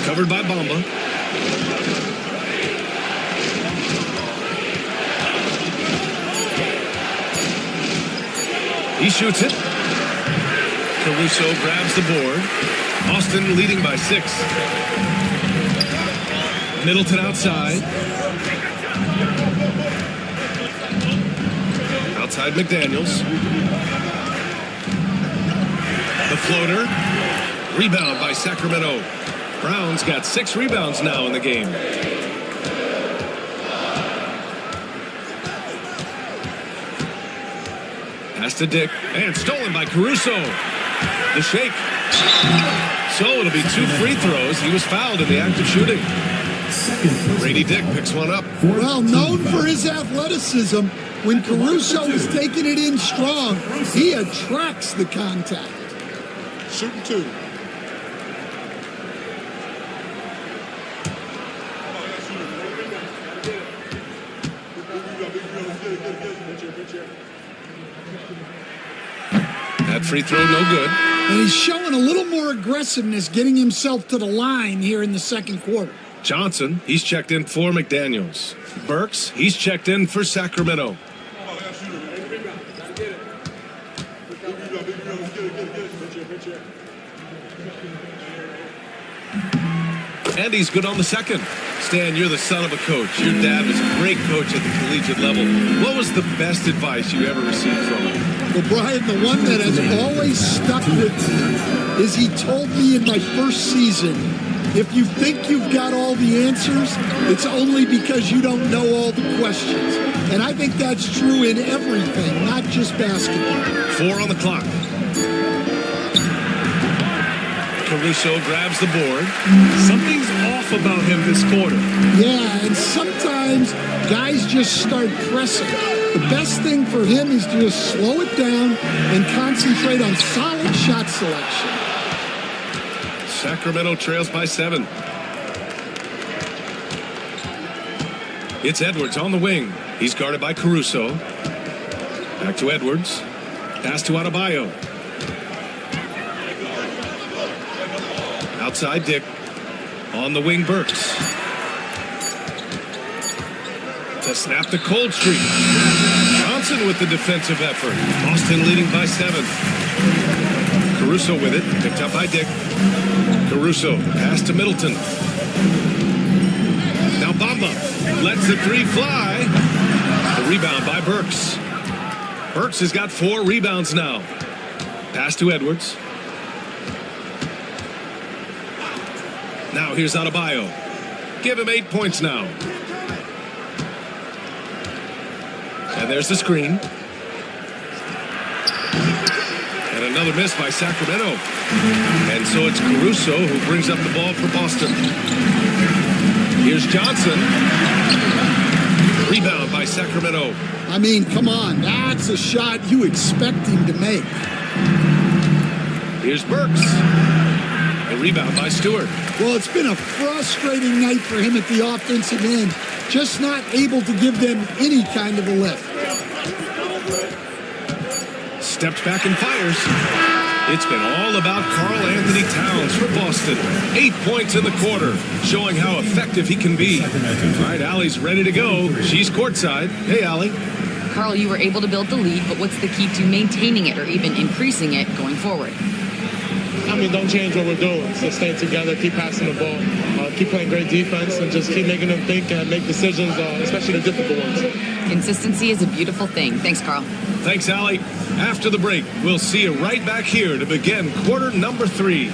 Speaker 1: Covered by Bamba. He shoots it. Caruso grabs the board. Boston leading by 6. Middleton outside. Outside McDaniels. The floater. Rebound by Sacramento. Brown's got 6 rebounds now in the game. Pass to Dick, and stolen by Caruso. The shake. So it'll be 2 free throws. He was fouled in the act of shooting. Brady Dick picks one up.
Speaker 13: Well, known for his athleticism, when Caruso is taking it in strong, he attracts the contact.
Speaker 8: Shooting 2.
Speaker 1: That free throw, no good.
Speaker 13: And he's showing a little more aggressiveness, getting himself to the line here in the second quarter.
Speaker 1: Johnson, he's checked in for McDaniels. Burks, he's checked in for Sacramento. And he's good on the second. Stan, you're the son of a coach. Your dad was a great coach at the collegiate level. What was the best advice you ever received from him?
Speaker 13: Well, Brian, the one that has always stuck with me is he told me in my first season, if you think you've got all the answers, it's only because you don't know all the questions. And I think that's true in everything, not just basketball.
Speaker 1: 4 on the clock. Caruso grabs the board.
Speaker 2: Something's off about him this quarter.
Speaker 13: Yeah, and sometimes guys just start pressing. The best thing for him is to just slow it down and concentrate on solid shot selection.
Speaker 1: Sacramento trails by 7. It's Edwards on the wing. He's guarded by Caruso. Back to Edwards. Pass to Adebayo. Outside Dick. On the wing, Burks. To snap the cold streak. Johnson with the defensive effort. Boston leading by 7. Caruso with it. Picked up by Dick. Caruso. Pass to Middleton. Now Bamba lets the 3 fly. The rebound by Burks. Burks has got 4 rebounds now. Pass to Edwards. Now here's Adebayo. Give him 8 points now. And there's the screen. And another miss by Sacramento. And so it's Caruso who brings up the ball for Boston. Here's Johnson. Rebound by Sacramento.
Speaker 13: I mean, come on. That's a shot you expect him to make.
Speaker 1: Here's Burks. A rebound by Stewart.
Speaker 13: Well, it's been a frustrating night for him at the offensive end. Just not able to give them any kind of a lift.
Speaker 1: Steps back and fires. It's been all about Karl Anthony Towns for Boston. 8 points in the quarter, showing how effective he can be. All right, Allie's ready to go. She's courtside. Hey, Allie.
Speaker 4: Carl, you were able to build the lead, but what's the key to maintaining it or even increasing it going forward?
Speaker 14: I mean, don't change what we're doing. So stay together, keep passing the ball, keep playing great defense, and just keep making them think and make decisions, especially the difficult ones.
Speaker 4: Consistency is a beautiful thing. Thanks, Carl.
Speaker 1: Thanks, Allie. After the break, we'll see you right back here to begin quarter number 3.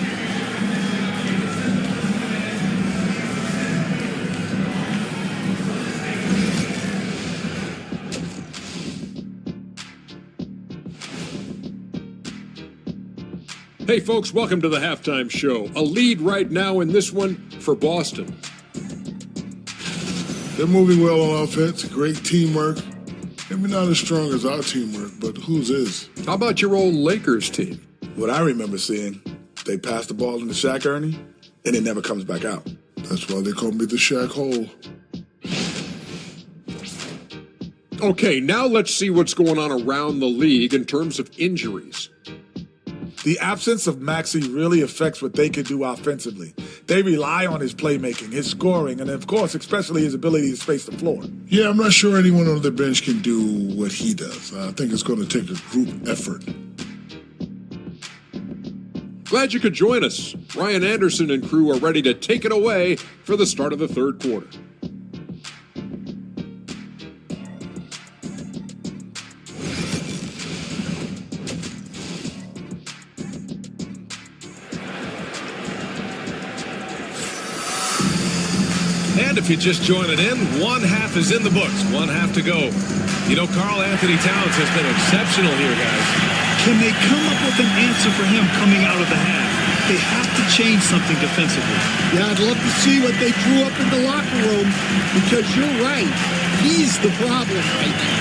Speaker 7: Hey folks, welcome to the halftime show. A lead right now in this one for Boston.
Speaker 8: They're moving well on offense, great teamwork. Maybe not as strong as our teamwork, but whose is?
Speaker 7: How about your old Lakers team?
Speaker 5: What I remember seeing, they pass the ball into Shaq Ernie, and it never comes back out.
Speaker 8: That's why they call me the Shaq Hole.
Speaker 7: Okay, now let's see what's going on around the league in terms of injuries.
Speaker 5: The absence of Maxey really affects what they can do offensively. They rely on his playmaking, his scoring, and of course, especially his ability to space the floor.
Speaker 8: Yeah, I'm not sure anyone on the bench can do what he does. I think it's going to take a group effort.
Speaker 7: Glad you could join us. Ryan Anderson and crew are ready to take it away for the start of the third quarter.
Speaker 1: And if you're just joining in, one half is in the books, one half to go. You know, Karl Anthony Towns has been exceptional here, guys.
Speaker 2: Can they come up with an answer for him coming out of the half? They have to change something defensively.
Speaker 13: Yeah, I'd love to see what they drew up in the locker room, because you're right. He's the problem right now.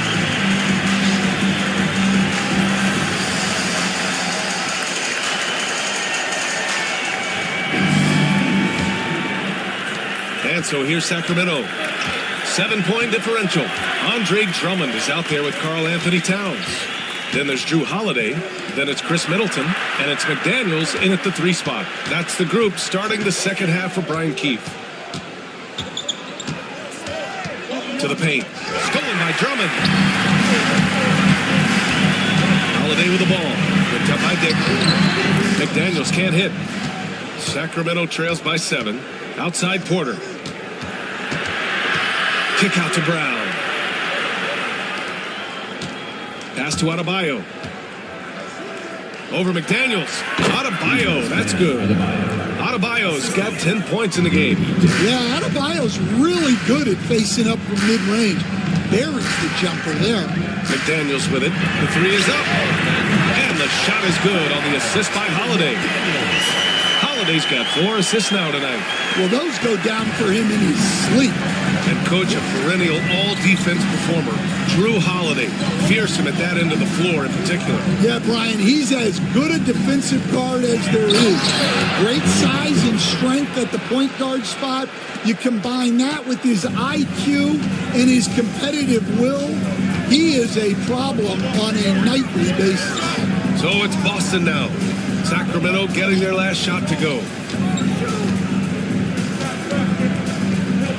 Speaker 1: And so here's Sacramento. 7-point differential. Andre Drummond is out there with Karl Anthony Towns. Then there's Drew Holiday. Then it's Chris Middleton. And it's McDaniels in at the 3 spot. That's the group starting the second half for Brian Keefe. To the paint. Stolen by Drummond. Holiday with the ball. Picked up by Dick. McDaniels can't hit. Sacramento trails by 7. Outside Porter. Kick out to Brown. Pass to Adebayo. Over McDaniels. Adebayo, that's good. Adebayo's got 10 points in the game.
Speaker 13: Yeah, Adebayo's really good at facing up from mid-range. Buries the jumper there.
Speaker 1: McDaniels with it. The 3 is up. And the shot is good on the assist by Holiday. Holiday's got 4 assists now tonight.
Speaker 13: Well, those go down for him in his sleep.
Speaker 1: And coach, a perennial all-defense performer, Drew Holiday. Fearsome at that end of the floor in particular.
Speaker 13: Yeah, Brian, he's as good a defensive guard as there is. Great size and strength at the point guard spot. You combine that with his IQ and his competitive will, he is a problem on a nightly basis.
Speaker 1: So it's Boston now. Sacramento getting their last shot to go.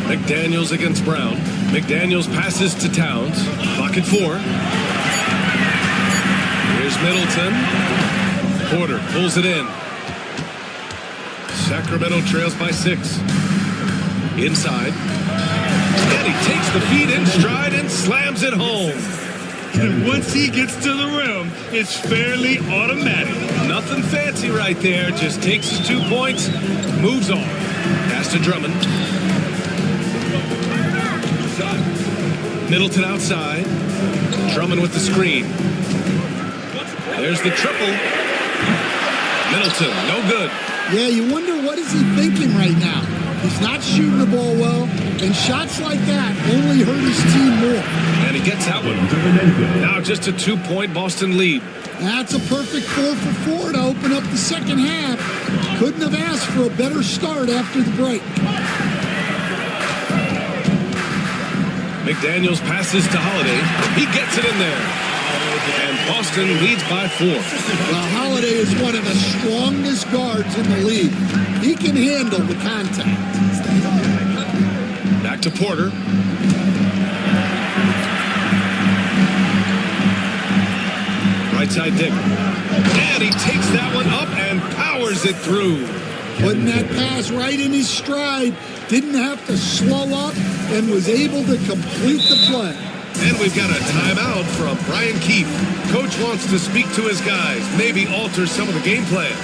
Speaker 1: McDaniels against Brown. McDaniels passes to Towns. Clock at 4. Here's Middleton. Porter pulls it in. Sacramento trails by 6. Inside. And he takes the feed in stride and slams it home.
Speaker 2: And once he gets to the rim, it's fairly automatic.
Speaker 1: Nothing fancy right there. Just takes his 2 points, moves on. Pass to Drummond. Middleton outside. Drummond with the screen. There's the triple. Middleton, no good.
Speaker 13: Yeah, you wonder what is he thinking right now. He's not shooting the ball well, and shots like that only hurt his team more.
Speaker 1: And he gets that one. Now just a 2-point Boston lead.
Speaker 13: That's a perfect 4 for 4 to open up the second half. Couldn't have asked for a better start after the break.
Speaker 1: McDaniels passes to Holiday. He gets it in there. And Boston leads by 4.
Speaker 13: Well, Holiday is one of the strongest guards in the league. He can handle the contact.
Speaker 1: Back to Porter. Right side Dick. And he takes that one up and powers it through.
Speaker 13: Putting that pass right in his stride. Didn't have to slow up and was able to complete the play.
Speaker 1: And we've got a timeout from Brian Keefe. Coach wants to speak to his guys, maybe alter some of the game plan.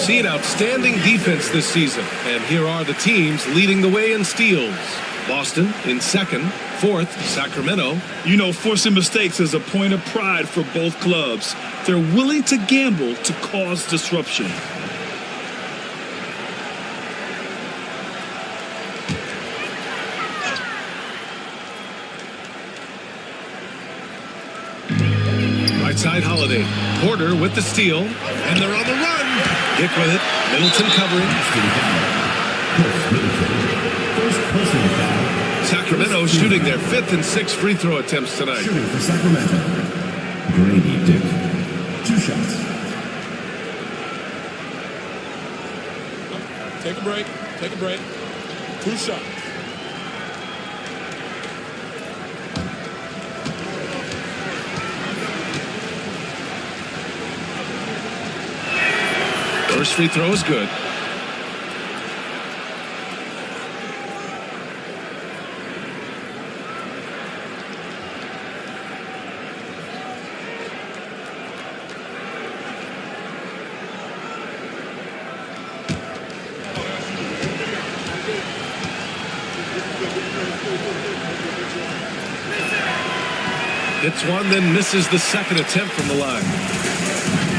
Speaker 1: seen outstanding defense this season, and here are the teams leading the way in steals. Boston in second, fourth, Sacramento.
Speaker 2: You know, forcing mistakes is a point of pride for both clubs. They're willing to gamble to cause disruption.
Speaker 1: Right side Holiday. Porter with the steal, and they're on the run. Dick with it. Middleton covering. Sacramento shooting their 5th and 6th free throw attempts tonight.
Speaker 6: Shooting for Sacramento. Grady Dick. 2 shots.
Speaker 5: Take a break. Take a break. 2 shots.
Speaker 1: First free throw is good. Hits one, then misses the second attempt from the line.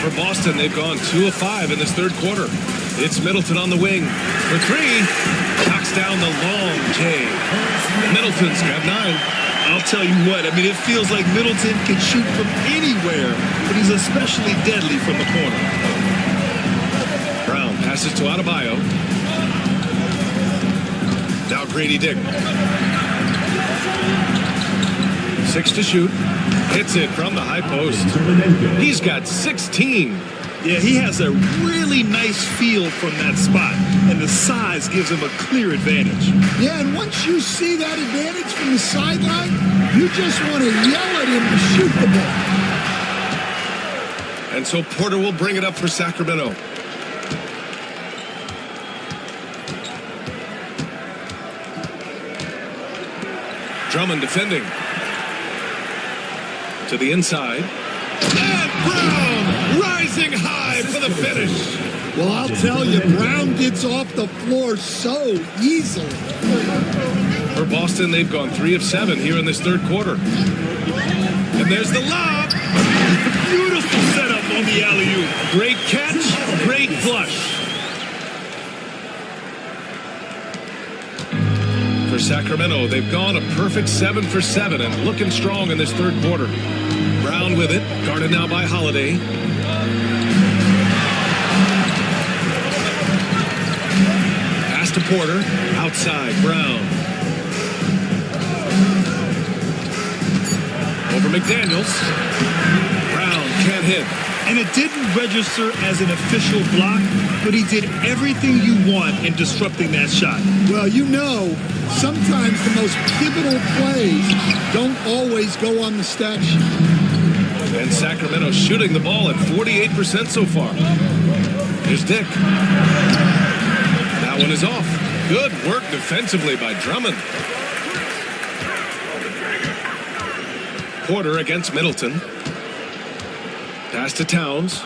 Speaker 1: For Boston, they've gone 2 of 5 in this third quarter. It's Middleton on the wing for 3. Knocks down the long J. Middleton's got 9.
Speaker 2: I'll tell you what, I mean, it feels like Middleton can shoot from anywhere, but he's especially deadly from the corner.
Speaker 1: Brown passes to Adebayo. Now Grady Dick. 6 to shoot. Hits it from the high post. He's got 16.
Speaker 2: Yeah, he has a really nice feel from that spot, and the size gives him a clear advantage.
Speaker 13: Yeah, and once you see that advantage from the sideline, you just want to yell at him to shoot the ball.
Speaker 1: And so Porter will bring it up for Sacramento. Drummond defending. To the inside. And Brown rising high for the finish.
Speaker 13: Well, I'll tell you, Brown gets off the floor so easily.
Speaker 1: For Boston, they've gone 3 of 7 here in this third quarter. And there's the lob.
Speaker 2: Beautiful setup on the alley-oop.
Speaker 1: Great catch, great flush. For Sacramento, they've gone a perfect 7 for 7 and looking strong in this third quarter. Brown with it, guarded now by Holiday. Pass to Porter, outside, Brown. Over McDaniels. Brown can't hit.
Speaker 2: And it didn't register as an official block, but he did everything you want in disrupting that shot.
Speaker 13: Well, you know, sometimes the most pivotal plays don't always go on the stat sheet.
Speaker 1: And Sacramento shooting the ball at 48% so far. Here's Dick. That one is off. Good work defensively by Drummond. Porter against Middleton. Pass to Towns.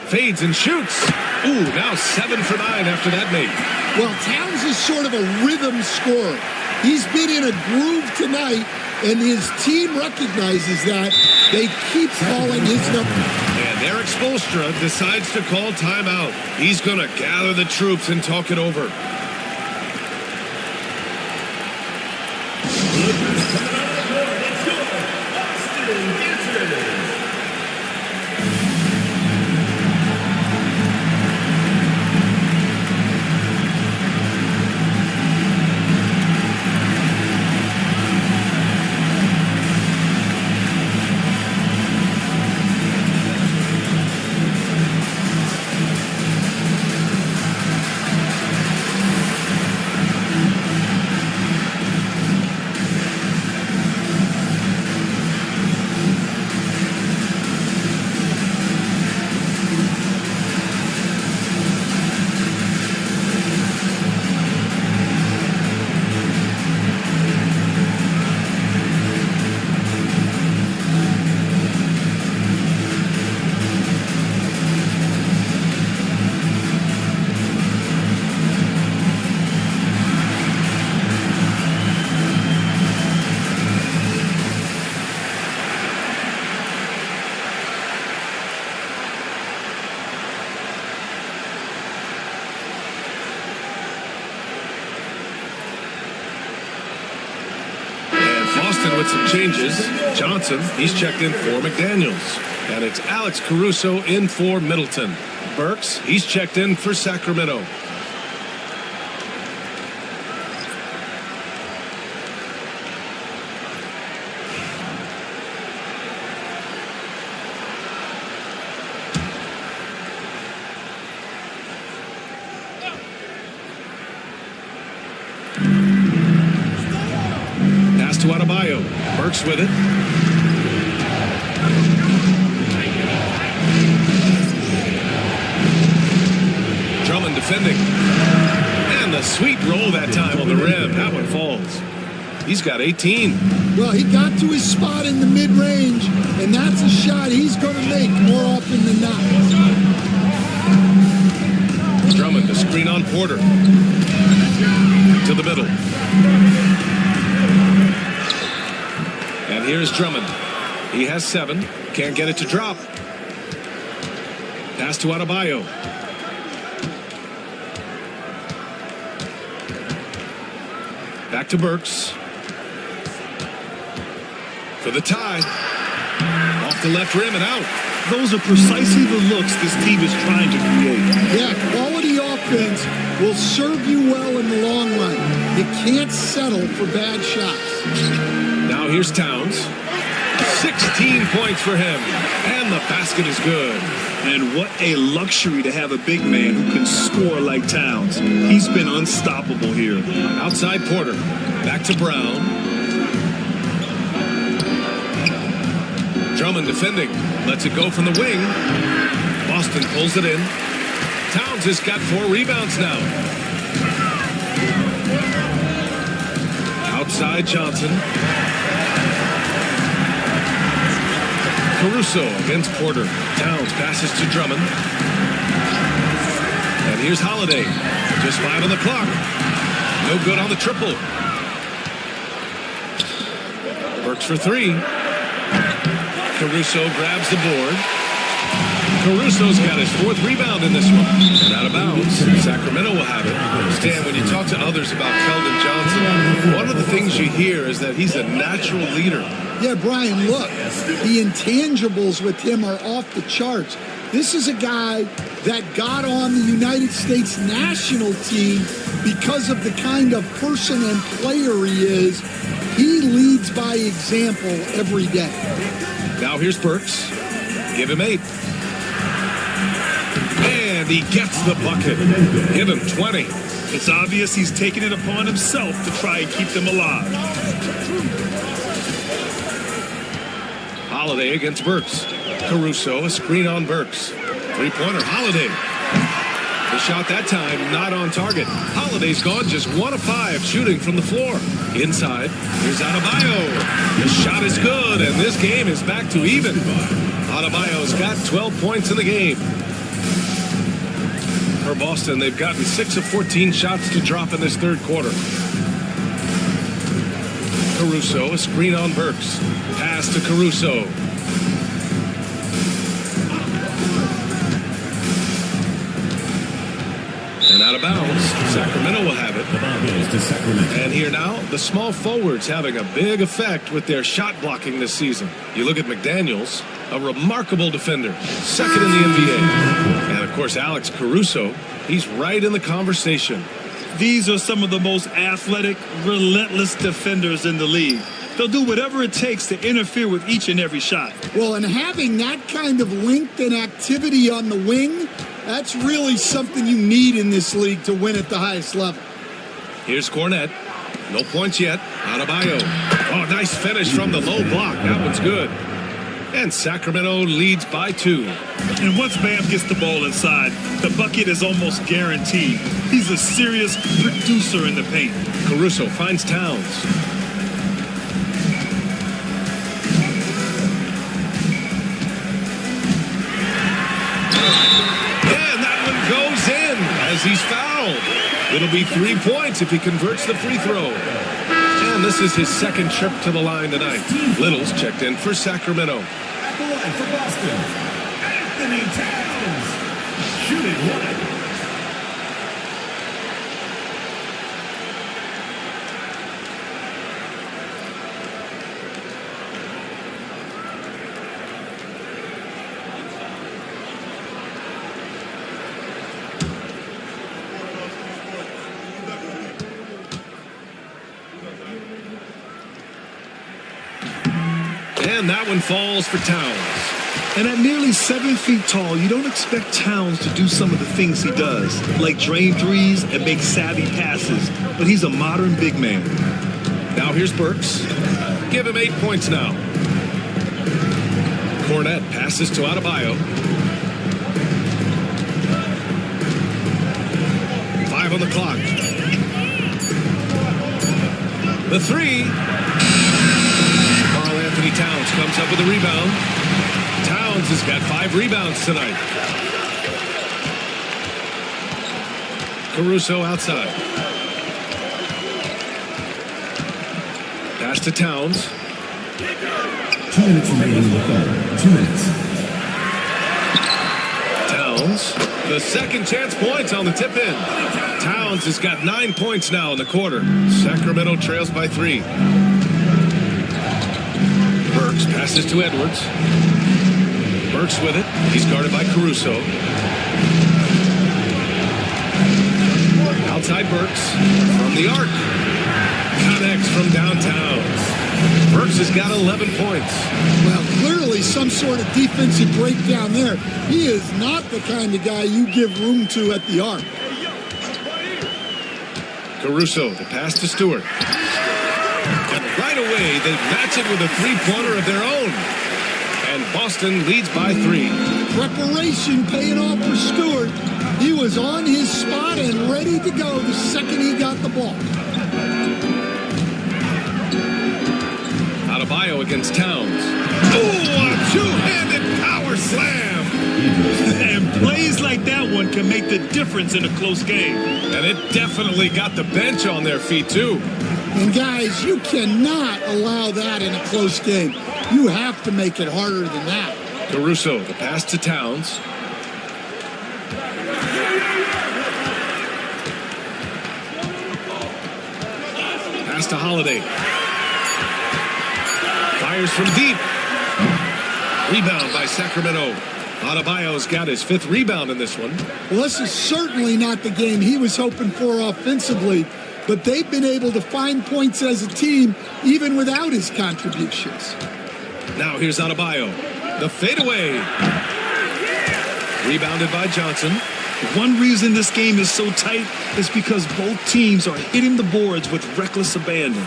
Speaker 1: Fades and shoots. Ooh, now 7 for 9 after that mate.
Speaker 13: Well, Towns is sort of a rhythm scorer. He's been in a groove tonight, and his team recognizes that. They keep calling his number.
Speaker 1: And Eric Spoelstra decides to call timeout. He's going to gather the troops and talk it over. with some changes. Johnson, he's checked in for McDaniels. And it's Alex Caruso in for Middleton. Burks, he's checked in for Sacramento. Pass to Adebayo. Burks with it. Drummond defending. And the sweet roll that time on the rim. That one falls. He's got 18.
Speaker 13: Well, he got to his spot in the mid-range, and that's a shot he's going to make more often than not.
Speaker 1: Drummond, the screen on Porter. To the middle. And here's Drummond. He has 7. Can't get it to drop. Pass to Adebayo. Back to Burks. For the tie. Off the left rim and out.
Speaker 2: Those are precisely the looks this team is trying to create.
Speaker 13: Yeah, quality offense will serve you well in the long run. You can't settle for bad shots.
Speaker 1: Now here's Towns. 16 points for him. And the basket is good.
Speaker 2: And what a luxury to have a big man who can score like Towns. He's been unstoppable here.
Speaker 1: Outside Porter. Back to Brown. Drummond defending. Lets it go from the wing. Boston pulls it in. Towns has got 4 rebounds now. Outside Johnson. Caruso against Porter. Towns passes to Drummond. And here's Holiday. Just 5 on the clock. No good on the triple. Burks for 3. Caruso grabs the board. Caruso's got his 4th rebound in this one. And out of bounds. Sacramento will have it. Stan, when you talk to others about Keldon Johnson, one of the things you hear is that he's a natural leader.
Speaker 13: Yeah, Brian, look, the intangibles with him are off the charts. This is a guy that got on the United States national team because of the kind of person and player he is. He leads by example every day.
Speaker 1: Now here's Burks. Give him 8. And he gets the bucket. Give him 20.
Speaker 2: It's obvious he's taken it upon himself to try and keep them alive.
Speaker 1: Holiday against Burks. Caruso, a screen on Burks. 3-pointer, Holiday. The shot that time, not on target. Holiday's gone just 1 of 5 shooting from the floor. Inside, here's Adebayo. The shot is good, and this game is back to even. Adebayo's got 12 points in the game. For Boston, they've gotten 6 of 14 shots to drop in this 3rd quarter. Caruso, a screen on Burks. Pass to Caruso. And out of bounds. Sacramento will have it.
Speaker 6: The ball goes to Sacramento.
Speaker 1: And here now, the small forwards having a big effect with their shot blocking this season. You look at McDaniels, a remarkable defender, 2nd in the NBA. And of course, Alex Caruso, he's right in the conversation.
Speaker 2: These are some of the most athletic, relentless defenders in the league. They'll do whatever it takes to interfere with each and every shot.
Speaker 13: Well, and having that kind of length and activity on the wing, that's really something you need in this league to win at the highest level.
Speaker 1: Here's Cornette. No points yet. Adebayo. Oh, nice finish from the low block. That one's good. And Sacramento leads by 2.
Speaker 2: And once Bam gets the ball inside, the bucket is almost guaranteed. He's a serious producer in the paint.
Speaker 1: Caruso finds Towns. And that one goes in as he's fouled. It'll be 3 points if he converts the free throw. And this is his 2nd trip to the line tonight. Little's checked in for Sacramento.
Speaker 6: At the line for Boston, Anthony Towns. Shooting 1.
Speaker 1: And that one falls for Towns.
Speaker 2: And at nearly 7 feet tall, you don't expect Towns to do some of the things he does, like drain threes and make savvy passes. But he's a modern big man.
Speaker 1: Now here's Burks. Give him 8 points now. Cornette passes to Adebayo. 5 on the clock. The three. Karl Anthony Towns comes up with a rebound. Towns has got 5 rebounds tonight. Caruso outside. Pass to Towns.
Speaker 6: 2 minutes remaining in the third. 2 minutes.
Speaker 1: Towns, the second chance points on the tip in. Towns has got 9 points now in the quarter. Sacramento trails by 3. Burks passes to Edwards. Burks with it. He's guarded by Caruso. Outside Burks from the arc. Connects from downtown. Burks has got 11 points.
Speaker 13: Well, clearly some sort of defensive breakdown there. He is not the kind of guy you give room to at the arc.
Speaker 1: Caruso, the pass to Stewart. And right away, they match it with a three-pointer of their own. And Boston leads by 3.
Speaker 13: Preparation paying off for Stewart. He was on his spot and ready to go the second he got the ball.
Speaker 1: Adebayo against Towns. Oh, a two-handed power slam.
Speaker 2: And plays like that one can make the difference in a close game.
Speaker 1: And it definitely got the bench on their feet, too.
Speaker 13: And guys, you cannot allow that in a close game. You have to make it harder than that.
Speaker 1: Caruso, the pass to Towns. Pass to Holiday. Fires from deep. Rebound by Sacramento. Adebayo's got his 5th rebound in this one.
Speaker 13: Well, this is certainly not the game he was hoping for offensively, but they've been able to find points as a team even without his contributions.
Speaker 1: Now here's Adebayo. The fadeaway. Rebounded by Johnson.
Speaker 2: One reason this game is so tight is because both teams are hitting the boards with reckless abandon.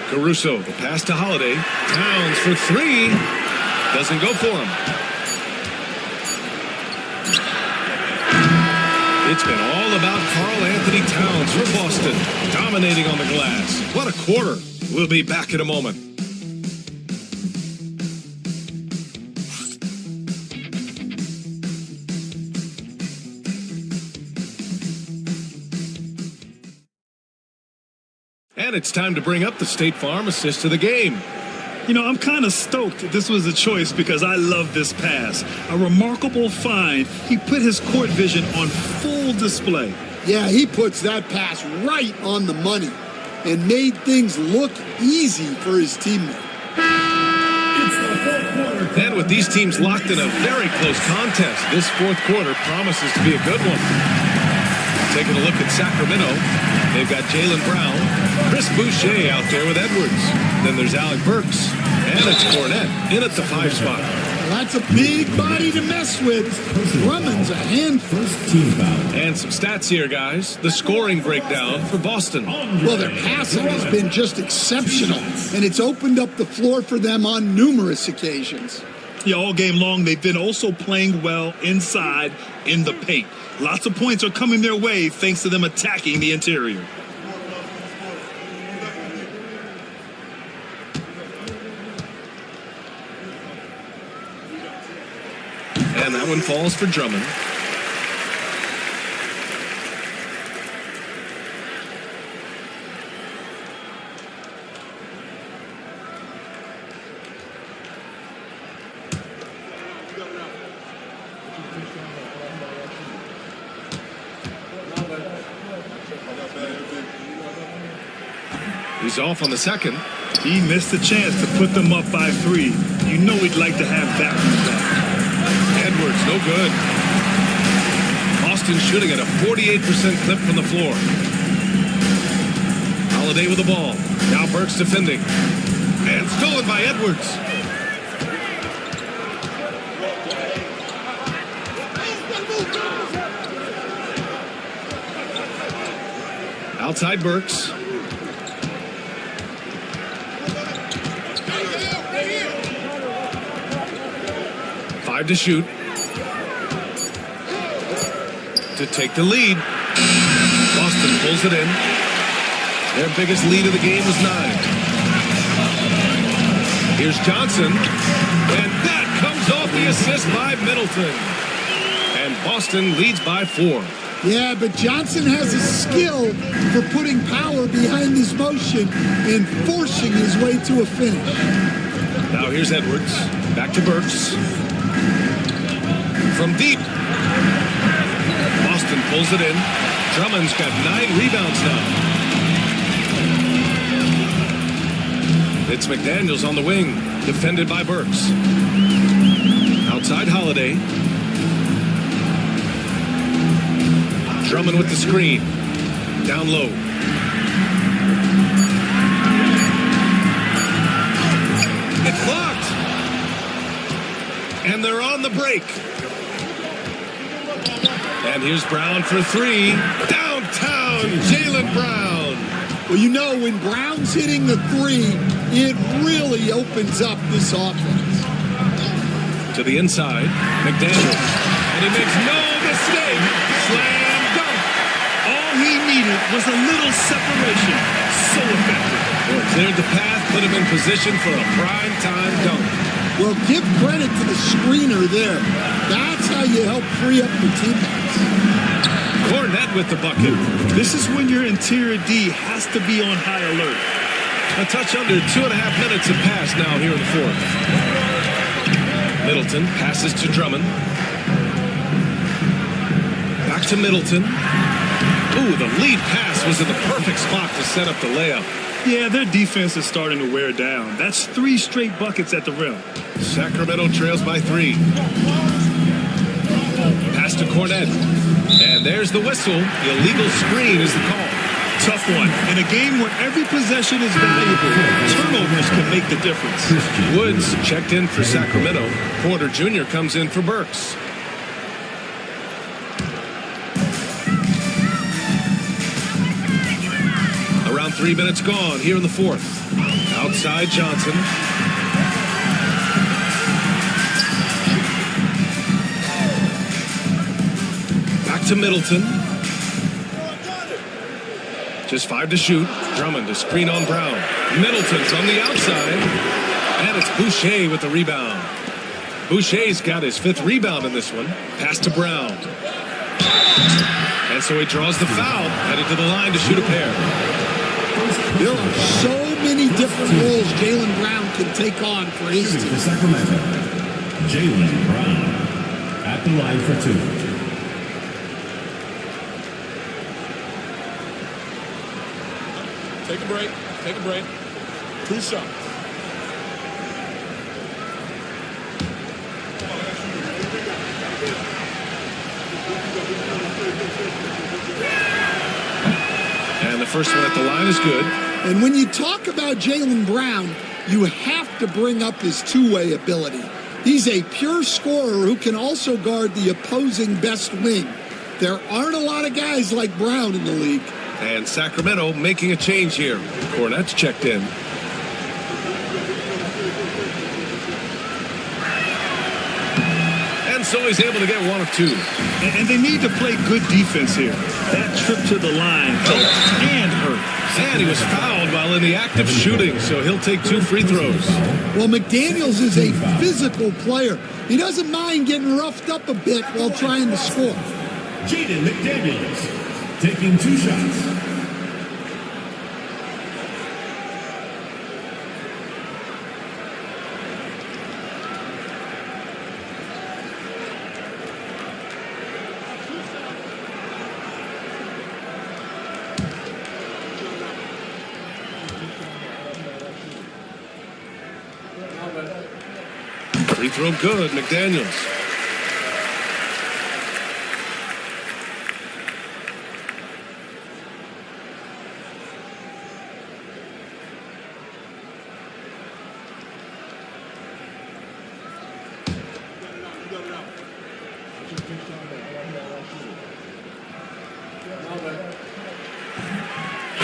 Speaker 1: Caruso, the pass to Holiday. Towns for 3. Doesn't go for him. It's been all about Karl Anthony Towns for Boston, dominating on the glass. What a quarter. We'll be back in a moment. And it's time to bring up the State Farm assist of the game.
Speaker 2: You know, I'm kind of stoked that this was a choice because I love this pass. A remarkable find. He put his court vision on full display.
Speaker 13: Yeah, he puts that pass right on the money and made things look easy for his teammate.
Speaker 1: And with these teams locked in a very close contest, this 4th quarter promises to be a good one. Taking a look at Sacramento, they've got Jaylen Brown, Chris Boucher out there with Edwards. Then there's Alec Burks, and it's Cornette in at the 5 spot.
Speaker 13: Well, that's a big body to mess with. Drummond's a handful.
Speaker 1: And some stats here, guys. The scoring breakdown for Boston.
Speaker 13: Well, their passing has been just exceptional, and it's opened up the floor for them on numerous occasions.
Speaker 2: Yeah, all game long, they've been also playing well inside in the paint. Lots of points are coming their way thanks to them attacking the interior.
Speaker 1: And that one falls for Drummond. He's off on the second.
Speaker 2: He missed a chance to put them up by 3. You know he'd like to have that one back.
Speaker 1: Edwards, no good. Boston shooting at a 48% clip from the floor. Holiday with the ball. Now Burks defending. And stolen by Edwards. Outside Burks. Five to shoot. To take the lead. Boston pulls it in. Their biggest lead of the game was 9. Here's Johnson. And that comes off the assist by Middleton. And Boston leads by 4.
Speaker 13: Yeah, but Johnson has a skill for putting power behind his motion and forcing his way to a finish.
Speaker 1: Now here's Edwards. Back to Burks. From deep. Boston pulls it in. Drummond's got 9 rebounds now. It's McDaniels on the wing. Defended by Burks. Outside Holiday. Drummond with the screen. Down low. It's blocked. And they're on the break. And here's Brown for 3. Downtown, Jaylen Brown.
Speaker 13: Well, you know, when Brown's hitting the 3, it really opens up this offense.
Speaker 1: To the inside, McDaniels. And he makes no mistake. Slam dunk.
Speaker 2: All he needed was a little separation. So effective.
Speaker 1: Well, cleared the path, put him in position for a prime-time dunk.
Speaker 13: Well, give credit to the screener there. That's how you help free up your teammates.
Speaker 1: Cornette with the bucket.
Speaker 2: This is when your interior D has to be on high alert.
Speaker 1: A touch under 2.5 minutes have passed now here in the 4th. Middleton passes to Drummond. Back to Middleton. Ooh, the lead pass was in the perfect spot to set up the layup.
Speaker 2: Yeah, their defense is starting to wear down. That's 3 straight buckets at the rim.
Speaker 1: Sacramento trails by 3. Pass to Cornette. And there's the whistle. The illegal screen is the call.
Speaker 2: Tough one. In a game where every possession is valuable, turnovers can make the difference.
Speaker 1: Woods checked in for Sacramento. Porter Jr. comes in for Burks. Around 3 minutes gone here in the 4th. Outside Johnson. Back to Middleton. Just 5 to shoot. Drummond to screen on Brown. Middleton's on the outside. And it's Boucher with the rebound. Boucher's got his 5th rebound in this one. Pass to Brown. And so he draws the foul. Headed to the line to shoot a pair.
Speaker 13: There are so many different roles Jaylen Brown can take on for his team.
Speaker 6: For Sacramento, Jaylen Brown at the line for 2.
Speaker 5: Take a break. Take a break. 2 shots.
Speaker 1: And the first one at the line is good.
Speaker 13: And when you talk about Jaylen Brown, you have to bring up his two-way ability. He's a pure scorer who can also guard the opposing best wing. There aren't a lot of guys like Brown in the league.
Speaker 1: And Sacramento making a change here. Cornette's checked in. And so he's able to get 1 of 2.
Speaker 2: And they need to play good defense here. That trip to the line helped and hurt.
Speaker 1: And he was fouled while in the act of shooting, so he'll take 2 free throws.
Speaker 13: Well, McDaniels is a physical player. He doesn't mind getting roughed up a bit while trying to score.
Speaker 6: Jaden McDaniels taking 2 shots.
Speaker 1: Free throw good, McDaniels.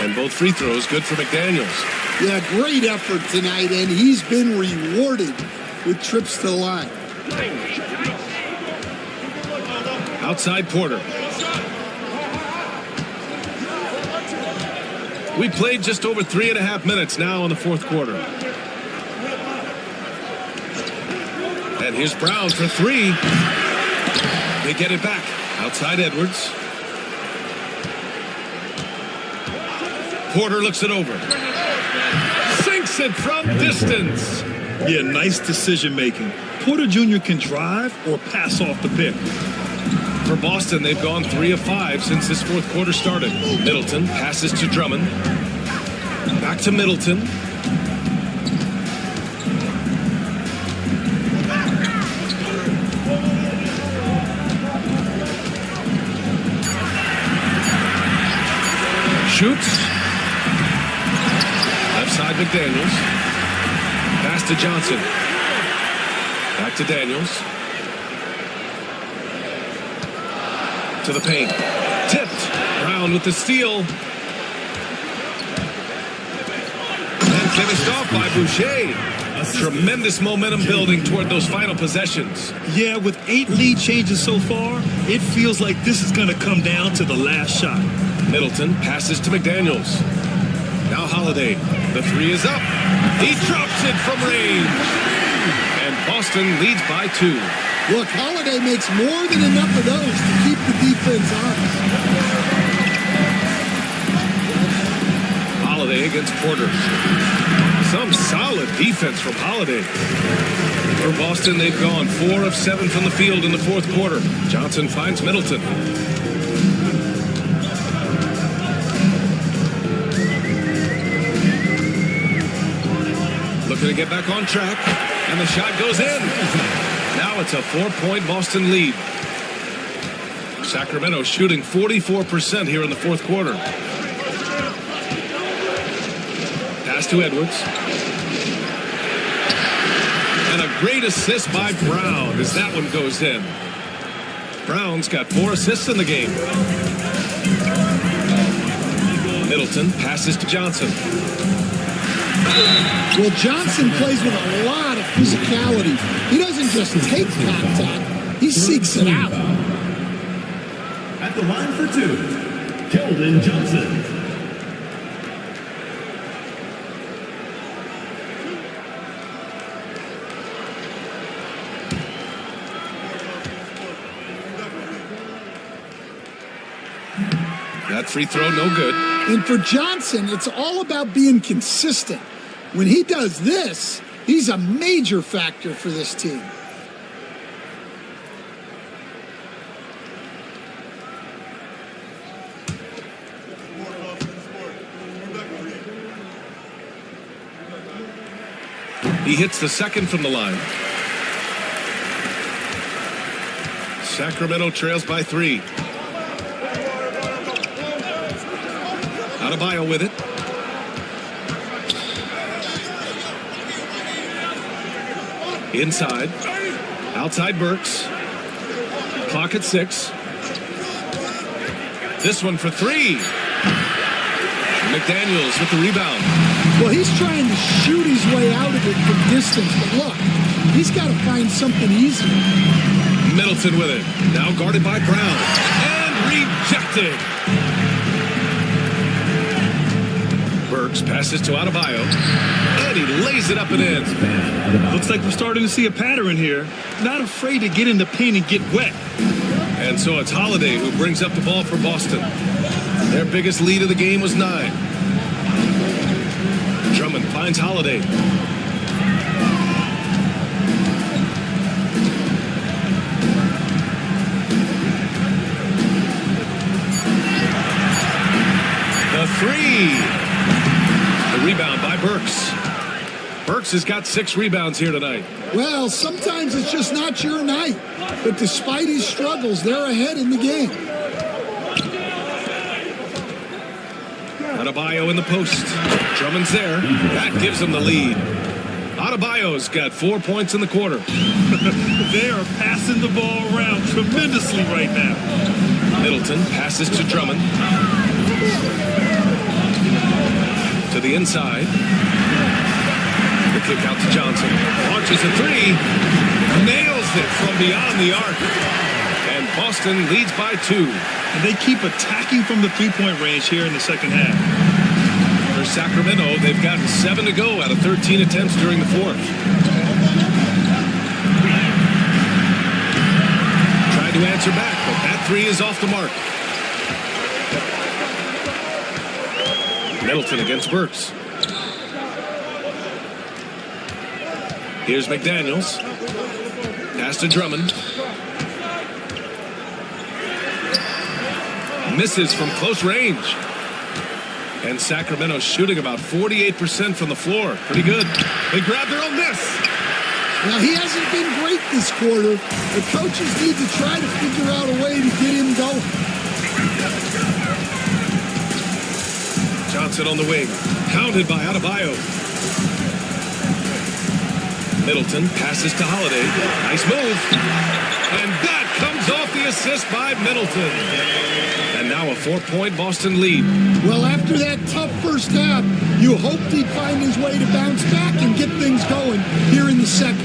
Speaker 1: And both free throws good for McDaniels.
Speaker 13: Yeah, great effort tonight, and he's been rewarded with trips to the line.
Speaker 1: Outside Porter. We played just over 3.5 minutes now in the fourth quarter. And here's Brown for three. They get it back. Outside Edwards. Porter looks it over. Sinks it from distance.
Speaker 2: Yeah, nice decision making. Porter Jr. can drive or pass off the pick.
Speaker 1: For Boston, they've gone 3 of 5 since this fourth quarter started. Middleton passes to Drummond. Back to Middleton. Shoots. Left side McDaniels. Pass to Johnson. Back to Daniels. To the paint. Tipped. Brown with the steal. And finished off by Boucher. Tremendous momentum building toward those final possessions.
Speaker 2: Yeah, with 8 lead changes so far, it feels like this is going to come down to the last shot.
Speaker 1: Middleton passes to McDaniels. Now Holiday. The three is up. He drops it from range. And Boston leads by 2.
Speaker 13: Look, Holiday makes more than enough of those to keep the defense honest.
Speaker 1: Holiday against Porter. Some solid defense from Holiday. For Boston, they've gone 4 of 7 from the field in the fourth quarter. Johnson finds Middleton. Looking to get back on track, and the shot goes in. Now it's a 4-point Boston lead. Sacramento shooting 44% here in the fourth quarter. Pass to Edwards. And a great assist by Brown as that one goes in. Brown's got 4 assists in the game. Middleton passes to Johnson.
Speaker 13: Well, Johnson plays with a lot of physicality. He doesn't just take contact, he seeks it out.
Speaker 6: At the line for 2, Keldon Johnson.
Speaker 1: That free throw, no good.
Speaker 13: And for Johnson, it's all about being consistent. When he does this, he's a major factor for this team.
Speaker 1: He hits the second from the line. Sacramento trails by 3. Adebayo with it. Inside. Outside Burks. Clock at 6. This one for 3. McDaniels with the rebound.
Speaker 13: Well, he's trying to shoot his way out of it from distance, but look, he's got to find something easy.
Speaker 1: Middleton with it. Now guarded by Brown. And rejected. Burks passes to Adebayo. And he lays it up and in.
Speaker 2: Looks like we're starting to see a pattern here. Not afraid to get in the paint and get wet.
Speaker 1: And so it's Holiday who brings up the ball for Boston. Their biggest lead of the game was 9. Drummond finds Holiday. The 3. The rebound by Burks. Burks has got 6 rebounds here tonight.
Speaker 13: Well, sometimes it's just not your night. But despite his struggles, they're ahead in the game.
Speaker 1: Adebayo in the post. Drummond's there. That gives him the lead. Adebayo's got 4 points in the quarter.
Speaker 2: They are passing the ball around tremendously right now.
Speaker 1: Middleton passes to Drummond. the inside. The kick out to Johnson. Launches a three. Nails it from beyond the arc. And Boston leads by 2.
Speaker 2: And they keep attacking from the three-point range here in the second half.
Speaker 1: For Sacramento, they've gotten 7 to go out of 13 attempts during the fourth. Tried to answer back, but that three is off the mark. Middleton against Burks. Here's McDaniels. Pass to Drummond. Misses from close range. And Sacramento shooting about 48% from the floor. Pretty good. They grab their own miss.
Speaker 13: Now, he hasn't been great this quarter. The coaches need to try to figure out a way to get him going.
Speaker 1: Johnson on the wing. Pounded by Adebayo. Middleton passes to Holiday. Nice move. And that comes off the assist by Middleton. And now a 4-point Boston lead.
Speaker 13: Well, after that tough first half, you hoped he'd find his way to bounce back and get things going here in the second.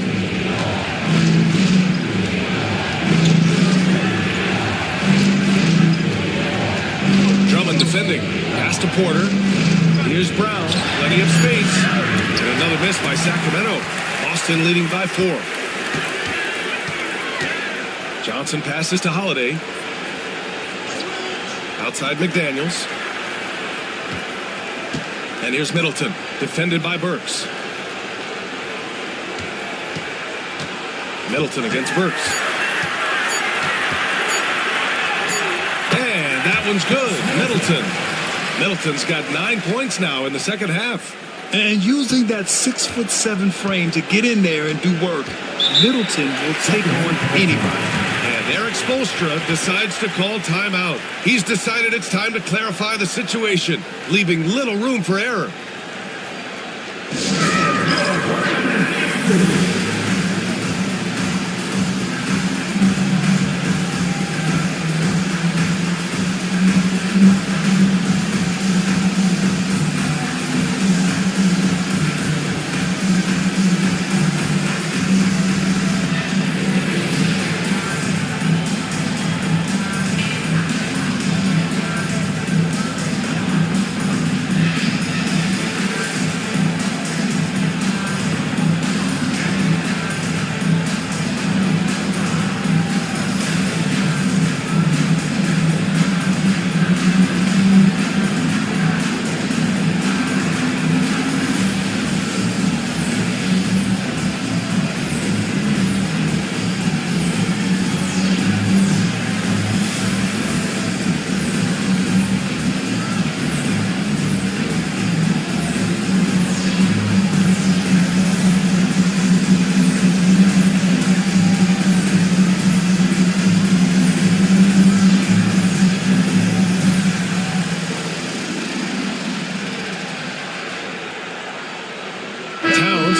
Speaker 1: Drummond defending. Pass to Porter. Here's Brown. Plenty of space. And another miss by Sacramento. Boston leading by 4. Johnson passes to Holiday. Outside McDaniels. And here's Middleton. Defended by Burks. Middleton against Burks. And that one's good. Middleton's got 9 points now in the second half.
Speaker 2: And using that 6'7" frame to get in there and do work, Middleton will take on anybody.
Speaker 1: And Eric Spoelstra decides to call timeout. He's decided it's time to clarify the situation, leaving little room for error.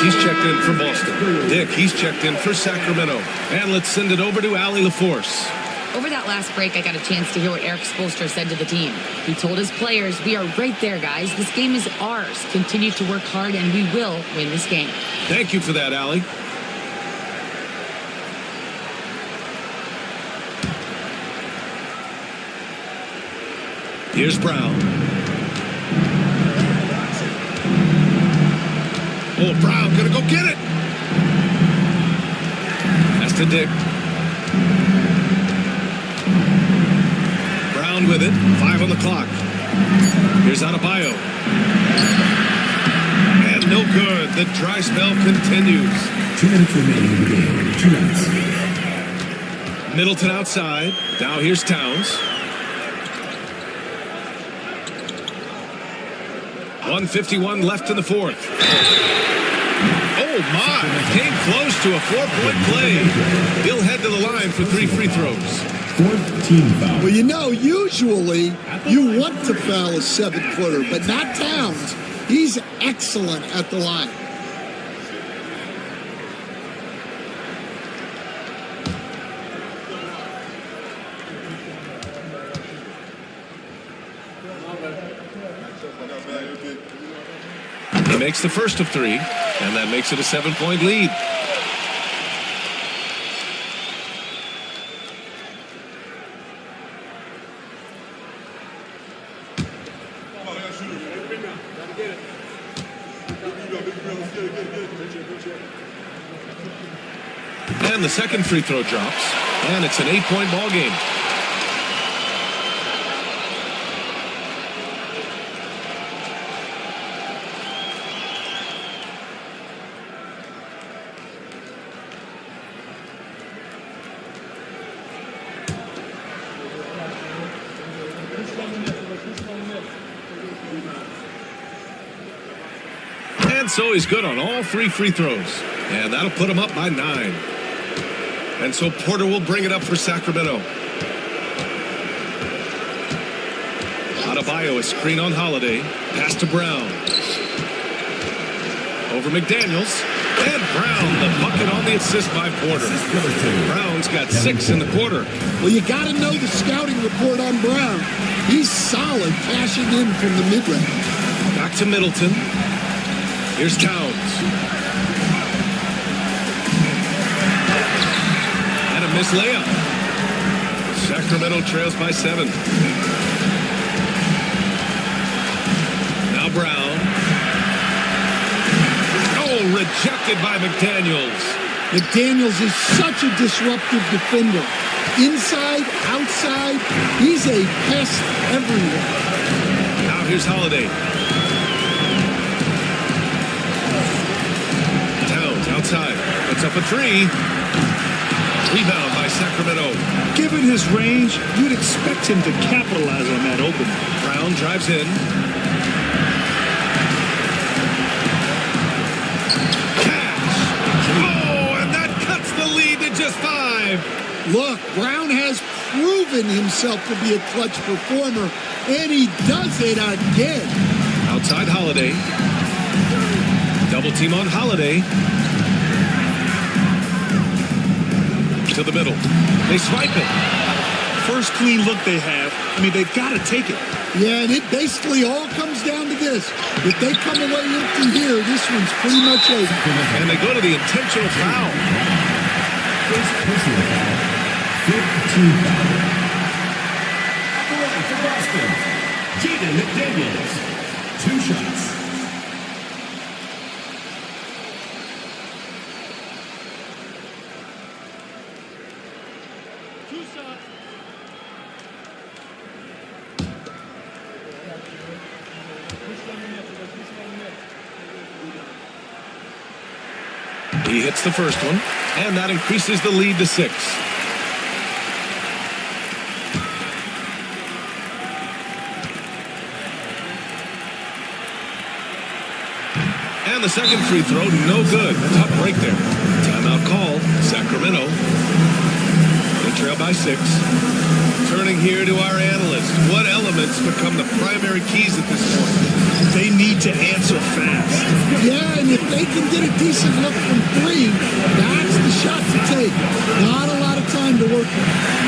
Speaker 1: He's checked in for Boston. Dick, he's checked in for Sacramento. And let's send it over to Allie LaForce.
Speaker 4: Over that last break, I got a chance to hear what Eric Spoelstra said to the team. He told his players, "We are right there, guys. This game is ours. Continue to work hard, and we will win this game."
Speaker 1: Thank you for that, Allie. Here's Brown. Oh, Brown gonna go get it. That's to Dick. Brown with it. 5 on the clock. Here's Adebayo. And no good. The dry spell continues.
Speaker 6: 2 minutes remaining in the game. 2 minutes.
Speaker 1: Middleton outside. Now here's Towns. 1:51 left in the fourth. Oh, my. Came close to a 4-point play. He'll head to the line for 3 free throws.
Speaker 6: 4th team foul.
Speaker 13: Well, you know, usually you want to foul a 7-footer, but not Towns. He's excellent at the line.
Speaker 1: makes the first of 3, and that makes it a 7-point lead. And the second free throw drops, and it's an 8-point ball game. And so he's good on all 3 free throws, and that'll put him up by 9. And so Porter will bring it up for Sacramento. Adebayo is screen on Holiday. Pass to Brown. Over McDaniels. And Brown, the bucket on the assist by Porter. Brown's got 6 in the quarter.
Speaker 13: Well, you got to know the scouting report on Brown. He's solid cashing in from the mid-range.
Speaker 1: Back to Middleton. Here's Towns. And a missed layup. Sacramento trails by 7. Now Brown. Oh, rejected by McDaniels.
Speaker 13: McDaniels is such a disruptive defender. Inside, outside, he's a pest everywhere.
Speaker 1: Now here's Holiday. Towns outside. Puts up a 3. Rebound by Sacramento.
Speaker 2: Given his range, you'd expect him to capitalize on that opening.
Speaker 1: Brown drives in. And that cuts the lead to just 5.
Speaker 13: Look, Brown has proven himself to be a clutch performer, and he does it again.
Speaker 1: Outside Holiday. Double team on Holiday. To the middle. They swipe it.
Speaker 2: First clean look they have. I mean, they've got to take it.
Speaker 13: Yeah, and it basically all comes down to this. If they come away empty here, this one's pretty much over.
Speaker 1: And they go to the intentional foul.
Speaker 6: First personal foul. 15 foul. For Boston, Jaden McDaniels. 2 shots.
Speaker 1: He hits the first one, and that increases the lead to 6. And the second free throw, no good. Tough break there. Timeout call, Sacramento. They trail by 6. Turning here to our analysts. What elements become the primary keys at this point?
Speaker 2: They need to answer fast.
Speaker 13: Yeah, and if they can get a decent look from 3, that's the shot to take. Not a lot of time to work with.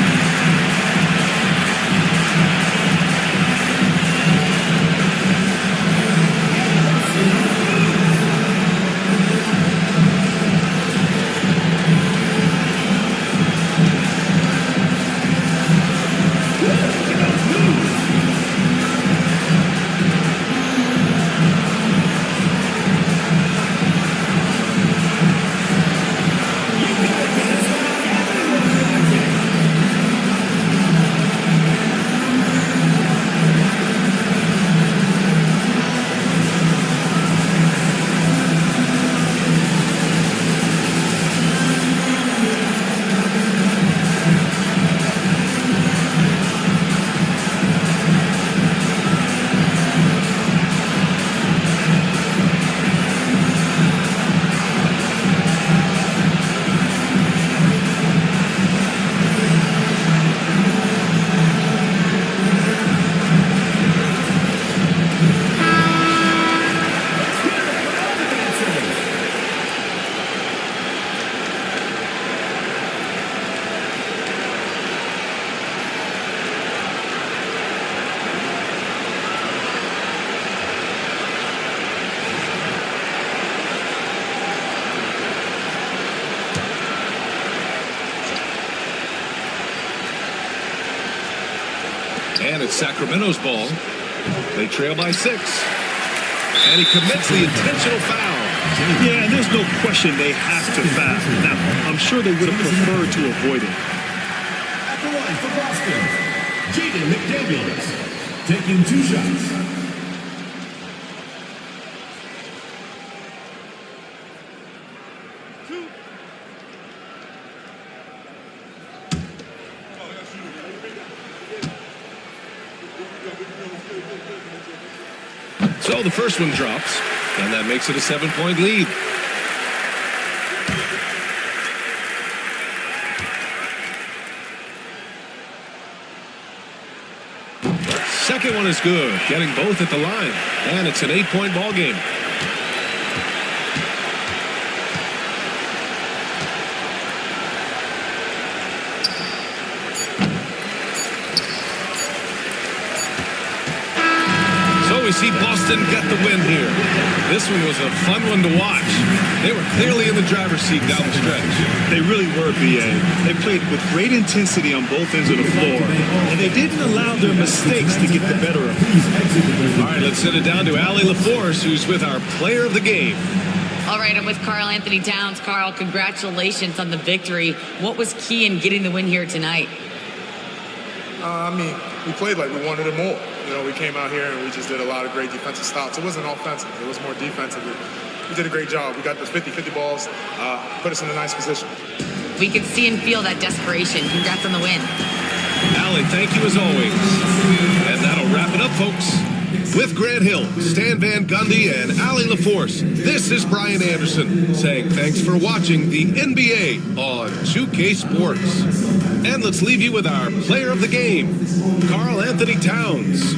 Speaker 1: And it's Sacramento's ball. They trail by 6. And he commits the intentional foul.
Speaker 2: Yeah, and there's no question they have to foul. Now, I'm sure they would have preferred to avoid it.
Speaker 6: At the line for Boston, Jaden McDaniels, taking 2 shots.
Speaker 1: So the first one drops, and that makes it a 7-point lead. Second one is good, getting both at the line, and it's an 8-point ball game. We see Boston get the win here. This one was a fun one to watch. They were clearly in the driver's seat down the stretch.
Speaker 2: They really were, B.A. They played with great intensity on both ends of the floor, and they didn't allow their mistakes to get the better of them.
Speaker 1: All right, let's send it down to Allie LaForce, who's with our player of the game.
Speaker 4: All right, I'm with Karl Anthony Towns. Karl, congratulations on the victory. What was key in getting the win here tonight?
Speaker 15: We played like we wanted it more. We came out here and we just did a lot of great defensive stops. It wasn't offensive. It was more defensive. We did a great job. We got those 50-50 balls, put us in a nice position.
Speaker 4: We could see and feel that desperation. Congrats on the win.
Speaker 1: Allie, thank you as always. And that'll wrap it up, folks. With Grant Hill, Stan Van Gundy, and Allie LaForce, this is Brian Anderson saying thanks for watching the NBA on 2K Sports. And let's leave you with our player of the game, Karl Anthony Towns.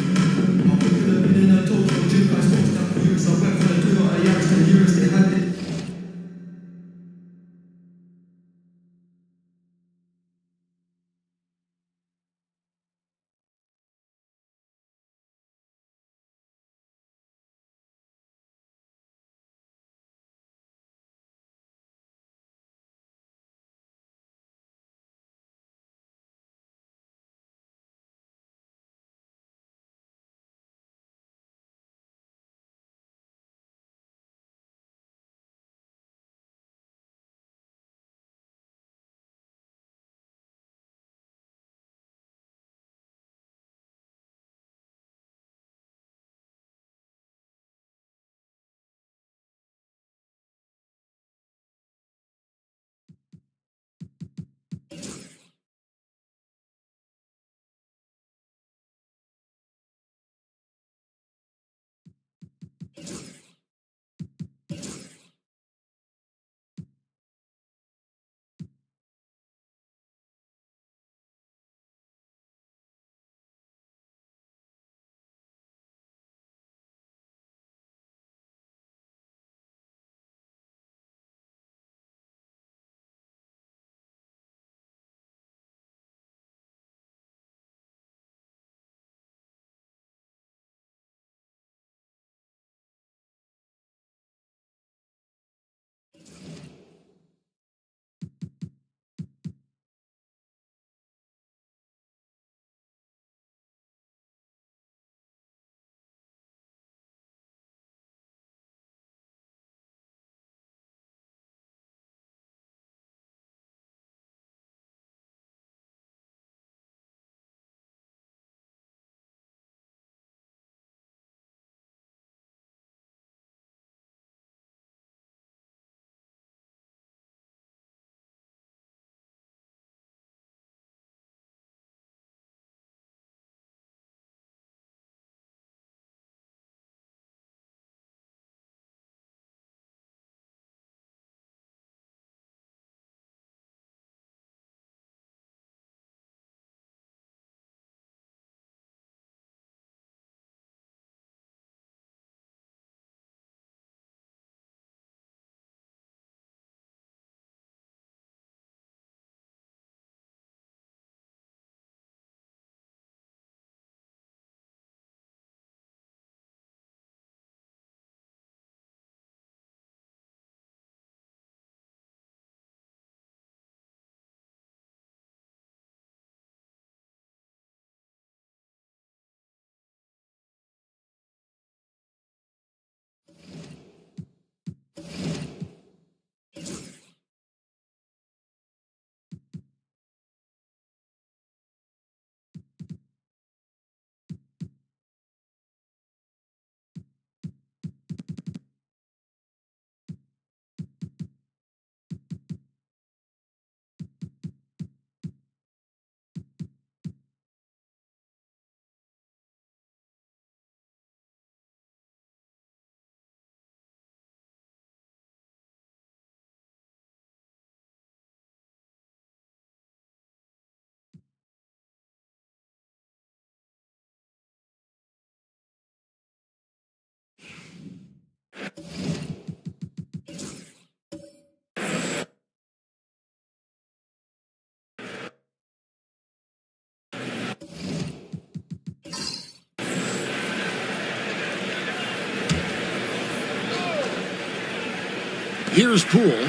Speaker 10: Here's Poole.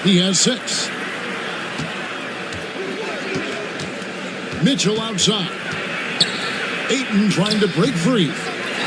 Speaker 10: He has 6. Mitchell outside. Ayton trying to break free.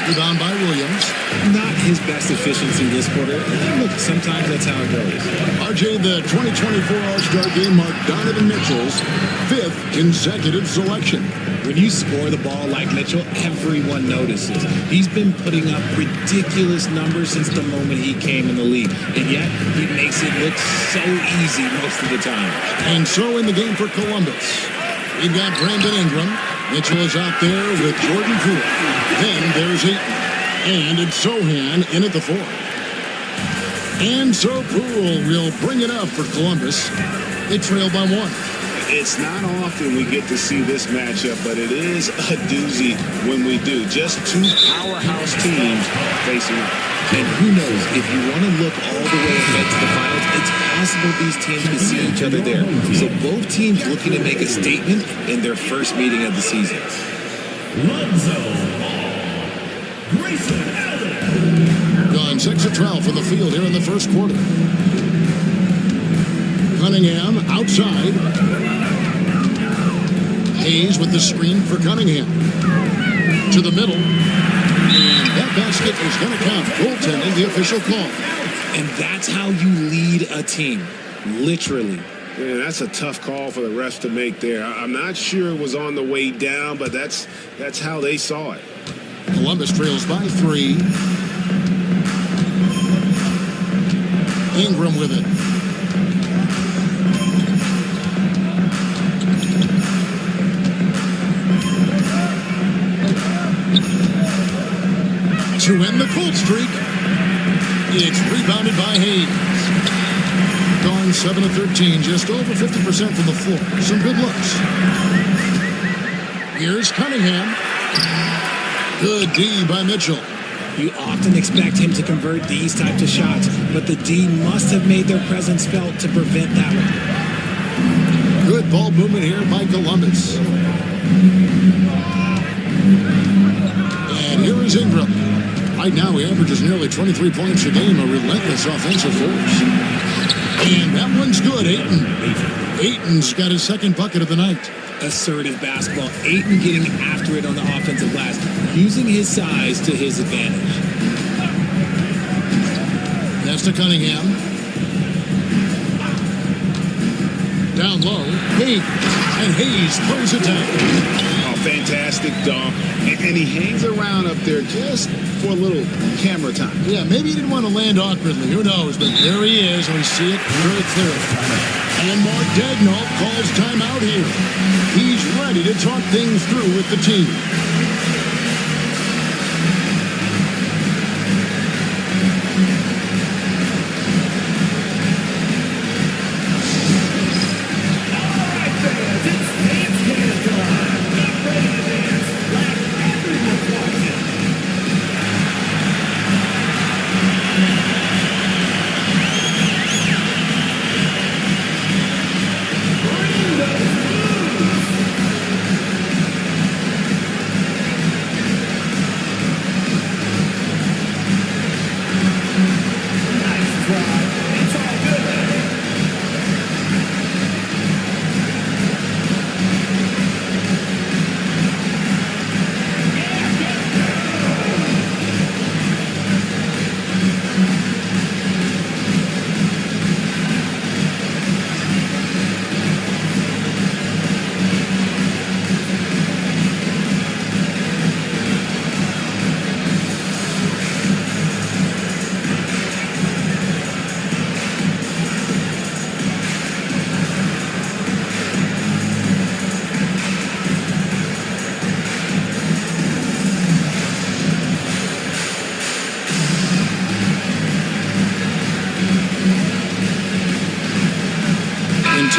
Speaker 10: Rebound by Williams.
Speaker 16: Not his best efficiency this quarter. Look, sometimes that's how it goes.
Speaker 10: RJ, the 2024 All-Star Game marked Donovan Mitchell's 5th consecutive selection.
Speaker 16: When you score the ball like Mitchell, everyone notices. He's been putting up ridiculous numbers since the moment he came in the league. And yet, he makes it look so easy most of the time.
Speaker 10: And so in the game for Columbus, we've got Brandon Ingram. Mitchell is out there with Jordan Poole. Then there's Ayton. And it's Sohan in at the 4. And so Poole will bring it up for Columbus. They trail by 1.
Speaker 11: It's not often we get to see this matchup, but it is a doozy when we do. Just 2 powerhouse teams facing up.
Speaker 16: And who knows, if you want to look all the way ahead to the finals, it's possible these teams can see each other there. So both teams looking to make a statement in their first meeting of the season.
Speaker 10: Gone 6 of 12 from the field here in the first quarter. Cunningham outside. Hayes with the screen for Cunningham. To the middle. And that basket is going to count. Goaltending, the official call.
Speaker 16: And that's how you lead a team. Literally.
Speaker 11: Yeah, that's a tough call for the refs to make there. I'm not sure it was on the way down, but that's how they saw it.
Speaker 10: Columbus trails by 3. Ingram with it. To end the cold streak, it's rebounded by Hayes. Gone 7 of 13, just over 50% from the floor. Some good looks. Here's Cunningham. Good D by Mitchell.
Speaker 16: You often expect him to convert these types of shots, but the D must have made their presence felt to prevent that one.
Speaker 10: Good ball movement here by Columbus. And here is Ingram. Right now, he averages nearly 23 points a game, a relentless offensive force. And that one's good, Ayton. Ayton's got his 2nd bucket of the night.
Speaker 16: Assertive basketball. Ayton getting after it on the offensive glass, using his size to his advantage.
Speaker 10: That's to Cunningham. Down low, Hayes. And Hayes throws it down.
Speaker 11: Oh, fantastic dunk. And he hangs around up there just for a little camera time.
Speaker 10: Yeah, maybe he didn't want to land awkwardly. Who knows? But there he is, and we see it very clearly. And Mark Daigneault calls timeout here. He's ready to talk things through with the team.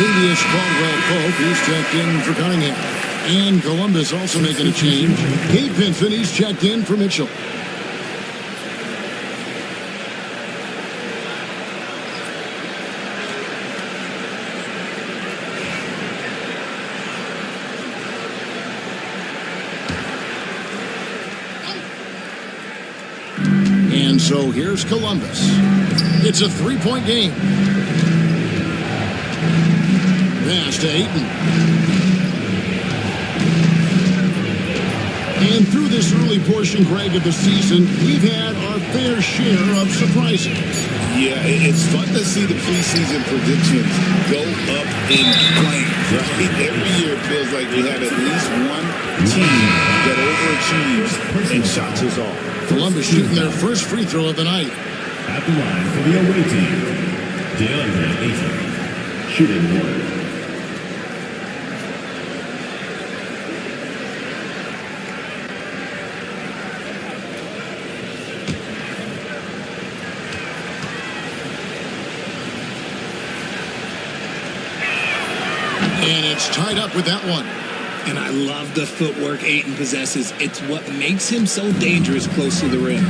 Speaker 10: Tavius Caldwell-Pope, he's checked in for Cunningham. And Columbus also making a change. Gabe Vincent, he's checked in for Mitchell. And And so here's Columbus. It's a 3-point game. Pass to Ayton. And through this early portion, Greg, of the season, we've had our fair share of surprises.
Speaker 11: Yeah, it's fun to see the preseason predictions go up in flames. Right? Every year it feels like we have at least one team that overachieves and shocks us all.
Speaker 10: Columbus shooting their first free throw of the night.
Speaker 6: At the line for the away team, DeAndre Ayton, shooting 1.
Speaker 10: And it's tied up with that one.
Speaker 16: And I love the footwork Ayton possesses. It's what makes him so dangerous close to the rim.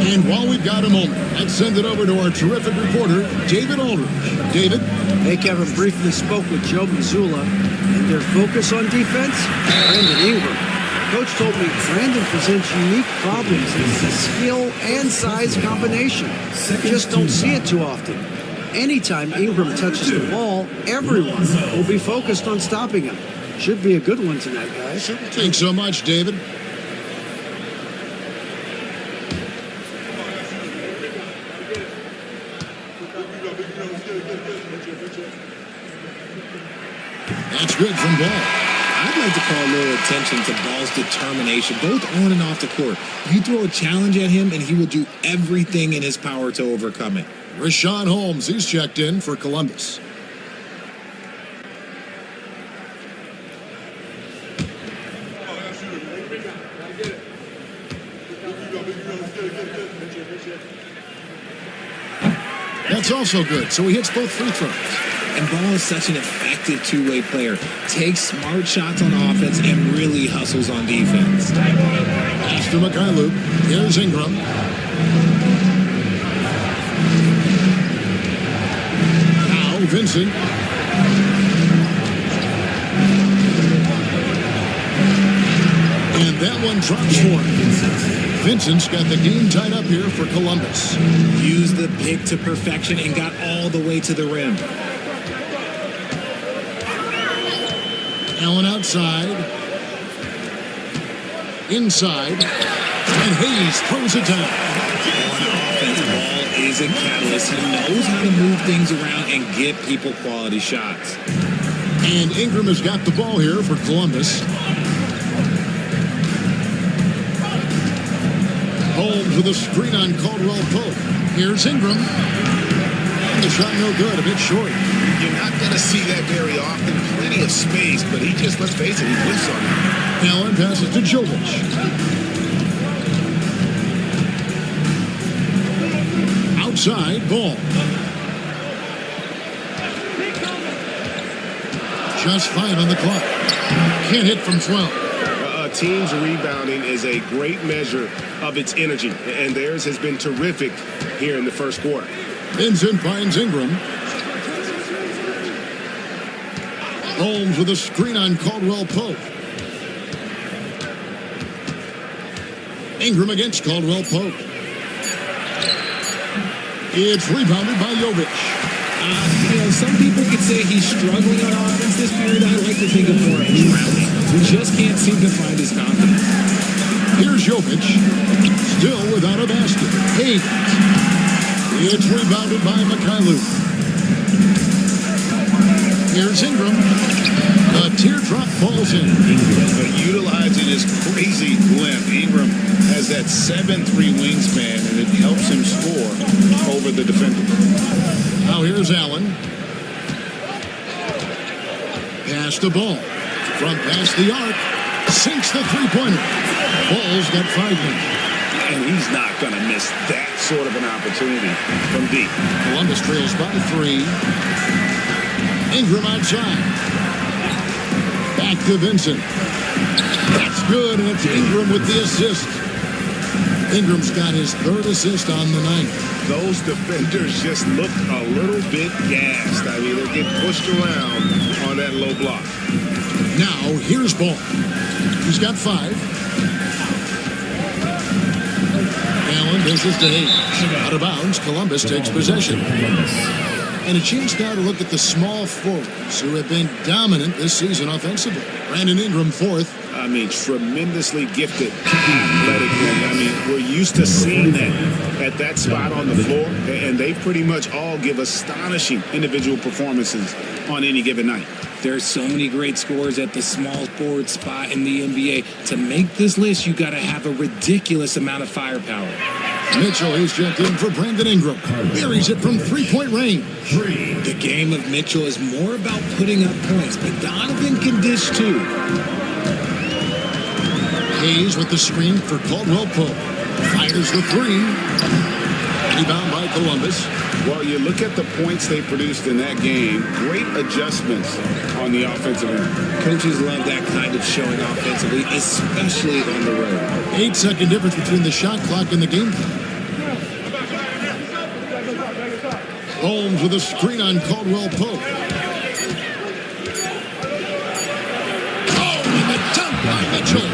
Speaker 10: And while we've got a moment, let's send it over to our terrific reporter, David Aldridge. David?
Speaker 17: Hey, Kevin, briefly spoke with Joe Mazzulla, and their focus on defense, Brandon Ingram. Coach told me Brandon presents unique problems. It's a skill and size combination. You just don't see it too often. Anytime Ingram touches the ball, everyone will be focused on stopping him. Should be a good one tonight, guys.
Speaker 10: Thanks so much, David. That's good from Ball.
Speaker 16: I'd like to call a little attention to Ball's determination, both on and off the court. You throw a challenge at him, and he will do everything in his power to overcome it.
Speaker 10: Rashawn Holmes, he's checked in for Columbus. That's also good, so he hits both free throws.
Speaker 16: And Ball is such an effective two-way player. Takes smart shots on offense and really hustles on defense.
Speaker 10: Pass to Mikhailuk. Here's Ingram. Now Vincent. And that one drops for him. Vincent's got the game tied up here for Columbus.
Speaker 16: Used the pick to perfection and got all the way to the rim.
Speaker 10: Allen outside. Inside. And Hayes throws it down.
Speaker 16: On offense, Ball is a catalyst. He knows how to move things around and get people quality shots.
Speaker 10: And Ingram has got the ball here for Columbus. Holmes with a screen on Caldwell Pope. Here's Ingram. And the shot no good, a bit short.
Speaker 11: You're not going to see that very often. Plenty of space, but he just, let's face it, he whiffs on it.
Speaker 10: Allen passes to Jovic. Outside, Ball. Just 5 on the clock. Can't hit from 12.
Speaker 11: A team's rebounding is a great measure of its energy, and theirs has been terrific here in the first quarter.
Speaker 10: Vincent finds Ingram. Holmes with a screen on Caldwell Pope. Ingram against Caldwell Pope. It's rebounded by Jovic.
Speaker 16: Some people could say he's struggling on offense this period. I like to think of more drowning. We just can't seem to find his confidence.
Speaker 10: Here's Jovic, still without a basket. Hayes. It's rebounded by Mikhailuk. Here's Ingram. A teardrop falls in.
Speaker 11: But utilizing his crazy length, Ingram has that 7'3" wingspan, and it helps him score over the defender.
Speaker 10: Now here's Allen. Pass the ball. From past the arc. Sinks the three-pointer. Ball's got 5 minutes.
Speaker 11: And he's not going to miss that sort of an opportunity from deep.
Speaker 10: Columbus trails by 3. Ingram outside. Back to Vincent. That's good, and it's Ingram with the assist. Ingram's got his 3rd assist on the night.
Speaker 11: Those defenders just look a little bit gassed. I mean, they get pushed around on that low block.
Speaker 10: Now, here's Ball. He's got 5. Allen Misses to Hayes. Out of bounds, Columbus takes possession. And a chance now to look at the small forwards who have been dominant this season offensively. Brandon Ingram, fourth.
Speaker 11: I mean, tremendously gifted athletically. I mean, we're used to seeing that at that spot on the floor, and they pretty much all give astonishing individual performances on any given night.
Speaker 16: There's so many great scorers at the small forward spot in the NBA. To make this list, you got to have a ridiculous amount of firepower.
Speaker 10: Mitchell is checked in for Brandon Ingram. Buries it from three-point range.
Speaker 16: The game of Mitchell is more about putting up points, but Donovan can dish too.
Speaker 10: Hayes with the screen for Caldwell Pope. Fires the three. Rebound by Columbus.
Speaker 11: Well, you look at the points they produced in that game. Great adjustments on the offensive end.
Speaker 16: Coaches love that kind of showing offensively, especially on the road.
Speaker 10: 8-second difference between the shot clock and the game clock. Holmes with a screen on Caldwell Pope. Oh, and the dunk by Mitchell.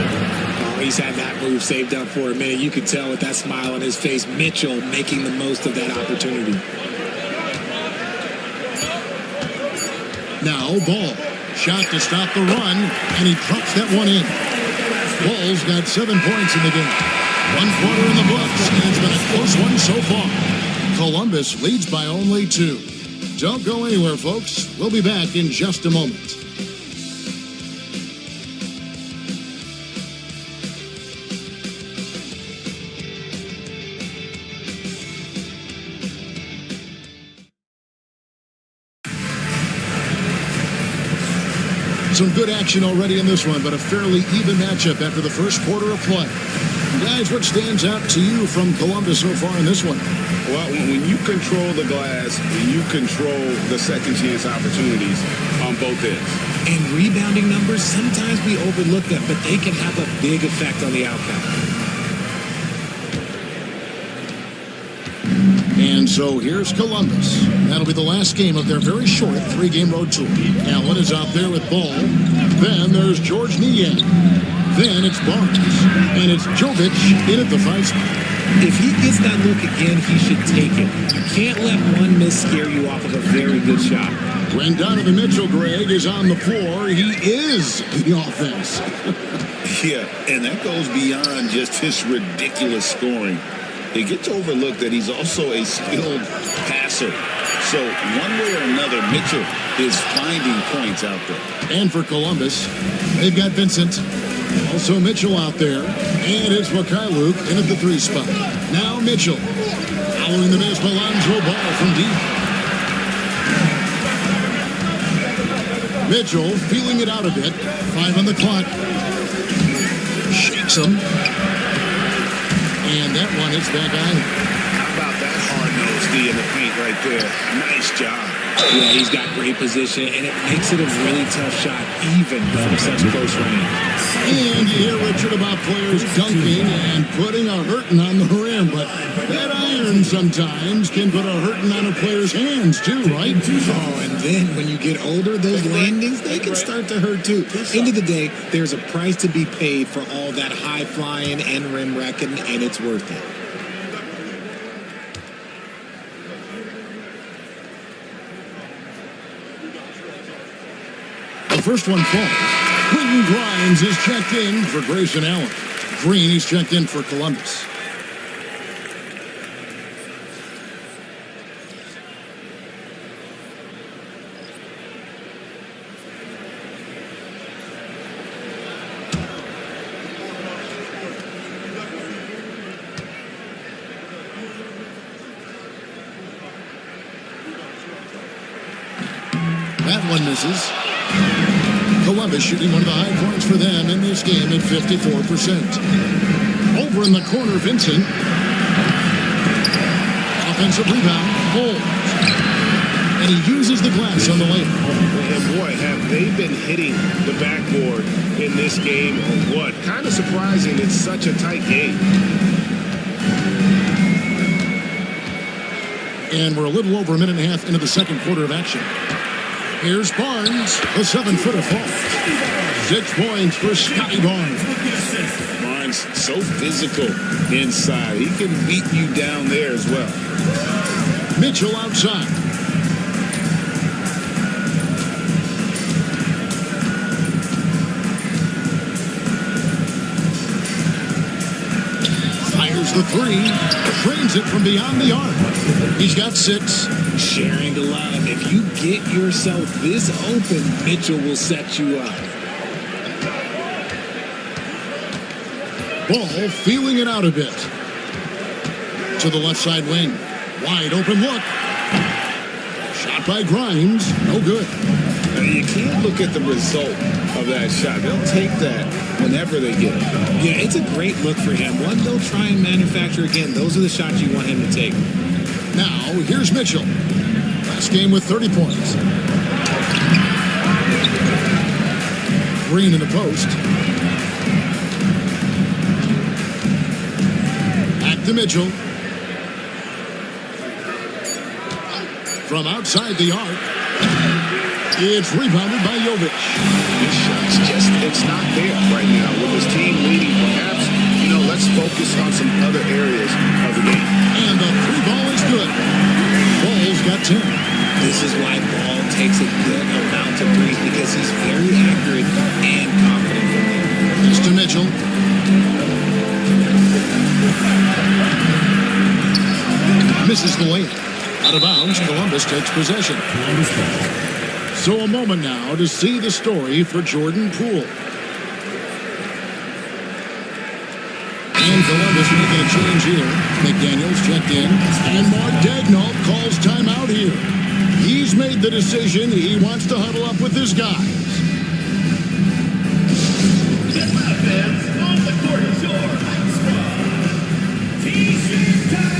Speaker 16: He's had that move saved up for a minute. You could tell with that smile on his face, Mitchell making the most of that opportunity.
Speaker 10: Now Ball. Shot to stop the run, and he drops that one in. Ball's got 7 points in the game. 1 quarter in the books, and it's been a close one so far. Columbus leads by only 2. Don't go anywhere, folks. We'll be back in just a moment. Some good action already in this one, but a fairly even matchup after the first quarter of play. Guys, what stands out to you from Columbus so far in this one?
Speaker 11: Well, when you control the glass, you control the second chance opportunities on both ends.
Speaker 16: And rebounding numbers, sometimes we overlook them, but they can have a big effect on the outcome.
Speaker 10: And so here's Columbus. That'll be the last game of their very short 3-game road tour. Allen is out there with Ball. Then there's George Niang. Then it's Barnes. And it's Jovic in at the 5 spot.
Speaker 16: If he gets that look again, he should take it. You can't let one miss scare you off of a very good shot.
Speaker 10: When Donovan Mitchell, Greg, is on the floor, he is the offense.
Speaker 18: Yeah, and that goes beyond just his ridiculous scoring. It gets overlooked that he's also a skilled passer. So one way or another, Mitchell is finding points out there.
Speaker 10: And for Columbus, they've got Vincent. Also Mitchell out there. And it's Mikhailuk in at the 3 spot. Now Mitchell. Following the miss, Alonzo Ball from deep. Mitchell feeling it out a bit. 5 on the clock. Shakes him. And that one hits back on.
Speaker 11: How about that hard-nosed D in the paint right there? Nice job.
Speaker 16: Yeah, he's got great position, and it makes it a really tough shot, even from such close range.
Speaker 10: And you hear Richard about players dunking and putting a hurting on the rim, but that iron sometimes can put a hurting on a player's hands too, right?
Speaker 16: Oh, and then when you get older, those landings, they can start to hurt too. End of the day, there's a price to be paid for all that high-flying and rim wrecking, and it's worth it.
Speaker 10: The first one falls. Quentin Grimes is checked in for Grayson Allen. Green is checked in for Columbus. That one misses. Columbus shooting one of the high points for them in this game at 54%. Over in the corner, Vincent. Offensive rebound, Holmes. And he uses the glass on the layup.
Speaker 11: And boy, have they been hitting the backboard in this game or what? Kind of surprising it's such a tight game.
Speaker 10: And we're a little over a minute and a half into the second quarter of action. Here's Barnes, a 7-footer falls. 6 points for Scotty Barnes.
Speaker 18: Barnes He's so physical inside. He can beat you down there as well.
Speaker 10: Mitchell outside. Fires the three. Drains it from beyond the arc. He's got 6.
Speaker 16: Sharing the love. If you get yourself this open, Mitchell will set you up.
Speaker 10: Ball feeling it out a bit. To the left side wing. Wide open look. Shot by Grimes. No good.
Speaker 18: Now, you can't look at the result of that shot. They'll take that whenever they get it.
Speaker 16: Yeah, it's a great look for him. One they'll try and manufacture again. Those are the shots you want him to take.
Speaker 10: Now, here's Mitchell. Last game with 30 points. Green in the post. Back to Mitchell. From outside the arc. It's rebounded by Jovic.
Speaker 11: This shot's just, it's not there right now. With his team leading, perhaps, let's focus on some other areas of the game.
Speaker 10: And the 3-ball is good. Ball's got 10.
Speaker 16: This is why Ball takes a good amount of threes, because he's very accurate and confident from there.
Speaker 10: This to Mitchell. Misses the layup. Out of bounds, Columbus takes possession. So a moment now to see the story for Jordan Poole. And Columbus making a change here. McDaniels checked in. And Mark Daigneault calls timeout here. He's made the decision. He wants to huddle up with his guys.
Speaker 6: On the court is your T-shirt time.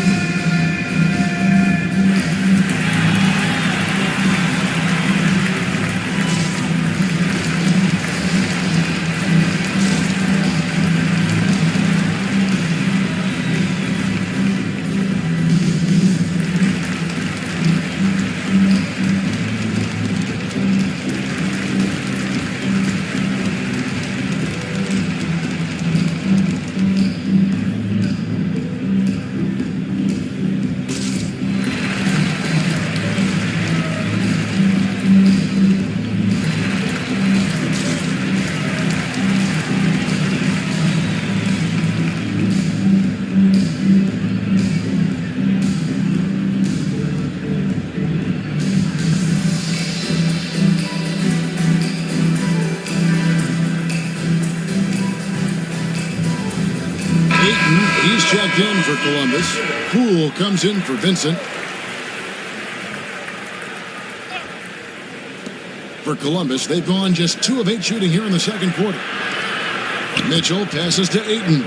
Speaker 10: He's checked in for Columbus. Poole comes in for Vincent. For Columbus, they've gone just 2 of 8 shooting here in the second quarter. Mitchell passes to Ayton.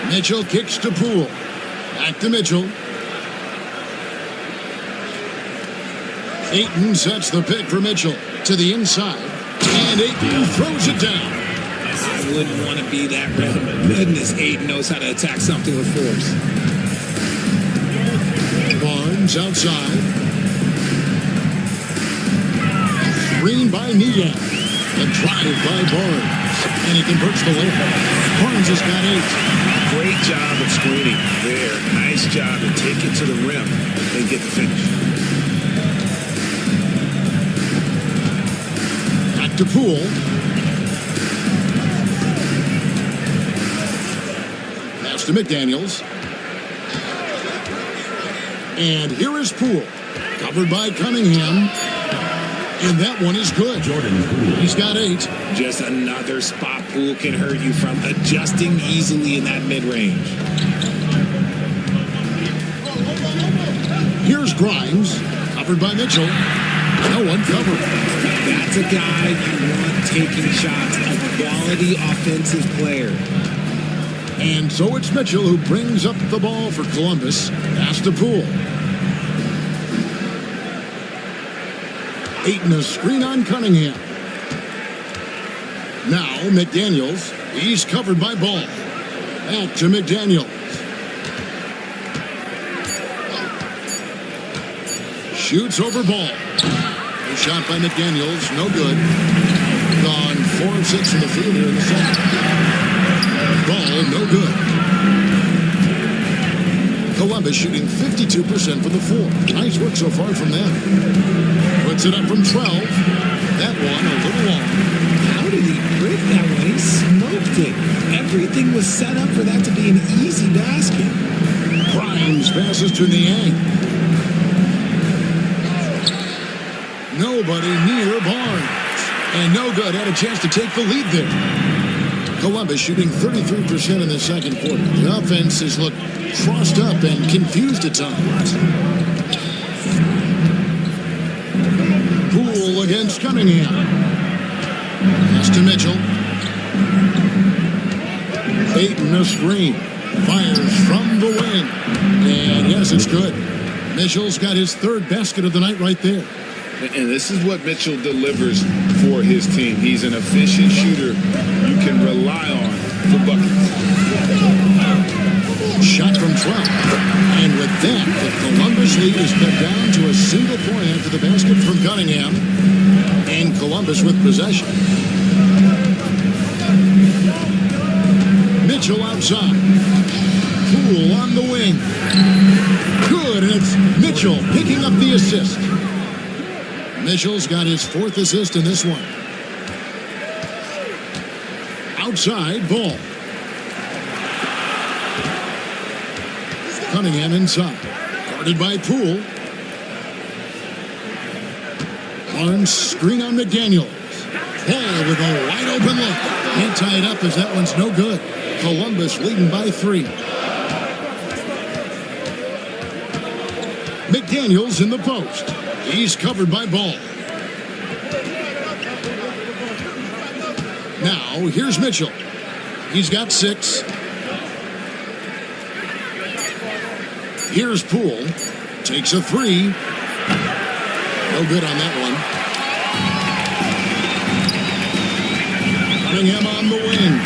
Speaker 10: Mitchell kicks to Poole. Back to Mitchell. Ayton sets the pick for Mitchell to the inside. And Ayton throws it down.
Speaker 16: I wouldn't want to be that rhythm. Goodness, Ayton knows how to attack something with force.
Speaker 10: Barnes outside. Screen by Nia. The drive by Barnes. And he converts the layup. Barnes has got 8.
Speaker 11: Great job of screening there. Nice job to take it to the rim and get the finish.
Speaker 10: Back to Poole. Pass to McDaniels. And here is Poole. Covered by Cunningham. And that one is good. He's got 8.
Speaker 16: Just another spot Poole can hurt you from, adjusting easily in that mid-range.
Speaker 10: Here's Grimes. Covered by Mitchell. No one covered.
Speaker 16: That's a guy you want taking shots, a quality offensive player.
Speaker 10: And so it's Mitchell who brings up the ball for Columbus. Pass to Poole. Ayton a screen on Cunningham. Now McDaniels. He's covered by Ball. Back to McDaniels. Shoots over Ball. A shot by McDaniels. No good. Gone 4 of 6 from the field here in the second. Ball Ball no good. Columbus shooting 52% from the floor. Nice work so far from them. Puts it up from 12. That one a little long.
Speaker 16: How did he break that one? He smoked it. Everything was set up for that to be an easy basket.
Speaker 10: Grimes passes to Niang. Nobody near Barnes. And no good. Had a chance to take the lead there. Columbus shooting 33% in the second quarter. The offense has looked crossed up and confused at times. Poole against Cunningham. Pass to Mitchell. Ayton a screen. Fires from the wing. And yes, it's good. Mitchell's got his third basket of the night right there.
Speaker 11: And this is what Mitchell delivers for his team. He's an efficient shooter you can rely on for buckets.
Speaker 10: Shot from 12. And with that, the Columbus lead is cut down to a single point after the basket from Cunningham. And Columbus with possession. Mitchell outside. Poole on the wing. Good, and it's Mitchell picking up the assist. Mitchell's got his fourth assist in this one. Outside, Ball. Cunningham inside. Guarded by Poole. Barnes screen on McDaniels. Ball with a wide open look. Can't tie it up as that one's no good. Columbus leading by 3. McDaniels in the post. He's covered by Ball. Now, here's Mitchell. He's got 6. Here's Poole. Takes a 3. No good on that one. Cunningham on the wing.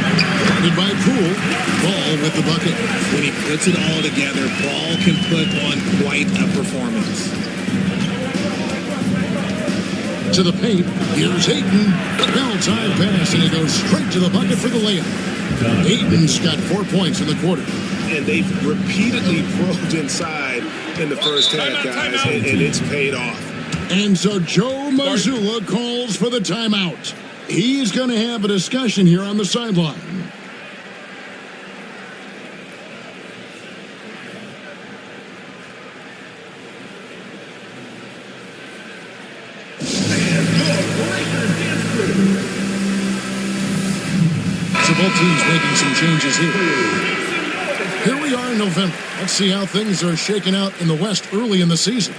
Speaker 10: Guarded by Poole. Ball with the bucket.
Speaker 16: When he puts it all together, Ball can put on quite a performance.
Speaker 10: To the paint. Here's Ayton. Bell-time pass, and he goes straight to the bucket for the layup. Ayton's got 4 points in the quarter.
Speaker 11: And they've repeatedly probed inside in the first half, guys, and it's paid off.
Speaker 10: And so Joe Mazzulla calls for the timeout. He's going to have a discussion here on the sideline. So both teams making some changes here. Here we are in November. Let's see how things are shaking out in the West early in the season.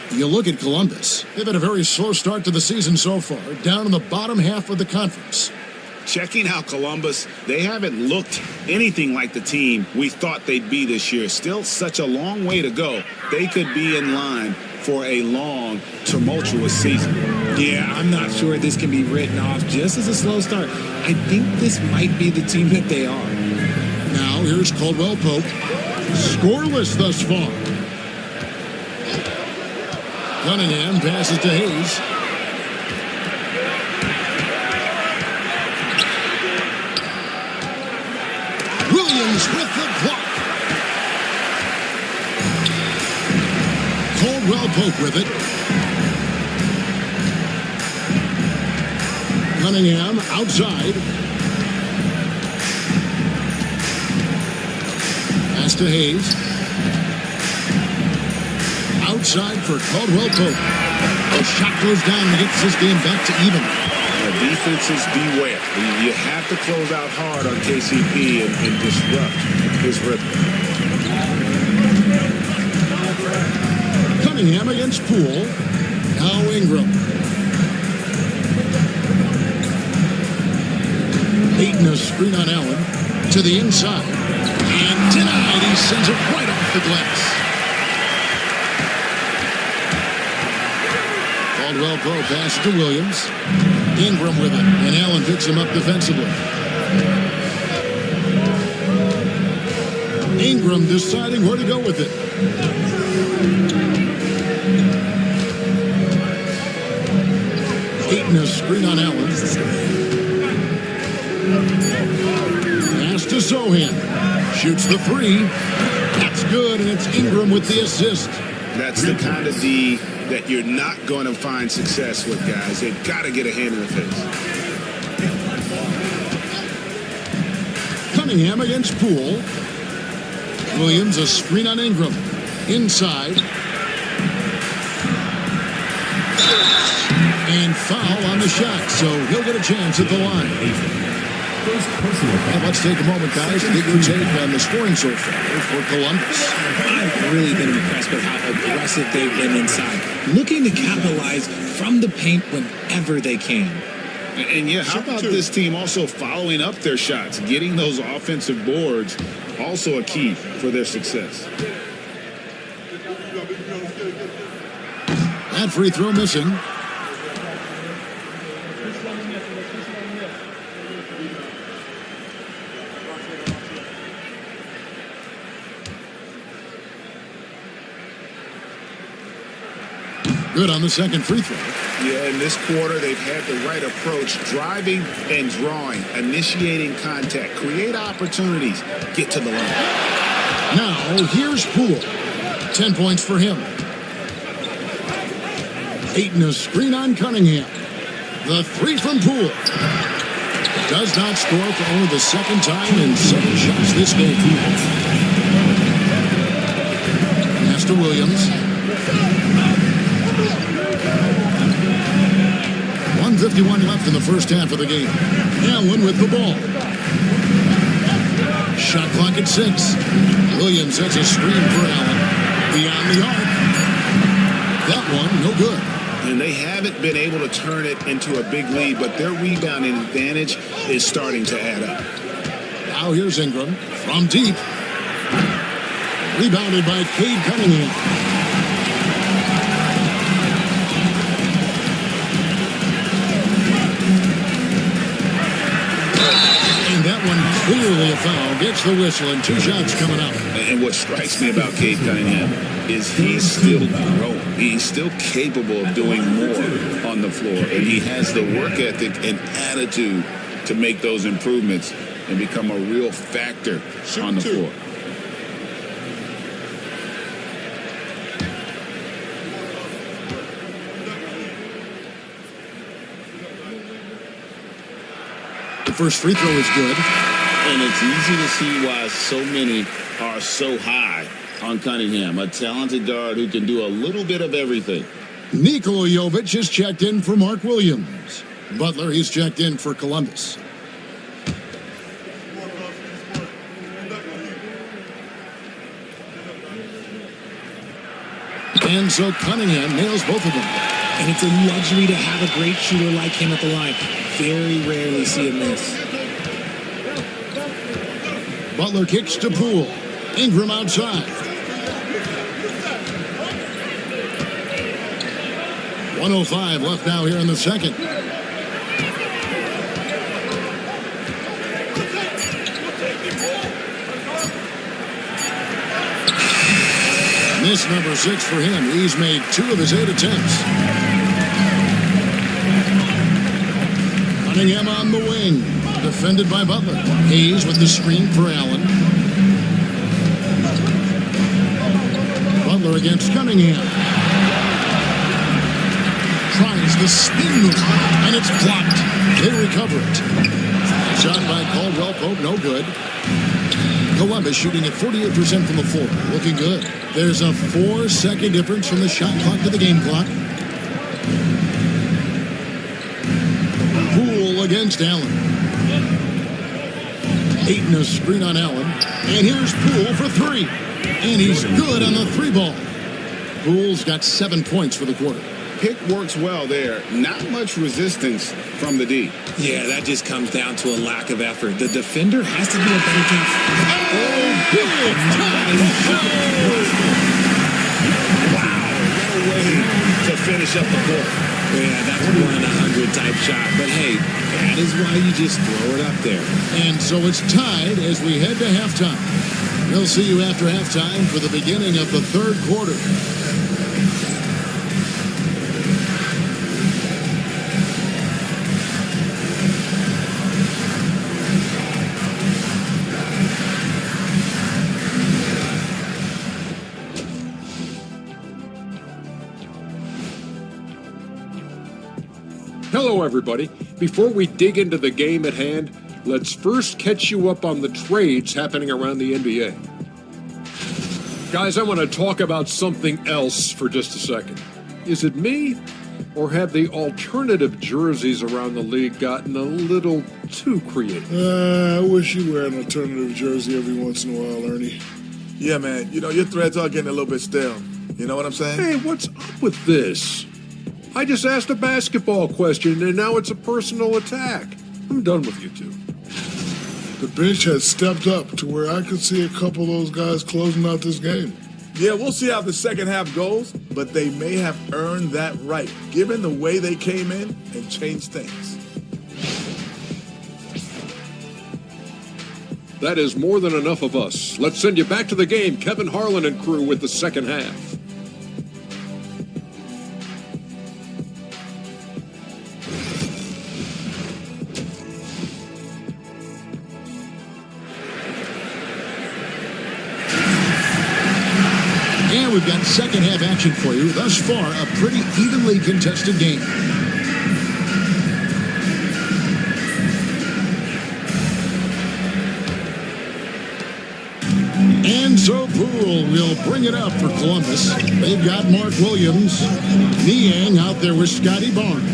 Speaker 10: You look at Columbus. They've had a very slow start to the season so far, down in the bottom half of the conference.
Speaker 11: Checking out Columbus, they haven't looked anything like the team we thought they'd be this year. Still such a long way to go. They could be in line for a long, tumultuous season.
Speaker 16: Yeah, I'm not sure this can be written off just as a slow start. I think this might be the team that they are.
Speaker 10: Now here's Caldwell Pope. Scoreless thus far. Cunningham passes to Hayes. Williams with the block. Caldwell Pope with it. Cunningham outside. Pass to Hayes. Outside for Caldwell Pope. The shot goes down and gets this game back to even.
Speaker 11: Defenses beware. You have to close out hard on KCP and disrupt his rhythm.
Speaker 10: Cunningham against Poole. Now Ingram. Ayton a screen on Allen. To the inside. And denied. He sends it right off the glass. Caldwell Pope passes to Williams. Ingram with it, and Allen picks him up defensively. Ingram deciding where to go with it. Ayton a screen on Allen. Pass to Sohan. Shoots the three. That's good, and it's Ingram with the assist.
Speaker 11: That's the kind of D that you're not going to find success with, guys. They've got to get a hand in the face.
Speaker 10: Cunningham against Poole. Williams, a screen on Ingram. Inside. And foul on the shot, so he'll get a chance at the line. And let's take a moment, guys, to get your take on the scoring so far for Columbus.
Speaker 16: I've really been impressed with how aggressive they've been inside, looking to capitalize from the paint whenever they can.
Speaker 11: And yeah, how about this team also following up their shots, getting those offensive boards, also a key for their success.
Speaker 10: That free throw missing. Good on the second free throw.
Speaker 11: Yeah, in this quarter, they've had the right approach, driving and drawing, initiating contact, create opportunities, get to the line.
Speaker 10: Now, here's Poole. 10 points for him. Ayton a screen on Cunningham. The three from Poole. Does not score for only the second time in 7 shots this game. Pass to Williams. 1:51 left in the first half of the game. Allen with the ball. Shot clock at 6. Williams has a screen for Allen. Beyond the arc. That one, no good.
Speaker 11: And they haven't been able to turn it into a big lead, but their rebounding advantage is starting to add up.
Speaker 10: Now here's Ingram from deep. Rebounded by Cade Cunningham. And that one clearly a foul. Gets the whistle and 2 shots coming up.
Speaker 11: And what strikes me about Cade Cunningham is he's still growing. He's still capable of doing more on the floor. And he has the work ethic and attitude to make those improvements and become a real factor on the floor.
Speaker 10: The first free throw is good.
Speaker 18: And it's easy to see why so many are so high on Cunningham, a talented guard who can do a little bit of everything.
Speaker 10: Nikola Jovic is checked in for Mark Williams. Butler, he's checked in for Columbus. And so Cunningham nails both of them.
Speaker 16: And it's a luxury to have a great shooter like him at the line. Very rarely see him miss.
Speaker 10: Butler kicks to Poole. Ingram outside. 1:05 left now here in the second. Miss number 6 for him. He's made 2 of his 8 attempts. Cunningham on the wing. Defended by Butler. Hayes with the screen for Allen. Butler against Cunningham. Tries the spin move, and it's blocked. They recover it. Shot by Caldwell Pope, no good. Columbus shooting at 48% from the floor. Looking good. There's a 4-second difference from the shot clock to the game clock. Poole against Allen. Ayton a screen on Allen. And here's Poole for 3. And he's good on the 3 ball. Poole's got 7 points for the quarter.
Speaker 11: Pick works well there. Not much resistance from the D.
Speaker 16: Yeah, that just comes down to a lack of effort. The defender has to do a better job.
Speaker 10: Oh, big time
Speaker 11: Wow, what a way to finish up the quarter.
Speaker 16: Yeah, that's a 1 in 100 type shot. But hey, that is why you just throw it up there.
Speaker 10: And so it's tied as we head to halftime. We'll see you after halftime for the beginning of the third quarter.
Speaker 7: Hello, everybody. Before we dig into the game at hand, let's first catch you up on the trades happening around the NBA. Guys, I want to talk about something else for just a second. Is it me, or have the alternative jerseys around the league gotten a little too creative?
Speaker 8: I wish you wear an alternative jersey every once in a while, Ernie.
Speaker 5: Yeah, man. You know, your threads are getting a little bit stale. You know what I'm saying?
Speaker 7: Hey, what's up with this? I just asked a basketball question, and now it's a personal attack. I'm done with you two.
Speaker 8: The bench has stepped up to where I could see a couple of those guys closing out this game.
Speaker 5: Yeah, we'll see how the second half goes, but they may have earned that right, given the way they came in and changed things.
Speaker 7: That is more than enough of us. Let's send you back to the game, Kevin Harlan and crew, with the second half.
Speaker 10: And we've got second half action for you. Thus far, a pretty evenly contested game. And so Poole will bring it up for Columbus. They've got Mark Williams, Niang out there with Scotty Barnes.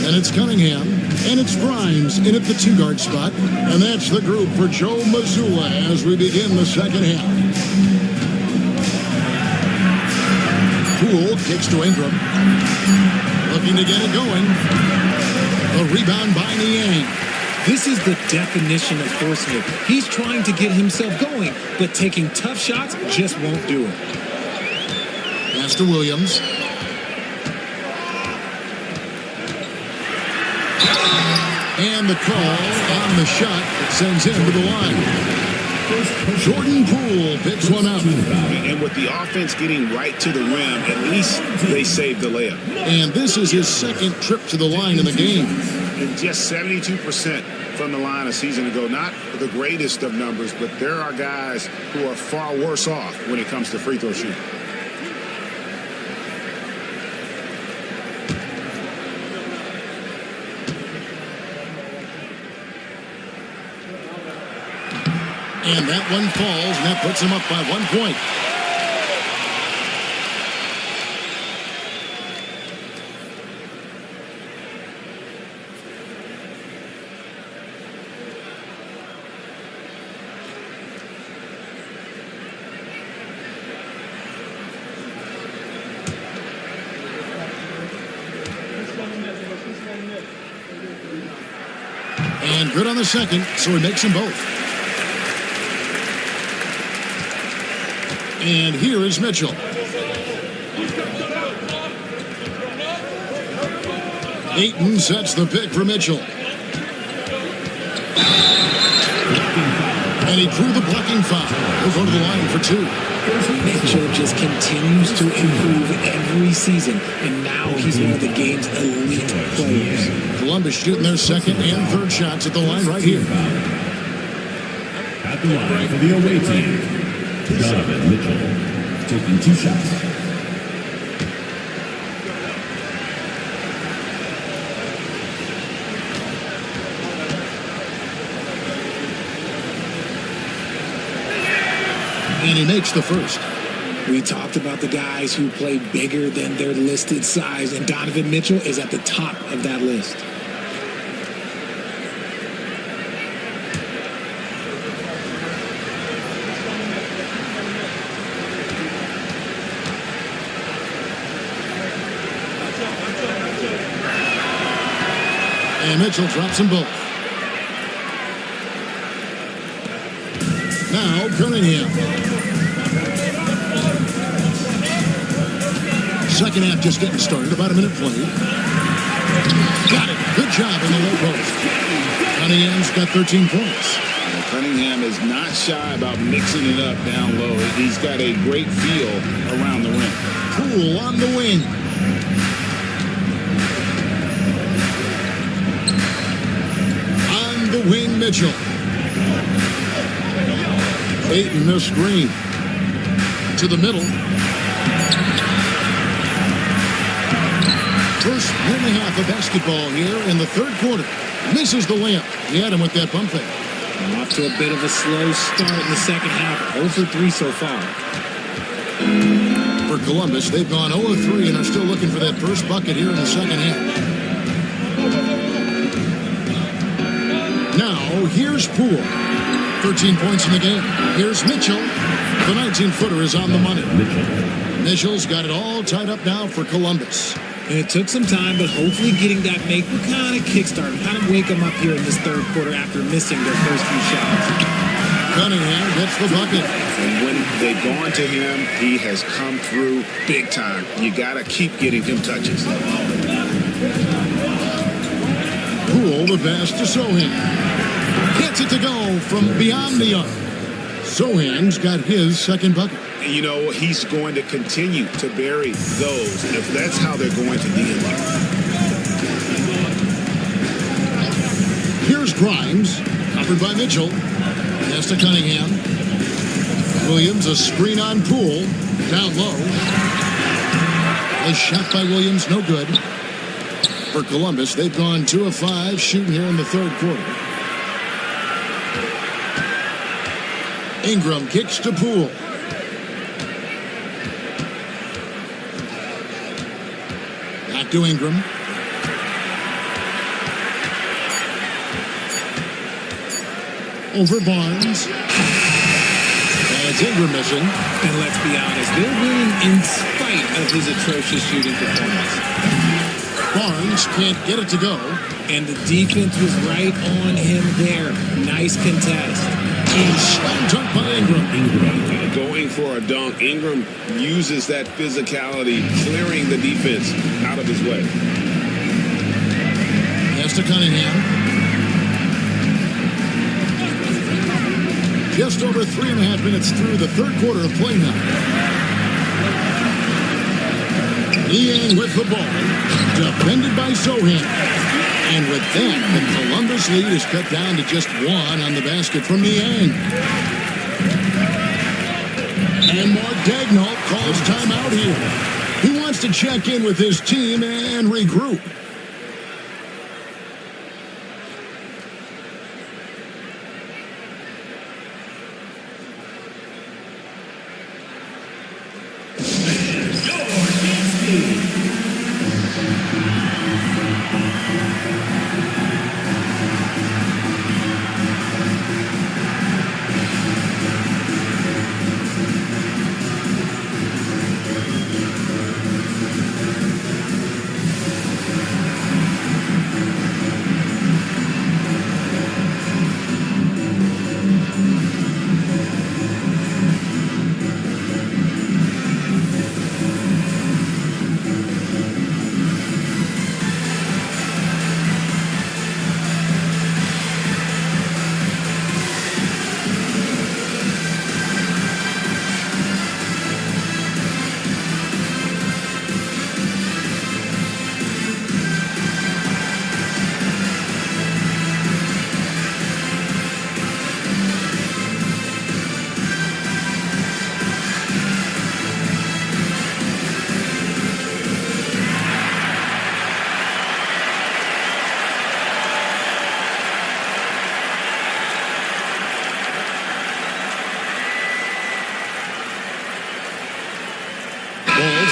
Speaker 10: And it's Cunningham, and it's Grimes in at the two-guard spot. And that's the group for Joe Mazzulla as we begin the second half. Poole kicks to Ingram. Looking to get it going. The rebound by Niang.
Speaker 16: This is the definition of forcing it. He's trying to get himself going, but taking tough shots just won't do it.
Speaker 10: Pass to Williams. And the call on the shot that sends him to the line. Jordan Poole picks one up.
Speaker 11: And with the offense getting right to the rim, at least they saved the layup.
Speaker 10: And this is his second trip to the line in the game.
Speaker 11: And just 72% from the line a season ago. Not the greatest of numbers, but there are guys who are far worse off when it comes to free throw shooting.
Speaker 10: And that one falls, and that puts him up by 1 point. And good on the second, so he makes them both. And here is Mitchell. Ayton sets the pick for Mitchell. And he drew the blocking foul. He'll go to the line for two.
Speaker 16: Mitchell just continues to improve every season, and now he's one of the game's elite players.
Speaker 10: Columbus shooting their second and third shots at the line right here.
Speaker 6: At the line for the away team, Donovan Mitchell, taking 2 shots.
Speaker 10: And he makes the first.
Speaker 16: We talked about the guys who play bigger than their listed size, and Donovan Mitchell is at the top of that list.
Speaker 10: And Mitchell drops them both. Now Cunningham. Second half just getting started. About a minute played. Got it. Good job in the low post. Cunningham's got 13 points.
Speaker 11: And Cunningham is not shy about mixing it up down low. He's got a great feel around the rim.
Speaker 10: Poole on the wing. On the wing, Mitchell. Ayton, the screen. To the middle. First minute and a half of basketball here in the third quarter. Misses the layup. He had him with that pump fake.
Speaker 16: I'm off to a bit of a slow start in the second half. 0 for 3 so far.
Speaker 10: For Columbus, they've gone 0 of 3 and are still looking for that first bucket here in the second half. Now, here's Poole. 13 points in the game. Here's Mitchell. The 19-footer is on the money. Mitchell's got it all tied up now for Columbus.
Speaker 16: And it took some time, but hopefully getting that make will kind of kickstart, kind of wake them up here in this third quarter after missing their first few shots.
Speaker 10: Cunningham gets the bucket.
Speaker 11: And when they've gone to him, he has come through big time. You got to keep getting him touches.
Speaker 10: Poole the pass to Sohan. Gets it to go from beyond the arc. Sohan's got his second bucket.
Speaker 11: You know, he's going to continue to bury those if that's how they're going to be in there.
Speaker 10: Here's Grimes, covered by Mitchell. Pass to Cunningham. Williams, a screen on Poole. Down low. A shot by Williams, no good. For Columbus, they've gone 2 of 5 shooting here in the third quarter. Ingram kicks to Poole. Back to Ingram. Over Barnes. That's Ingram missing.
Speaker 16: And let's be honest, they're winning in spite of his atrocious shooting performance.
Speaker 10: Barnes can't get it to go.
Speaker 16: And the defense was right on him there. Nice contest.
Speaker 10: Slam dunk by Ingram.
Speaker 11: Going for a dunk. Ingram uses that physicality, clearing the defense out of his way.
Speaker 10: Pass to Cunningham. Just over 3.5 minutes through the third quarter of play now. Niang with the ball. Defended by Sohan. And with that, the Columbus lead is cut down to just 1 on the basket from Niang. And Mark Daigneault calls timeout here. He wants to check in with his team and regroup.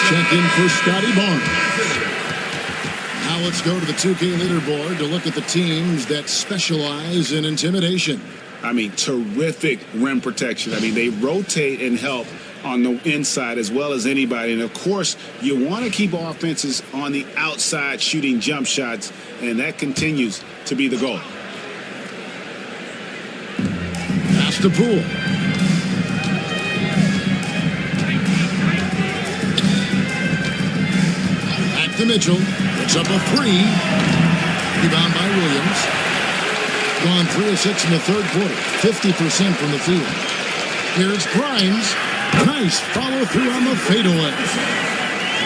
Speaker 10: Check in for Scotty Barnes. Now let's go to the 2K leaderboard to look at the teams that specialize in intimidation.
Speaker 11: I mean, terrific rim protection. I mean, they rotate and help on the inside as well as anybody. And, of course, you want to keep offenses on the outside shooting jump shots, and that continues to be the goal.
Speaker 10: Pass to Poole. To Mitchell, puts up a 3. Rebound by Williams. Gone 3 of 6 in the third quarter. 50% from the field. Here's Grimes. Nice follow through on the fadeaway.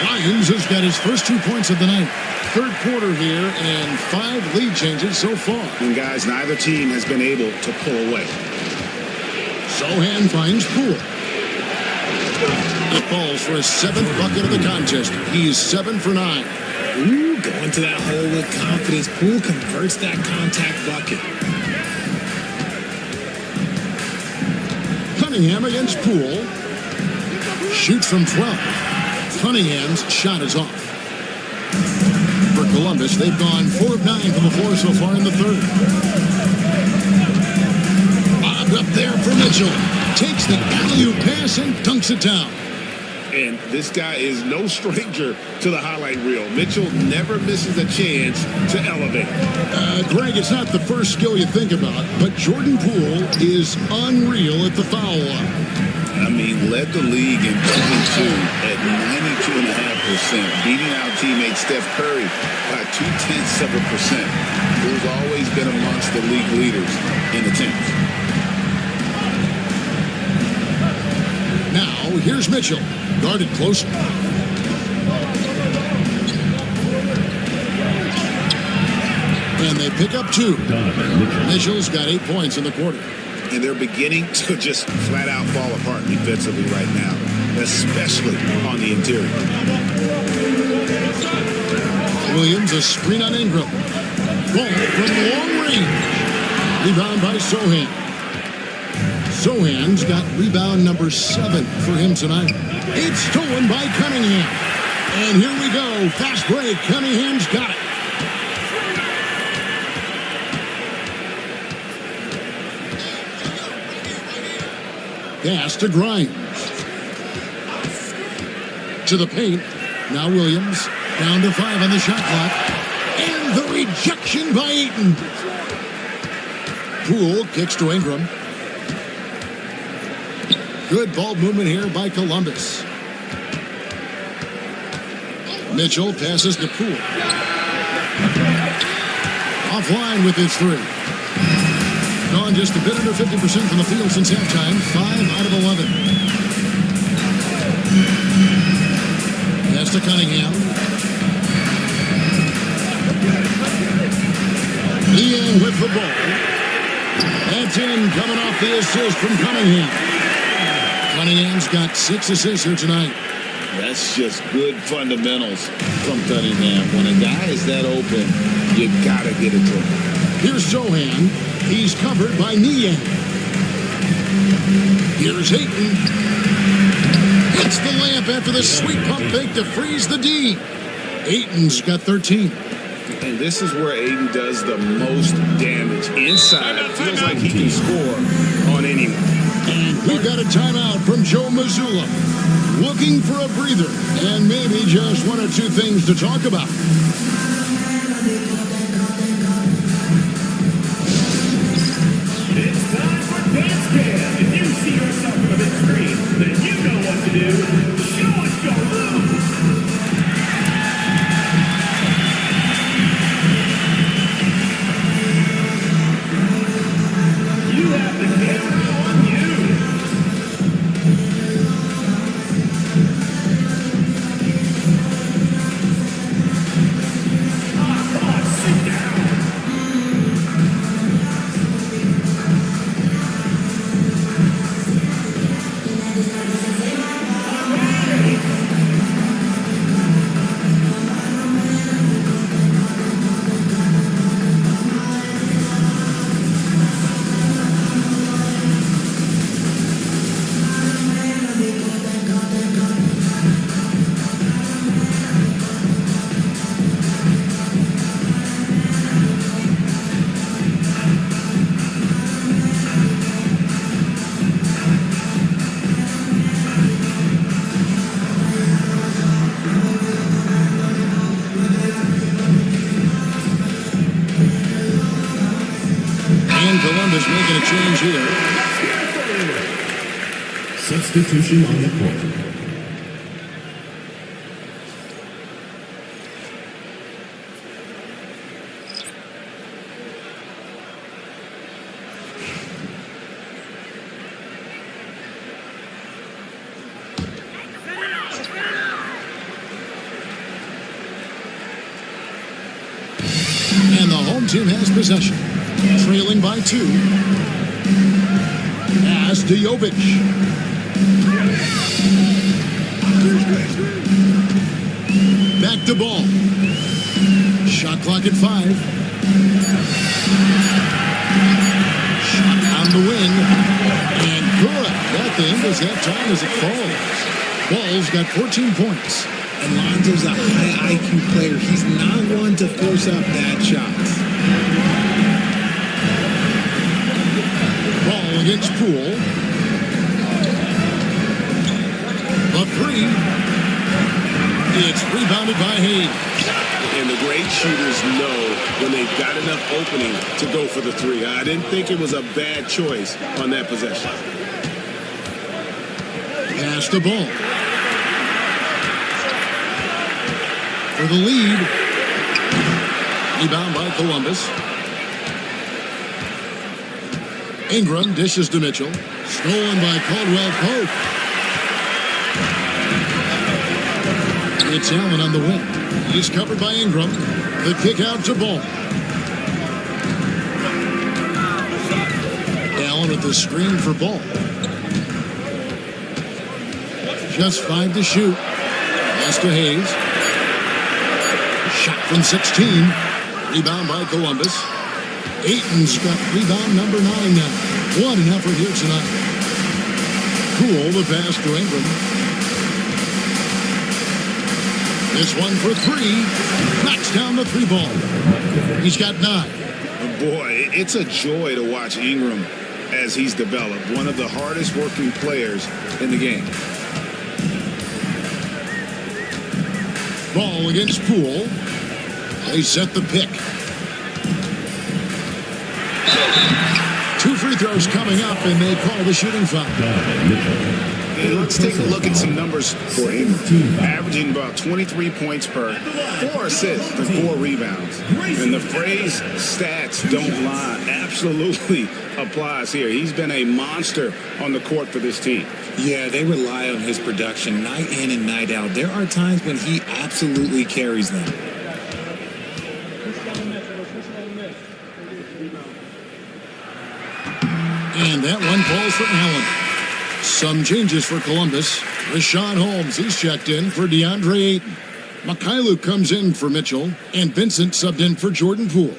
Speaker 10: Grimes has got his first 2 points of the night. Third quarter here and 5 lead changes so far.
Speaker 11: And guys, neither team has been able to pull away.
Speaker 10: Sohan finds Poole. It falls for his 7th bucket of the contest. He's 7 for 9.
Speaker 16: Ooh, going to that hole with confidence. Poole converts that contact bucket.
Speaker 10: Cunningham against Poole. Shoots from 12. Cunningham's shot is off. For Columbus, they've gone 4 of 9 from the floor so far in the third. Bobbed up there for Mitchell. Takes the alley-oop pass and dunks it down.
Speaker 11: And this guy is no stranger to the highlight reel. Mitchell never misses a chance to elevate.
Speaker 10: Greg, it's not the first skill you think about, but Jordan Poole is unreal at the foul line.
Speaker 18: I mean, led the league in 22 at 92.5%, beating out teammate Steph Curry by 0.2%. Who's always been amongst the league leaders in attempts.
Speaker 10: Now, here's Mitchell, guarded closer. And they pick up 2. Mitchell's got 8 points in the quarter.
Speaker 11: And they're beginning to just flat out fall apart defensively right now, especially on the interior.
Speaker 10: Williams, a screen on Ingram. Ball from long range. Rebound by Sohan. Sohan's got rebound number 7 for him tonight. It's stolen by Cunningham. And here we go. Fast break. Cunningham's got it. Pass to Grimes. To the paint. Now Williams. Down to 5 on the shot clock. And the rejection by Ayton. Poole kicks to Ingram. Good ball movement here by Columbus. Mitchell passes to Poole. Offline with his 3. Gone just a bit under 50% from the field since halftime. 5 out of 11. Pass to Cunningham. Ian with the ball. That's in, coming off the assist from Cunningham. Cunningham's got 6 assists here tonight.
Speaker 18: That's just good fundamentals from Cunningham. When a guy is that open, you gotta get it to him.
Speaker 10: Here's Sohan. He's covered by Niang. Here's Ayton. Hits the lamp after the sweet pump fake to freeze the D. Ayton's got 13.
Speaker 11: And this is where Ayton does the most damage. Inside, feels like he can score on anyone.
Speaker 10: And we've got a timeout from Joe Mazzulla. Looking for a breather and maybe just 1 or 2 things to talk about.
Speaker 6: It's time for Dance Cam. If you see yourself on the big screen, then you know what to do. Show us your moves. You have the camera on you. Come on, sit down.
Speaker 10: And Columbus making a change here.
Speaker 6: Substitution on the court.
Speaker 10: And the home team has possession. Trailing by 2. Pass to Jovic. Back to ball. Shot clock at 5. Shot on the wing. And good. That thing does that time as it falls. Ball's got 14 points.
Speaker 16: And Lonzo's a high IQ player. He's not one to force out bad shots.
Speaker 10: Ball against Poole. A 3. It's rebounded by Hayes.
Speaker 11: And the great shooters know when they've got enough opening to go for the 3. I didn't think it was a bad choice on that possession.
Speaker 10: Pass the ball. For the lead. Rebound by Columbus. Ingram dishes to Mitchell. Stolen by Caldwell Pope. It's Allen on the wing. He's covered by Ingram. The kick out to Ball. Allen with the screen for Ball. Just 5 to shoot. Pass to Hayes. Shot from 16. Rebound by Columbus. Ayton's got rebound number 9 now. What an effort here tonight. Cool the pass to Ingram. This one for 3. Knocks down the 3 ball. He's got 9.
Speaker 11: Boy, it's a joy to watch Ingram as he's developed. One of the hardest working players in the game.
Speaker 10: Ball against Poole. They set the pick. 2 free throws coming up, and they call the shooting foul.
Speaker 11: And let's take a look at some numbers for Ingram. Averaging about 23 points per, 4 assists, and 4 rebounds. And the phrase stats don't lie absolutely applies here. He's been a monster on the court for this team.
Speaker 16: Yeah, they rely on his production night in and night out. There are times when he absolutely carries them.
Speaker 10: And that one falls for Allen. Some changes for Columbus. Rashawn Holmes, he's checked in for DeAndre Ayton. Mikhailuk comes in for Mitchell, and Vincent subbed in for Jordan Poole.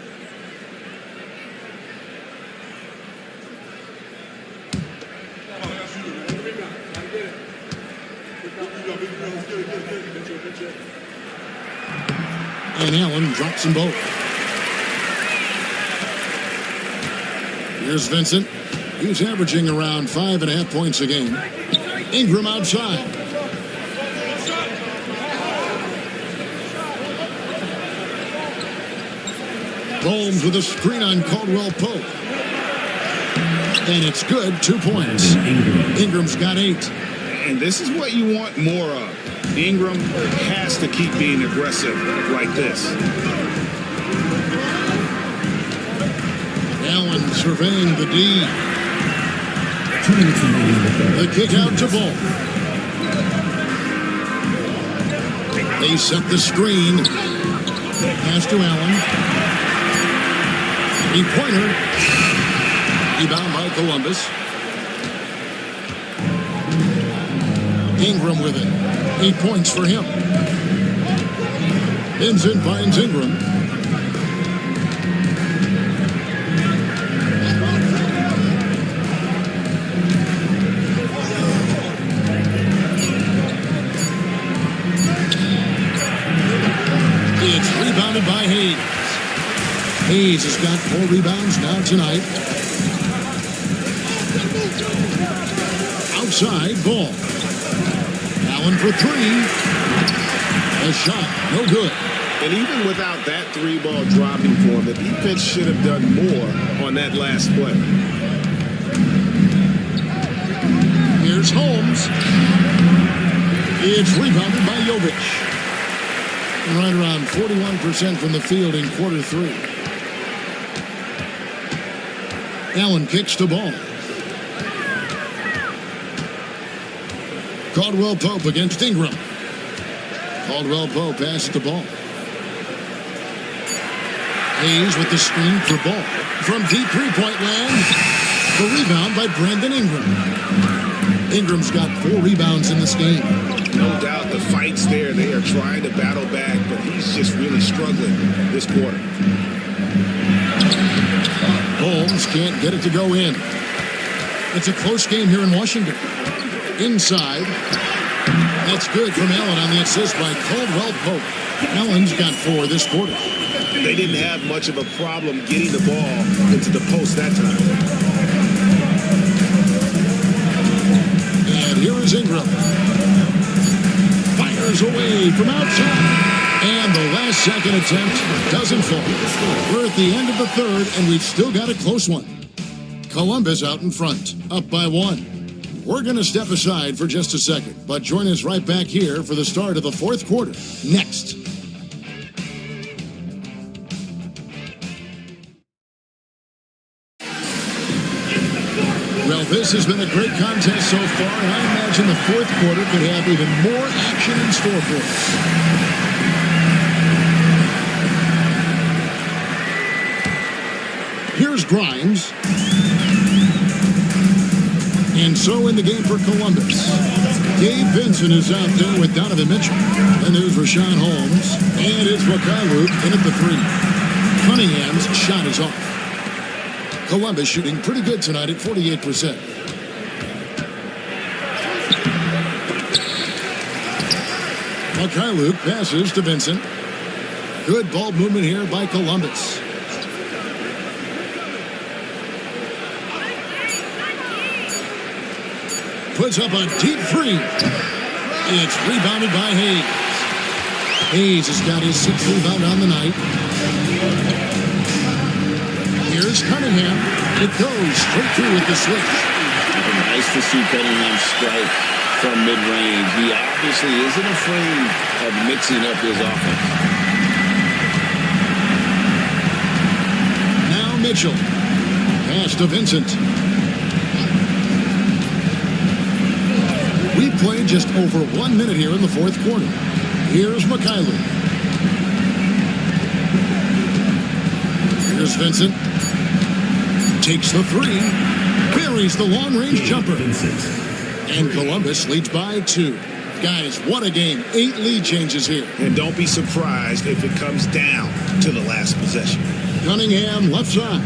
Speaker 10: And Allen drops them both. Here's Vincent. He's averaging around 5.5 points a game. Ingram outside. Holmes with a screen on Caldwell Pope. And it's good, 2 points. Ingram's got 8.
Speaker 11: And this is what you want more of. Ingram has to keep being aggressive like this.
Speaker 10: Allen surveying the D. The kick out to Ball. They set the screen. Pass to Allen. 3-pointer. Rebound by Columbus. Ingram with it. 8 points for him. Vincent finds Ingram. It's rebounded by Hayes. Hayes has got 4 rebounds now tonight. Outside, Ball. Allen for 3. A shot, no good.
Speaker 11: And even without that 3-ball dropping for him, the defense should have done more on that last play.
Speaker 10: Here's Holmes. It's rebounded by Jovic. Right around 41% from the field in quarter 3. Allen kicks the ball. Caldwell Pope against Ingram. Caldwell Pope passes the ball. Hayes with the screen for Ball. From deep 3-point land. The rebound by Brandon Ingram. Ingram's got 4 rebounds in this game.
Speaker 11: No no doubt the fight's there. They are trying to battle back, but he's just really struggling this quarter.
Speaker 10: Holmes can't get it to go in. It's a close game here in Washington. Inside. That's good from Allen on the assist by Caldwell Pope. Allen's got 4 this quarter.
Speaker 11: They didn't have much of a problem getting the ball into the post that time.
Speaker 10: And here is Ingram. Fires away from outside. And the last second attempt doesn't fall. We're at the end of the third, and we've still got a close one. Columbus out in front, up by 1. We're going to step aside for just a second, but join us right back here for the start of the fourth quarter. Next. Well, this has been a great contest so far, and I imagine the fourth quarter could have even more action in store for us. Here's Grimes. And so in the game for Columbus, Gabe Vincent is out there with Donovan Mitchell. Then there's Rashawn Holmes. And it's Mikhailuk in at the 3. Cunningham's shot is off. Columbus shooting pretty good tonight at 48%. Mikhailuk passes to Vincent. Good ball movement here by Columbus. Puts up a deep 3. It's rebounded by Hayes. Hayes has got his 6th rebound on the night. Here's Cunningham. It goes straight through with the switch.
Speaker 18: Nice to see Cunningham strike from mid-range. He obviously isn't afraid of mixing up his offense.
Speaker 10: Now Mitchell. Pass to Vincent. We've played just over 1 minute here in the fourth quarter. Here's Mikhailuk. Here's Vincent. Takes the 3. Buries the long-range jumper. And Columbus leads by 2. Guys, what a game. 8 lead changes here.
Speaker 11: And don't be surprised if it comes down to the last possession.
Speaker 10: Cunningham left side.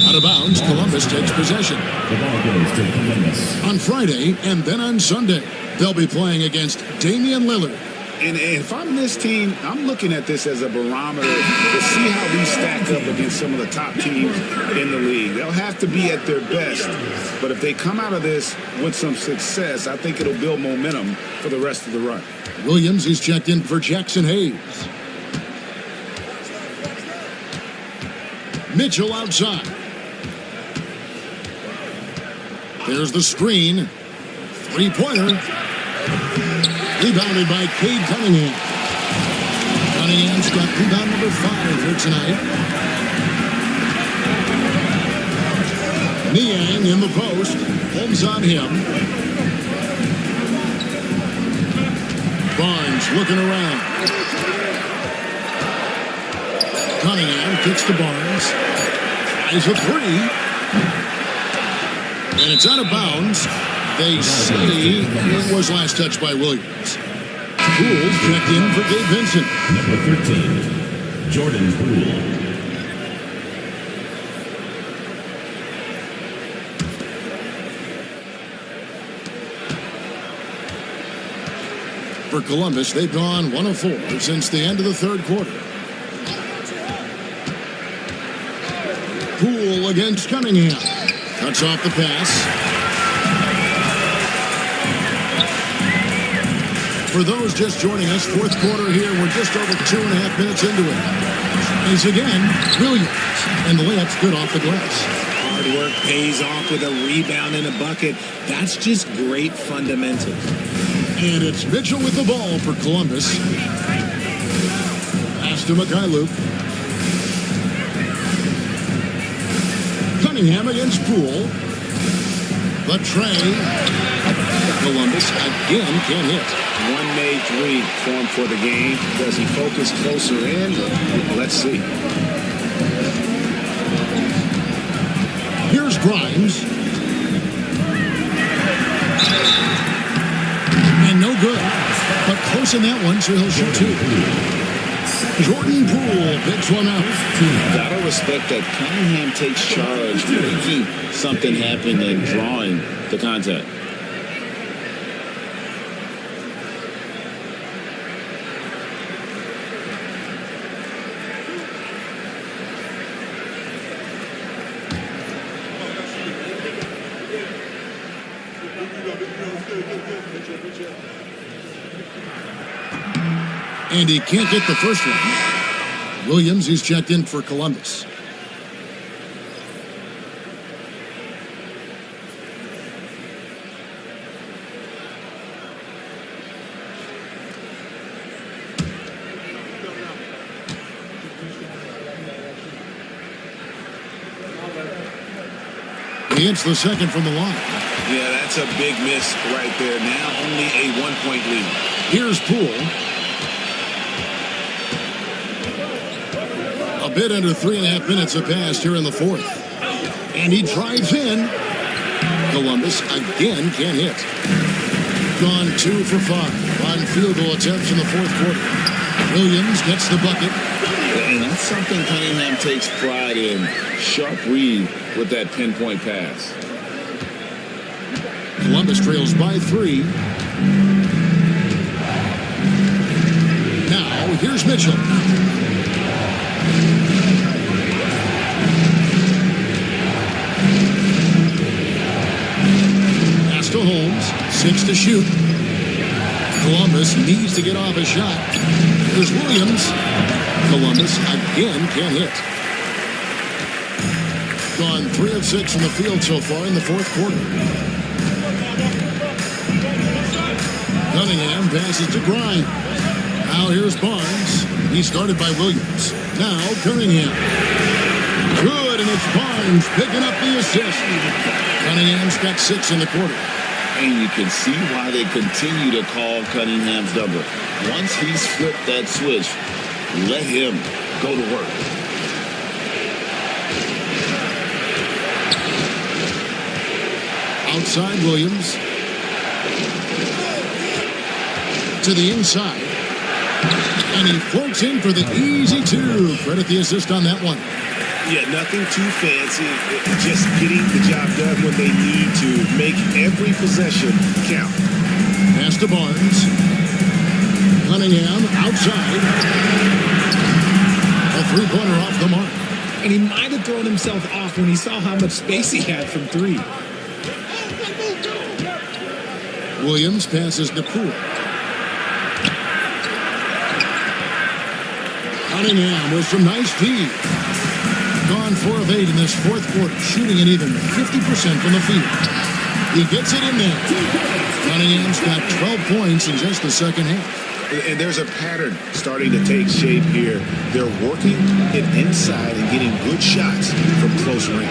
Speaker 10: Out of bounds, Columbus takes possession.
Speaker 6: The ball goes to Columbus.
Speaker 10: On Friday and then on Sunday, they'll be playing against Damian Lillard.
Speaker 11: And if I'm this team, I'm looking at this as a barometer to see how we stack up against some of the top teams in the league. They'll have to be at their best. But if they come out of this with some success, I think it'll build momentum for the rest of the run.
Speaker 10: Williams is checked in for Jackson Hayes. Mitchell outside. There's the screen. 3-pointer. Rebounded by Cade Cunningham. Cunningham's got rebound number 5 here tonight. Niang in the post. Holmes on him. Barnes looking around. Cunningham kicks to Barnes. Tries a 3. And it's out of bounds. They say it was last touched by Williams. Poole checked in for Gabe Vincent.
Speaker 6: Number 13, Jordan Poole.
Speaker 10: For Columbus, they've gone 1 of 4 since the end of the third quarter. Poole against Cunningham. Cuts off the pass. For those just joining us, fourth quarter here, we're just over 2.5 minutes into it. As again, Williams, and the layup's good off the glass.
Speaker 16: Hard work pays off with a rebound and a bucket. That's just great fundamentals.
Speaker 10: And it's Mitchell with the ball for Columbus. Pass to Mikhailuk. Cunningham against Poole. The tray. Columbus again can't hit.
Speaker 11: One made 3 formed for the game. Does he focus closer in? Let's see.
Speaker 10: Here's Grimes. miss in that one, so he'll shoot 2. Jordan Poole picks one out.
Speaker 18: Gotta respect that Cunningham takes charge, making something happen and drawing the contact.
Speaker 10: And he can't get the first one. Williams, he's checked in for Columbus. He hits the second from the line.
Speaker 11: Yeah, that's a big miss right there. Now only a 1-point lead.
Speaker 10: Here's Poole. A bit under 3.5 minutes have passed here in the fourth. And he drives in. Columbus again can't hit. Gone 2 for 5 on field goal attempts in the fourth quarter. Williams gets the bucket.
Speaker 18: And that's something Cunningham takes pride in. Sharp read with that pinpoint pass.
Speaker 10: Columbus trails by 3. Now, here's Mitchell. Pass to Holmes. 6 to shoot. Columbus needs to get off a shot. Here's Williams. Columbus again can't hit. Gone 3 of 6 from the field so far in the fourth quarter. Cunningham passes to Grimes. Now here's Barnes. He started by Williams. Now Cunningham. Good, and it's Barnes picking up the assist. Cunningham's got 6 in the quarter.
Speaker 18: And you can see why they continue to call Cunningham's number. Once he's flipped that switch, let him go to work.
Speaker 10: Outside Williams. To the inside. And he floats in for the easy 2. Credit the assist on that one.
Speaker 11: Yeah, nothing too fancy. Just getting the job done when they need to. Make every possession count.
Speaker 10: Pass to Barnes. Cunningham outside. A 3-pointer off the mark.
Speaker 16: And he might have thrown himself off when he saw how much space he had from 3.
Speaker 10: Williams passes to Poole. Cunningham with some nice D. Gone 4 of 8 in this fourth quarter, shooting an even 50% from the field. He gets it in there. Cunningham's got 12 points in just the second half.
Speaker 11: And there's a pattern starting to take shape here. They're working it inside and getting good shots from close range.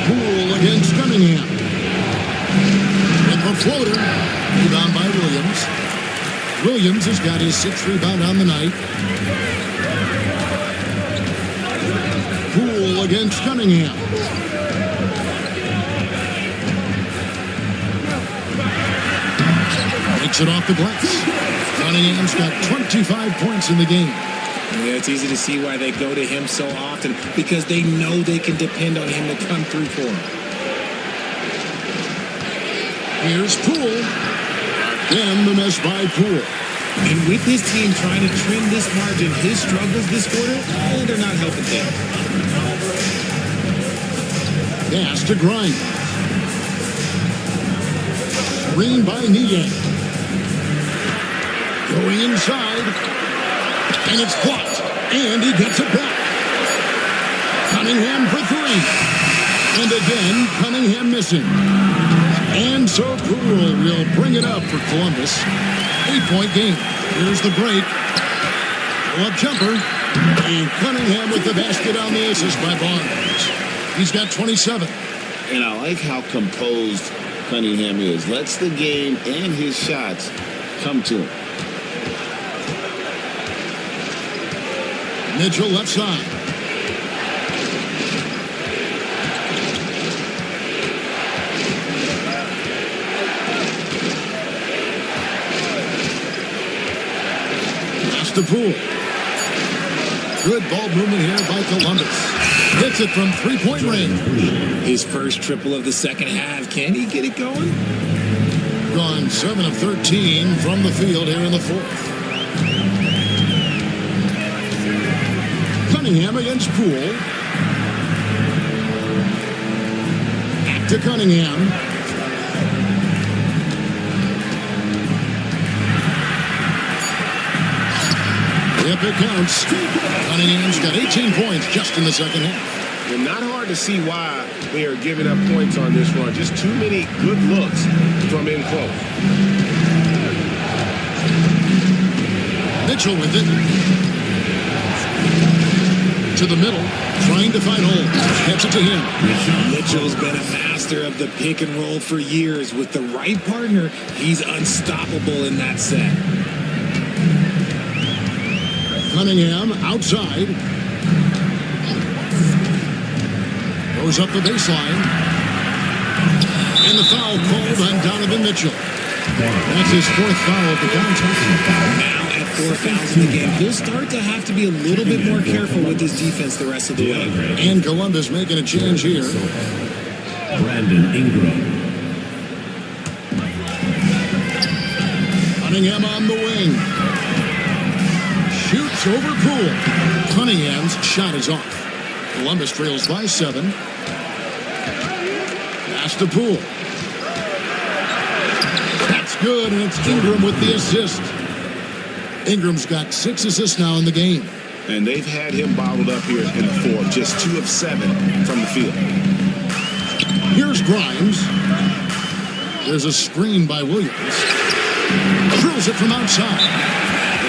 Speaker 10: Poole against Cunningham. With the floater. Rebound by Williams. Williams has got his 6th rebound on the night. Poole against Cunningham. Takes it off the glass. Cunningham's got 25 points in the game.
Speaker 16: Yeah, it's easy to see why they go to him so often, because they know they can depend on him to come through for them.
Speaker 10: Here's Poole. Again, the miss by Poole.
Speaker 16: And with his team trying to trim this margin, his struggles this quarter, they're not helping him.
Speaker 10: Pass to Grimes. Screen by Niang. Going inside. And it's blocked. And he gets it back. Cunningham for 3. And again, Cunningham missing. And so Poole will bring it up for Columbus. 8-point game. Here's the break. Pull-up jumper. And Cunningham with the basket on the assist by Barnes. He's got 27.
Speaker 18: And I like how composed Cunningham is. Lets the game and his shots come to him.
Speaker 10: Mitchell left side. to Poole. Good ball movement here by Columbus. Hits it from three-point range.
Speaker 16: His first triple of the second half. Can he get it going?
Speaker 10: Gone 7 of 13 from the field here in the fourth. Cunningham against Poole. Back to Cunningham. Yep, it counts. Cunningham's got 18 points just in the second half.
Speaker 11: And not hard to see why they are giving up points on this run. Just too many good looks from in close.
Speaker 10: Mitchell with it. To the middle, trying to find hole. Gets it to him.
Speaker 16: Mitchell's been a master of the pick and roll for years. With the right partner, he's unstoppable in that set.
Speaker 10: Cunningham outside. Goes up the baseline. And the foul called on Donovan Mitchell. That's his fourth foul of the contest.
Speaker 16: Now at 4 fouls in the game, he'll start to have to be a little bit more careful with his defense the rest of the way.
Speaker 10: And Columbus making a change here.
Speaker 6: Brandon Ingram.
Speaker 10: Cunningham on the wing. Shoots over Poole. Cunningham's shot is off. Columbus trails by 7. Pass to Poole. That's good, and it's Ingram with the assist. Ingram's got 6 assists now in the game.
Speaker 11: And they've had him bottled up here in the fourth. Just 2 of 7 from the field.
Speaker 10: Here's Grimes. There's a screen by Williams. Throws it from outside.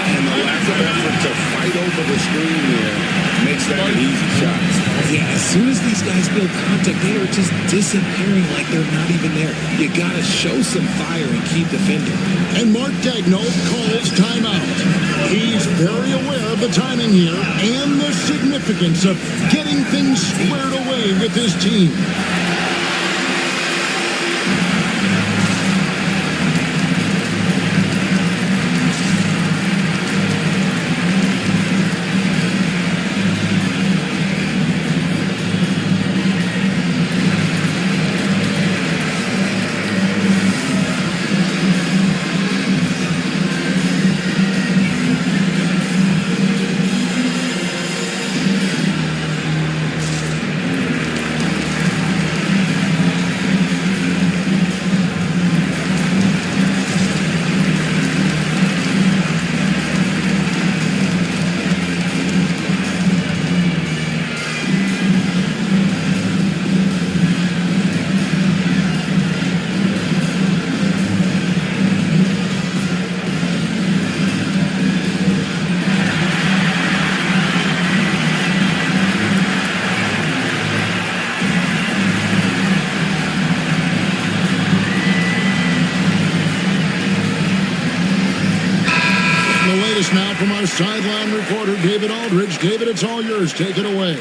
Speaker 11: And the lack of effort to fight over the screen there makes that an easy shot.
Speaker 16: Yeah, as soon as these guys build contact, they are just disappearing like they're not even there. You got to show some fire and keep defending.
Speaker 10: And Mark Daigneault calls timeout. He's very aware of the timing here and the significance of getting things squared away with his team. Now from our sideline reporter, David Aldridge. David, it's all yours. Take it away.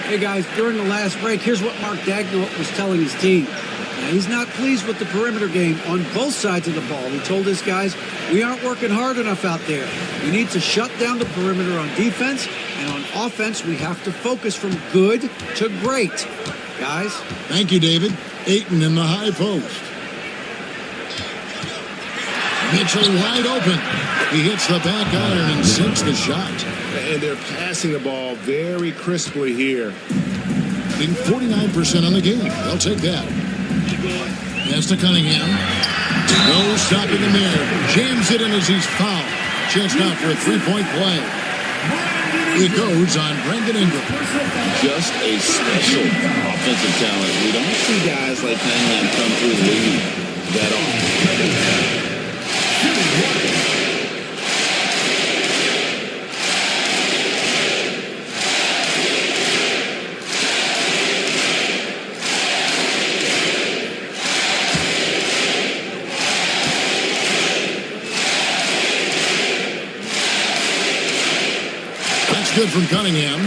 Speaker 17: Hey, guys, during the last break, here's what Mark Daigneault was telling his team. Now, he's not pleased with the perimeter game on both sides of the ball. He told his guys, we aren't working hard enough out there. We need to shut down the perimeter on defense, and on offense, we have to focus from good to great. Guys?
Speaker 10: Thank you, David. Ayton in the high post. Mitchell wide open. He hits the back iron and sinks the shot.
Speaker 11: And they're passing the ball very crisply here.
Speaker 10: Being 49% on the game. They'll take that. Pass to Cunningham. No stopping him there. Jams it in as he's fouled. Chance now for a three-point play. It goes on Brandon Ingram.
Speaker 18: Just a special offensive talent. We don't see guys like Cunningham come through the league that often.
Speaker 10: Good from Cunningham.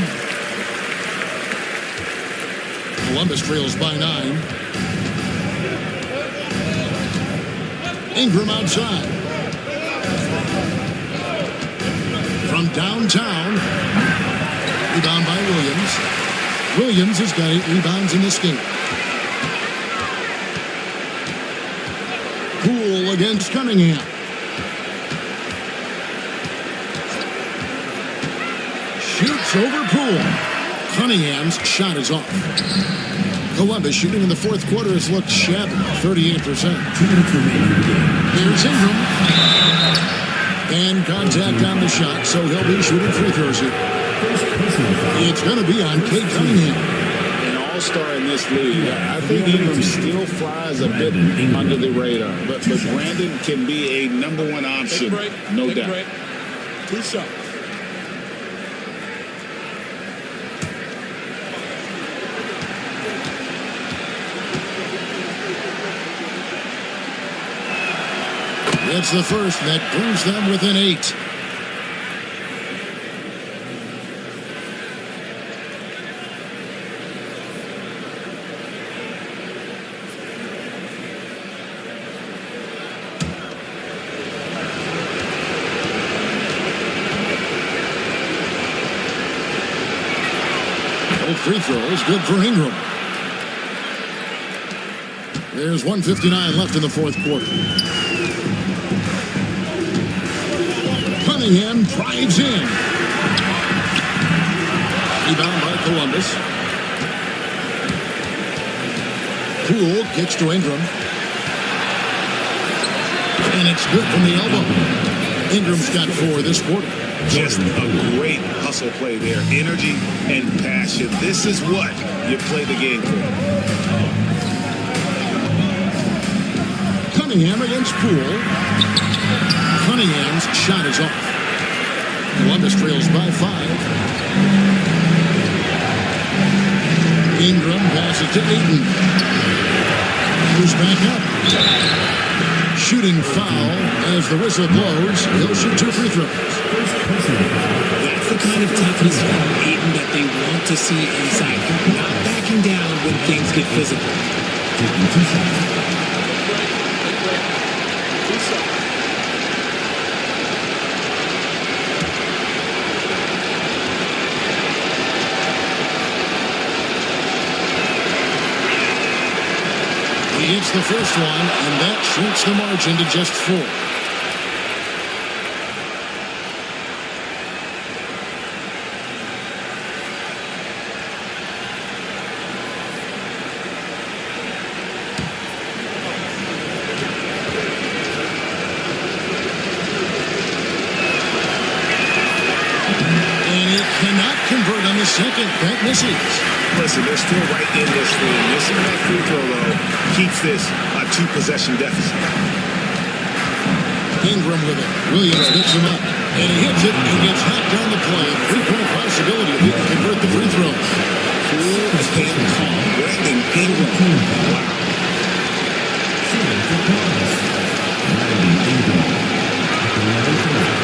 Speaker 10: Columbus trails by 9. Ingram outside. from downtown. Rebound by Williams. Williams has got 8 rebounds in this game. Poole against Cunningham. Shoots over Poole. Cunningham's shot is off. Columbus shooting in the fourth quarter has looked shabby, 38%.
Speaker 6: 2 minutes remaining in the game.
Speaker 10: Here's Ingram. And contact on the shot, so he'll be shooting free throws here. It's going to be on Kate Cunningham.
Speaker 18: An all-star in this league. I think Ingram still flies a bit under the radar. But Brandon can be a number one option, no doubt.
Speaker 5: 2 shots.
Speaker 10: It's the first that brings them within 8. No free throws, good for Ingram. There's 1:59 left in the fourth quarter. Cunningham drives in. Rebound by Columbus. Poole kicks to Ingram. And it's good from the elbow. Ingram's got 4 this quarter.
Speaker 11: Just a great hustle play there. Energy and passion. This is what you play the game for.
Speaker 10: Cunningham against Poole. Cunningham's shot is off. Columbus trails by 5. Ingram passes to Ayton. Who's back up? Shooting foul as the whistle blows. He'll shoot 2 free throws.
Speaker 16: That's the kind of toughness from Ayton that they want to see inside. Not backing down when things get physical.
Speaker 6: Taking 2 shots.
Speaker 10: He hits the first one, and that shrinks the margin to just 4. And he cannot convert on the second. That misses.
Speaker 11: Listen, they're still right in this thing. Missing that free throw, though, keeps this a 2-possession deficit.
Speaker 10: Ingram with it. Williams picks him up. And he hits it and gets hacked down the play. A 3-point possibility if he can convert the free throws.
Speaker 18: Cool and calm. Brandon Ingram. Wow.
Speaker 6: Shooting for Columbus. Brandon Ingram. 11 points.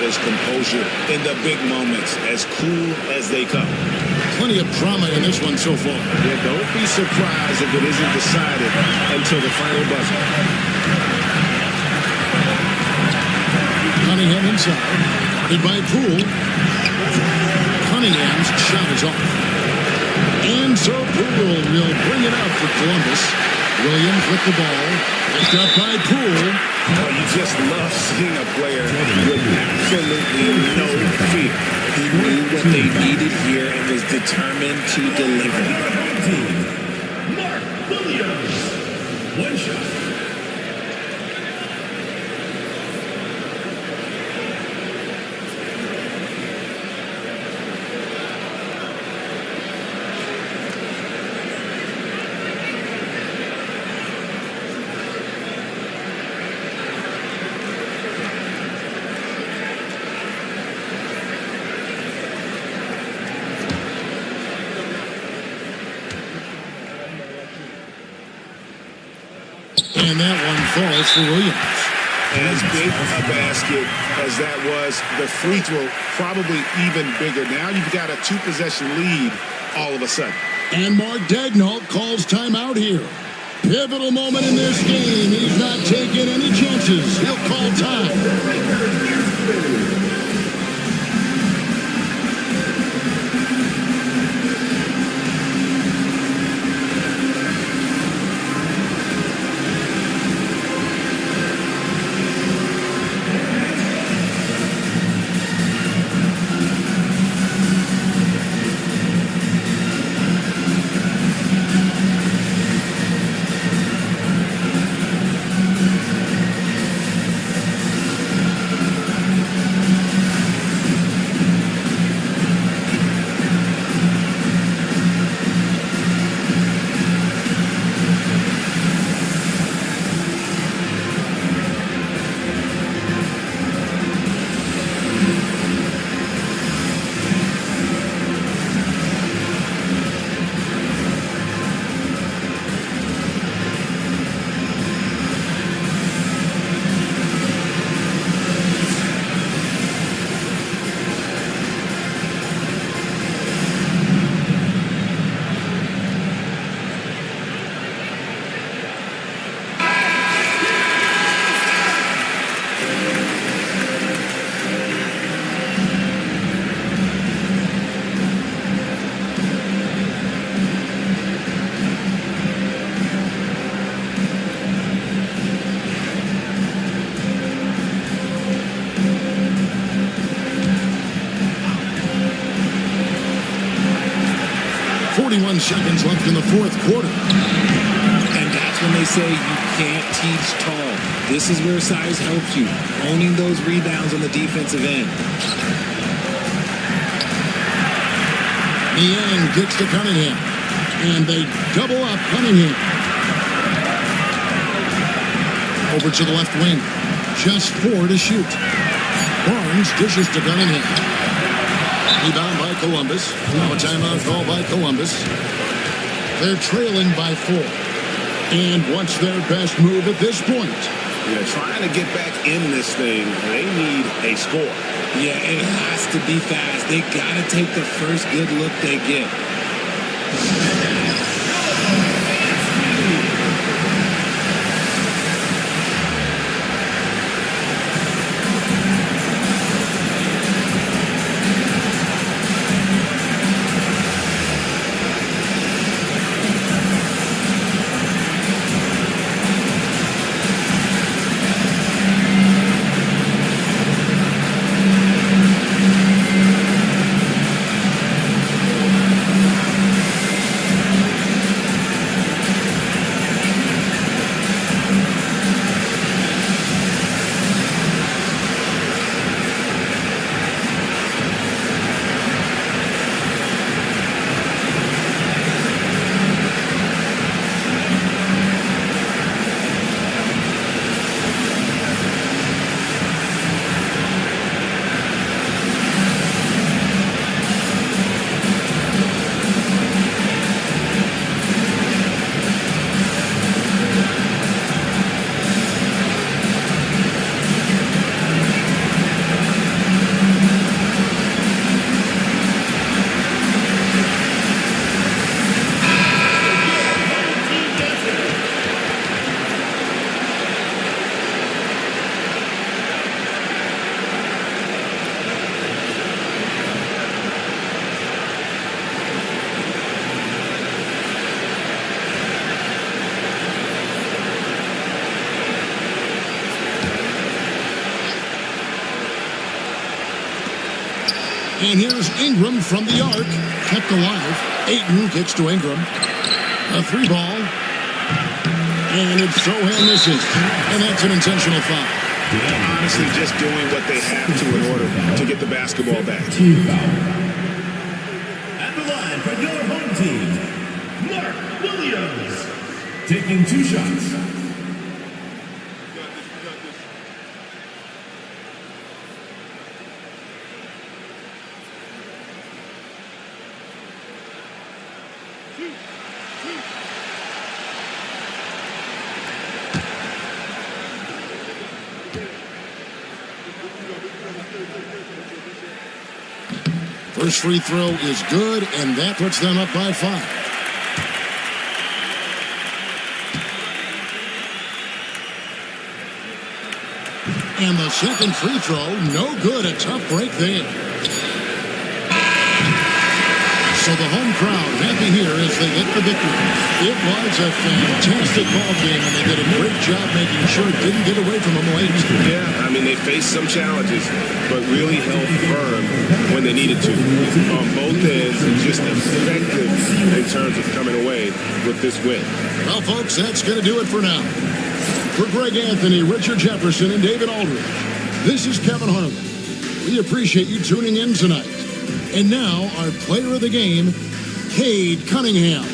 Speaker 11: Composure in the big moments, as cool as they come.
Speaker 10: Plenty of drama in this one so far.
Speaker 11: Yeah, don't be surprised if it isn't decided until the final buzzer.
Speaker 10: Cunningham inside. Guarded by Poole. Cunningham's shot is off. And so Poole will bring it up for Columbus. Williams with the ball. Picked up by Poole.
Speaker 11: Oh, you just love seeing a player with absolutely no fear.
Speaker 16: He knew what they needed here and was determined to deliver.
Speaker 6: Mark Williams. 1 shot.
Speaker 10: And that one falls for Williams.
Speaker 11: As big a basket as that was, the free throw probably even bigger. Now you've got a 2-possession lead all of a sudden.
Speaker 10: And Mark Daignault calls timeout here. Pivotal moment in this game. He's not taking any chances. He'll call time. 41 seconds left in the fourth quarter.
Speaker 16: And that's when they say you can't teach tall. This is where size helps you, owning those rebounds on the defensive end.
Speaker 10: Niang kicks to Cunningham. And they double up Cunningham. Over to the left wing. Just 4 to shoot. Barnes dishes to Cunningham. Rebound by Columbus. Now a timeout call by Columbus. They're trailing by 4. And what's their best move at this point?
Speaker 11: Yeah, trying to get back in this thing. They need a score.
Speaker 16: Yeah, it has to be fast. They got to take the first good look they get.
Speaker 10: And here's Ingram from the arc. Kept alive. Ayton kicks to Ingram. A 3 ball. And it's Sohan misses. And that's an intentional foul.
Speaker 11: Honestly, just doing what they have to in order to get the basketball back.
Speaker 6: At the line for your home team, Mark Williams. Taking 2 shots.
Speaker 10: First free throw is good, and that puts them up by 5. And the second free throw, no good. A tough break there. So the home crowd happy here as they get the victory. It was a fantastic ball game, and they did a great job making sure it didn't get away from them late.
Speaker 11: Yeah, I mean, they faced some challenges, but really held firm when they needed to. On both ends, and just effective in terms of coming away with this win.
Speaker 10: Well, folks, that's going to do it for now. For Greg Anthony, Richard Jefferson, and David Aldridge, this is Kevin Harlan. We appreciate you tuning in tonight. And now, our player of the game, Cade Cunningham.